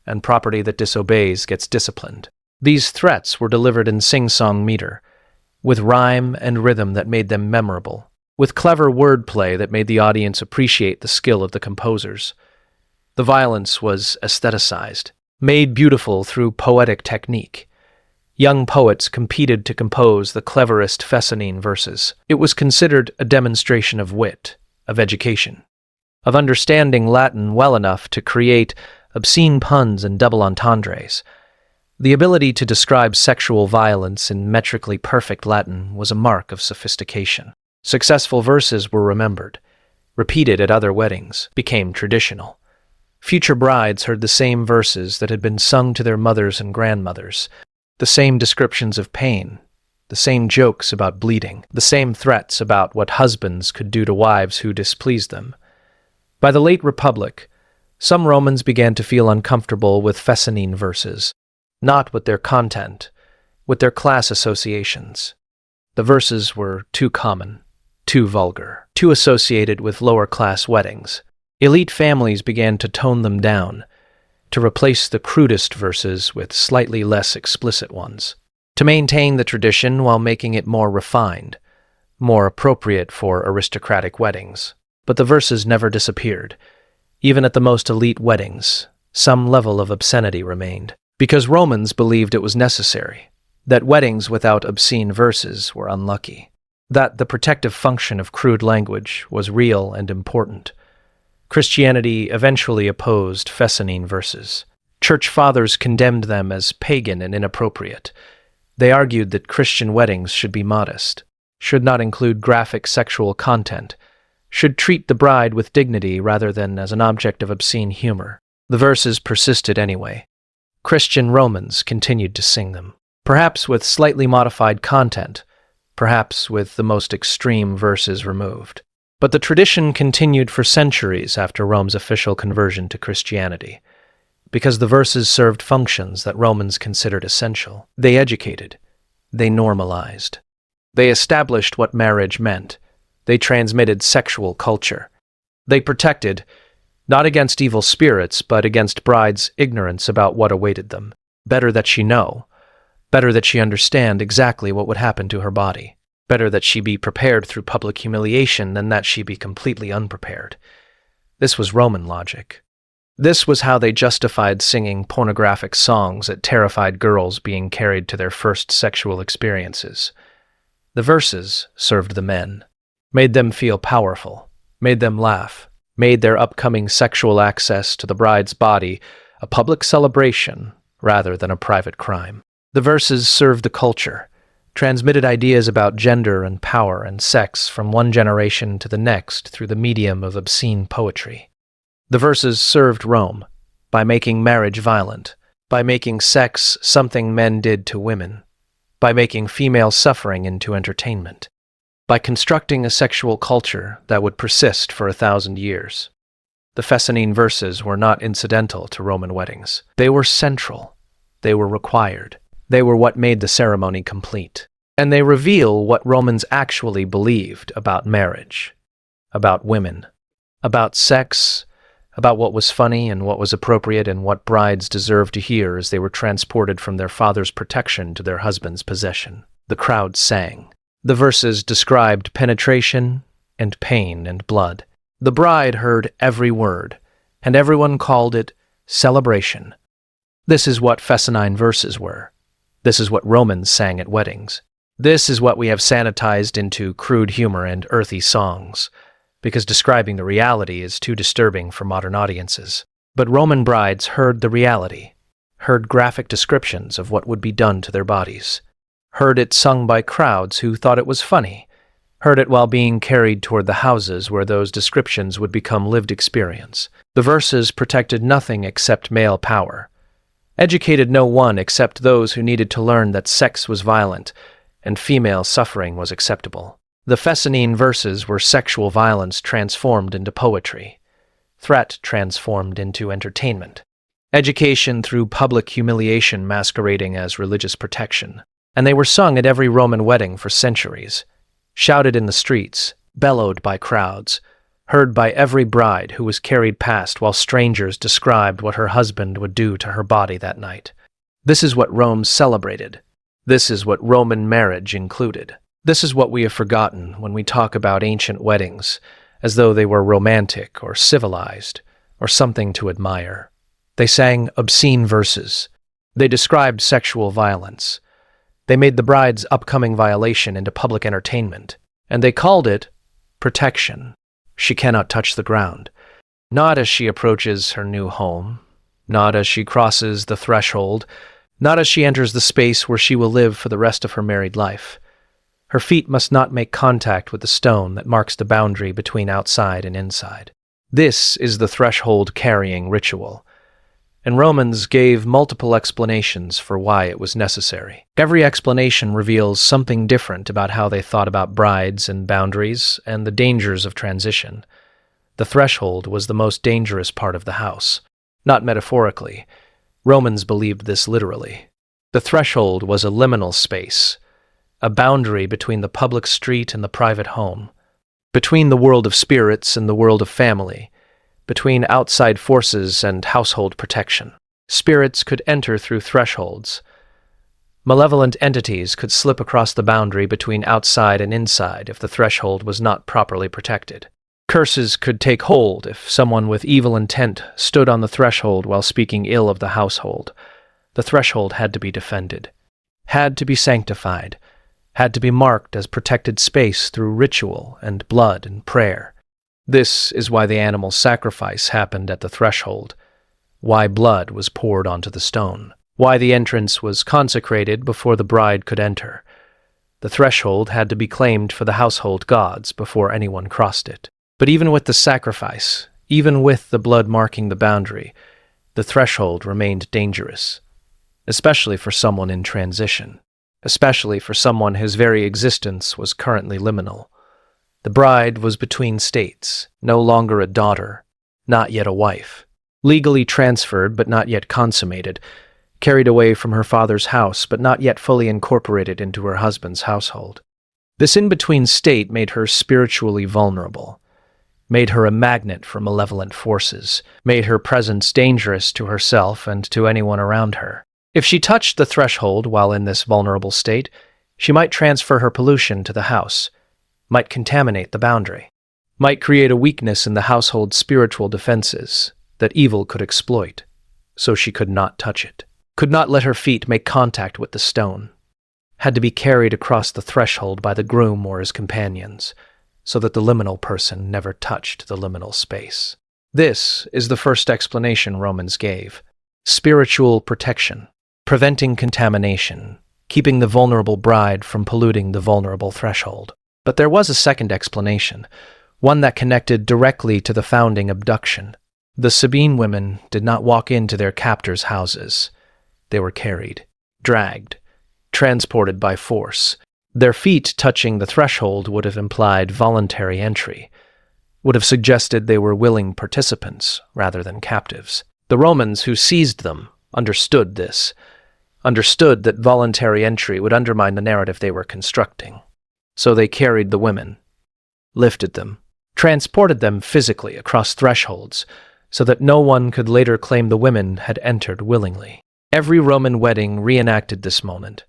and property that disobeys gets disciplined. These threats were delivered in sing-song meter, with rhyme and rhythm that made them memorable, with clever wordplay that made the audience appreciate the skill of the composers. The violence was aestheticized, made beautiful through poetic technique. Young poets competed to compose the cleverest Fescennine verses. It was considered a demonstration of wit, of education, of understanding Latin well enough to create obscene puns and double entendres. The ability to describe sexual violence in metrically perfect Latin was a mark of sophistication. Successful verses were remembered, repeated at other weddings, became traditional. Future brides heard the same verses that had been sung to their mothers and grandmothers, the same descriptions of pain, the same jokes about bleeding, the same threats about what husbands could do to wives who displeased them. By the late Republic, some Romans began to feel uncomfortable with Fescennine verses, not with their content, with their class associations. The verses were too common, too vulgar, too associated with lower-class weddings. Elite families began to tone them down, to replace the crudest verses with slightly less explicit ones, to maintain the tradition while making it more refined, more appropriate for aristocratic weddings. But the verses never disappeared. Even at the most elite weddings, some level of obscenity remained, because Romans believed it was necessary, that weddings without obscene verses were unlucky, that the protective function of crude language was real and important. Christianity eventually opposed Fescennine verses. Church fathers condemned them as pagan and inappropriate. They argued that Christian weddings should be modest, should not include graphic sexual content, should treat the bride with dignity rather than as an object of obscene humor. The verses persisted anyway, Christian Romans continued to sing them, perhaps with slightly modified content, perhaps with the most extreme verses removed. But the tradition continued for centuries after Rome's official conversion to Christianity, because the verses served functions that Romans considered essential. They educated, they normalized, they established what marriage meant, they transmitted sexual culture, they protected, not against evil spirits, but against brides' ignorance about what awaited them. Better that she know, better that she understand exactly what would happen to her body. Better that she be prepared through public humiliation than that she be completely unprepared. This was Roman logic. This was how they justified singing pornographic songs that terrified girls being carried to their first sexual experiences. The verses served the men, made them feel powerful, made them laugh, made their upcoming sexual access to the bride's body a public celebration rather than a private crime. The verses served the culture, transmitted ideas about gender and power and sex from one generation to the next through the medium of obscene poetry. The verses served Rome by making marriage violent, by making sex something men did to women, by making female suffering into entertainment, by constructing a sexual culture that would persist for 1,000 years. The Fescennine verses were not incidental to Roman weddings. They were central. They were required. They were what made the ceremony complete. And they reveal what Romans actually believed about marriage, about women, about sex, about what was funny and what was appropriate and what brides deserved to hear as they were transported from their father's protection to their husband's possession. The crowd sang. The verses described penetration and pain and blood. The bride heard every word, and everyone called it celebration. This is what Fescennine verses were. This is what Romans sang at weddings. This is what we have sanitized into crude humor and earthy songs, because describing the reality is too disturbing for modern audiences. But Roman brides heard the reality, heard graphic descriptions of what would be done to their bodies, heard it sung by crowds who thought it was funny, heard it while being carried toward the houses where those descriptions would become lived experience. The verses protected nothing except male power, educated no one except those who needed to learn that sex was violent and female suffering was acceptable. The Fescennine verses were sexual violence transformed into poetry, threat transformed into entertainment, education through public humiliation masquerading as religious protection. And they were sung at every Roman wedding for centuries, shouted in the streets, bellowed by crowds, heard by every bride who was carried past while strangers described what her husband would do to her body that night. This is what Rome celebrated. This is what Roman marriage included. This is what we have forgotten when we talk about ancient weddings, as though they were romantic or civilized or something to admire. They sang obscene verses. They described sexual violence. They made the bride's upcoming violation into public entertainment, and they called it protection. She cannot touch the ground, not as she approaches her new home, not as she crosses the threshold, not as she enters the space where she will live for the rest of her married life. Her feet must not make contact with the stone that marks the boundary between outside and inside. This is the threshold-carrying ritual, and Romans gave multiple explanations for why it was necessary. Every explanation reveals something different about how they thought about brides and boundaries and the dangers of transition. The threshold was the most dangerous part of the house, not metaphorically. Romans believed this literally. The threshold was a liminal space, a boundary between the public street and the private home, between the world of spirits and the world of family, between outside forces and household protection. Spirits could enter through thresholds. Malevolent entities could slip across the boundary between outside and inside if the threshold was not properly protected. Curses could take hold if someone with evil intent stood on the threshold while speaking ill of the household. The threshold had to be defended, had to be sanctified, had to be marked as protected space through ritual and blood and prayer. This is why the animal sacrifice happened at the threshold, why blood was poured onto the stone, why the entrance was consecrated before the bride could enter. The threshold had to be claimed for the household gods before anyone crossed it. But even with the sacrifice, even with the blood marking the boundary, the threshold remained dangerous. especially for someone in transition, especially for someone whose very existence was currently liminal. The bride was between states, no longer a daughter, not yet a wife, legally transferred but not yet consummated, carried away from her father's house but not yet fully incorporated into her husband's household. This in-between state made her spiritually vulnerable, made her a magnet for malevolent forces, made her presence dangerous to herself and to anyone around her. If she touched the threshold while in this vulnerable state, she might transfer her pollution to the house, might contaminate the boundary, might create a weakness in the household's spiritual defenses that evil could exploit, so she could not touch it, could not let her feet make contact with the stone, had to be carried across the threshold by the groom or his companions, so that the liminal person never touched the liminal space. This is the first explanation Romans gave: spiritual protection, preventing contamination, keeping the vulnerable bride from polluting the vulnerable threshold. But there was a second explanation, one that connected directly to the founding abduction. The Sabine women did not walk into their captors' houses. They were carried, dragged, transported by force. Their feet touching the threshold would have implied voluntary entry, would have suggested they were willing participants rather than captives. The Romans who seized them understood this, understood that voluntary entry would undermine the narrative they were constructing. So they carried the women, lifted them, transported them physically across thresholds so that no one could later claim the women had entered willingly. Every Roman wedding reenacted this moment.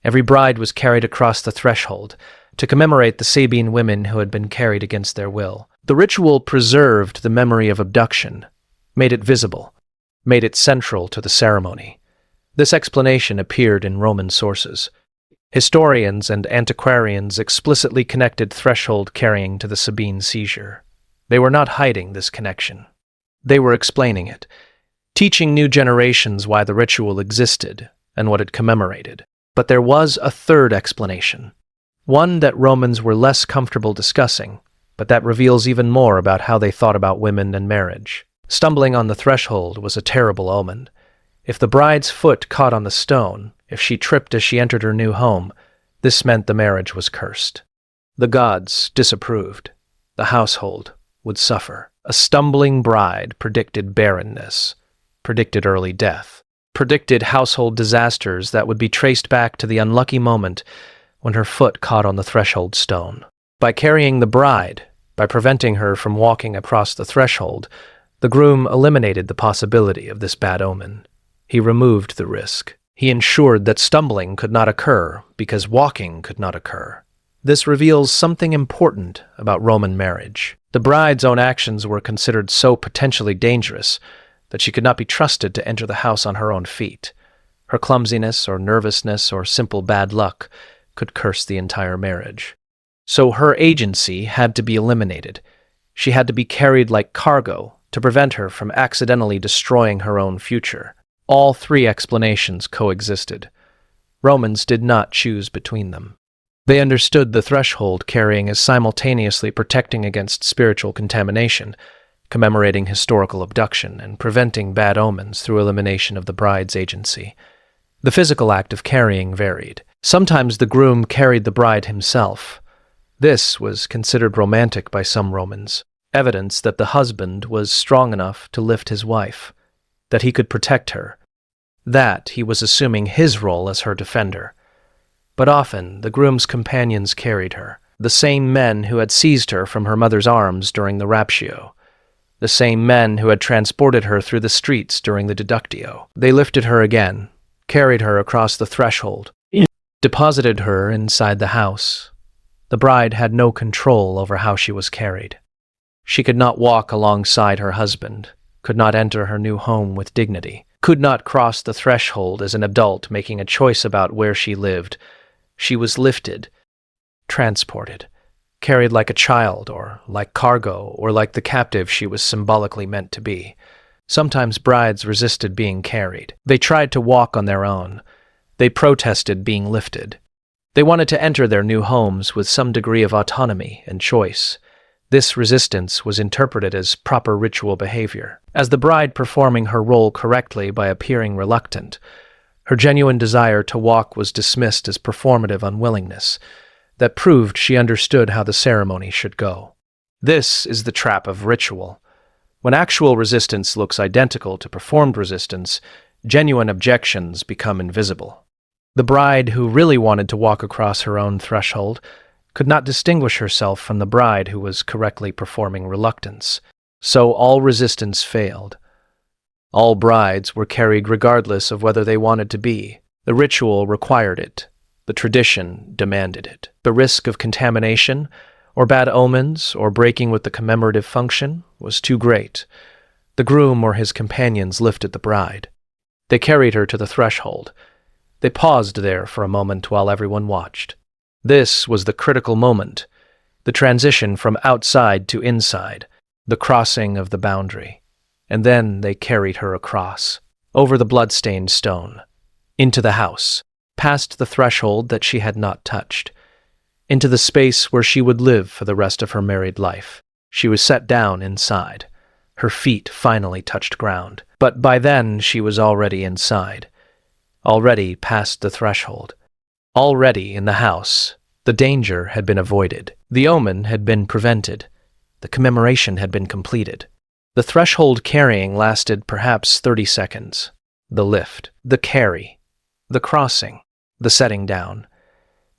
Every bride was carried across the threshold to commemorate the Sabine women who had been carried against their will. The ritual preserved the memory of abduction, made it visible, made it central to the ceremony. This explanation appeared in Roman sources. Historians and antiquarians explicitly connected threshold carrying to the Sabine seizure. They were not hiding this connection. They were explaining it, teaching new generations why the ritual existed and what it commemorated. But there was a third explanation, one that Romans were less comfortable discussing, but that reveals even more about how they thought about women and marriage. Stumbling on the threshold was a terrible omen. If the bride's foot caught on the stone, if she tripped as she entered her new home, this meant the marriage was cursed. The gods disapproved. The household would suffer. A stumbling bride predicted barrenness, predicted early death, predicted household disasters that would be traced back to the unlucky moment when her foot caught on the threshold stone. By carrying the bride, by preventing her from walking across the threshold, the groom eliminated the possibility of this bad omen. He removed the risk. He ensured that stumbling could not occur because walking could not occur. This reveals something important about Roman marriage. The bride's own actions were considered so potentially dangerous that she could not be trusted to enter the house on her own feet. Her clumsiness or nervousness or simple bad luck could curse the entire marriage. So her agency had to be eliminated. She had to be carried like cargo to prevent her from accidentally destroying her own future. All three explanations coexisted. Romans did not choose between them. They understood the threshold carrying as simultaneously protecting against spiritual contamination, commemorating historical abduction, and preventing bad omens through elimination of the bride's agency. The physical act of carrying varied. Sometimes the groom carried the bride himself. This was considered romantic by some Romans, evidence that the husband was strong enough to lift his wife, that he could protect her, that he was assuming his role as her defender. But often the groom's companions carried her, the same men who had seized her from her mother's arms during the raptio, the same men who had transported her through the streets during the deductio. They lifted her again, carried her across the threshold, deposited her inside the house. The bride had no control over how she was carried. She could not walk alongside her husband, could not enter her new home with dignity, could not cross the threshold as an adult making a choice about where she lived. She was lifted, transported, carried like a child or like cargo or like the captive she was symbolically meant to be. Sometimes brides resisted being carried. They tried to walk on their own. They protested being lifted. They wanted to enter their new homes with some degree of autonomy and choice. This resistance was interpreted as proper ritual behavior. As the bride performing her role correctly by appearing reluctant, Her genuine desire to walk was dismissed as performative unwillingness that proved she understood how the ceremony should go. This is the trap of ritual. When actual resistance looks identical to performed resistance, genuine objections become invisible. The bride who really wanted to walk across her own threshold could not distinguish herself from the bride who was correctly performing reluctance. So all resistance failed. All brides were carried regardless of whether they wanted to be. The ritual required it. The tradition demanded it. The risk of contamination, or bad omens, or breaking with the commemorative function was too great. The groom or his companions lifted the bride. They carried her to the threshold. They paused there for a moment while everyone watched. This was the critical moment, the transition from outside to inside, the crossing of the boundary. And then they carried her across, over the blood-stained stone, into the house, past the threshold that she had not touched, into the space where she would live for the rest of her married life. She was set down inside. Her feet finally touched ground. But by then she was already inside, already past the threshold, already in the house. The danger had been avoided. The omen had been prevented. The commemoration had been completed. The threshold carrying lasted perhaps 30 seconds. The lift, the carry, the crossing, the setting down.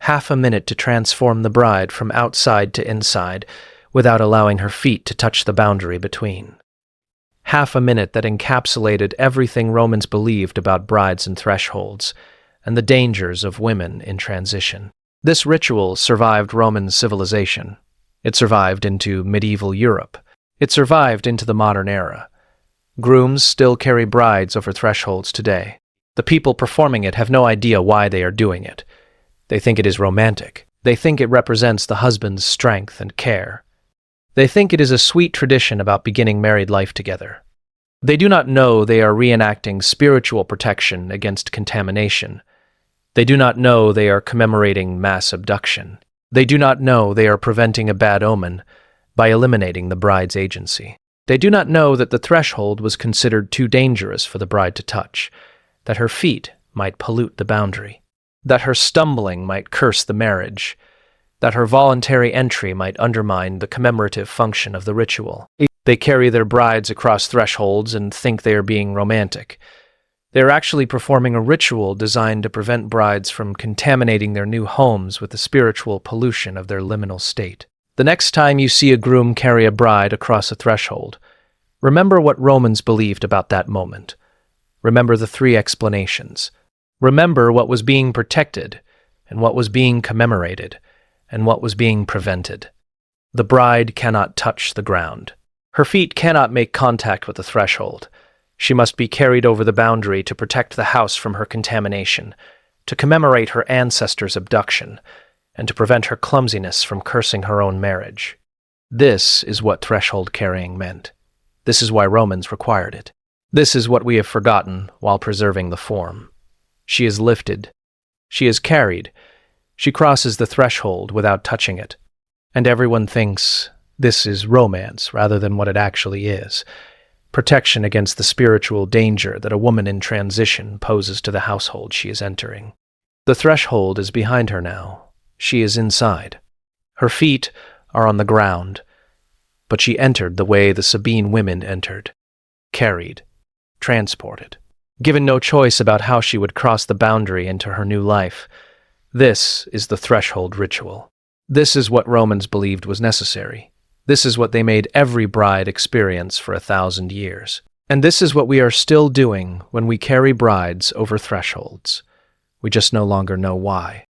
Half a minute to transform the bride from outside to inside without allowing her feet to touch the boundary between. Half a minute that encapsulated everything Romans believed about brides and thresholds, and the dangers of women in transition. This ritual survived Roman civilization. It survived into medieval Europe. It survived into the modern era. Grooms still carry brides over thresholds today. The people performing it have no idea why they are doing it. They think it is romantic. They think it represents the husband's strength and care. They think it is a sweet tradition about beginning married life together. They do not know they are reenacting spiritual protection against contamination. They do not know they are commemorating mass abduction. They do not know they are preventing a bad omen by eliminating the bride's agency. They do not know that the threshold was considered too dangerous for the bride to touch, that her feet might pollute the boundary, that her stumbling might curse the marriage, that her voluntary entry might undermine the commemorative function of the ritual. They carry their brides across thresholds and think they are being romantic. They are actually performing a ritual designed to prevent brides from contaminating their new homes with the spiritual pollution of their liminal state. The next time you see a groom carry a bride across a threshold, remember what Romans believed about that moment. Remember the 3 explanations. Remember what was being protected, and what was being commemorated, and what was being prevented. The bride cannot touch the ground. Her feet cannot make contact with the threshold. She must be carried over the boundary to protect the house from her contamination, to commemorate her ancestors' abduction, and to prevent her clumsiness from cursing her own marriage. This is what threshold carrying meant. This is why Romans required it. This is what we have forgotten while preserving the form. She is lifted. She is carried. She crosses the threshold without touching it. And everyone thinks this is romance rather than what it actually is. Protection against the spiritual danger that a woman in transition poses to the household she is entering. The threshold is behind her now. She is inside. Her feet are on the ground, but she entered the way the Sabine women entered. Carried. Transported. Given no choice about how she would cross the boundary into her new life. This is the threshold ritual. This is what Romans believed was necessary. This is what they made every bride experience for 1,000 years. And this is what we are still doing when we carry brides over thresholds. We just no longer know why.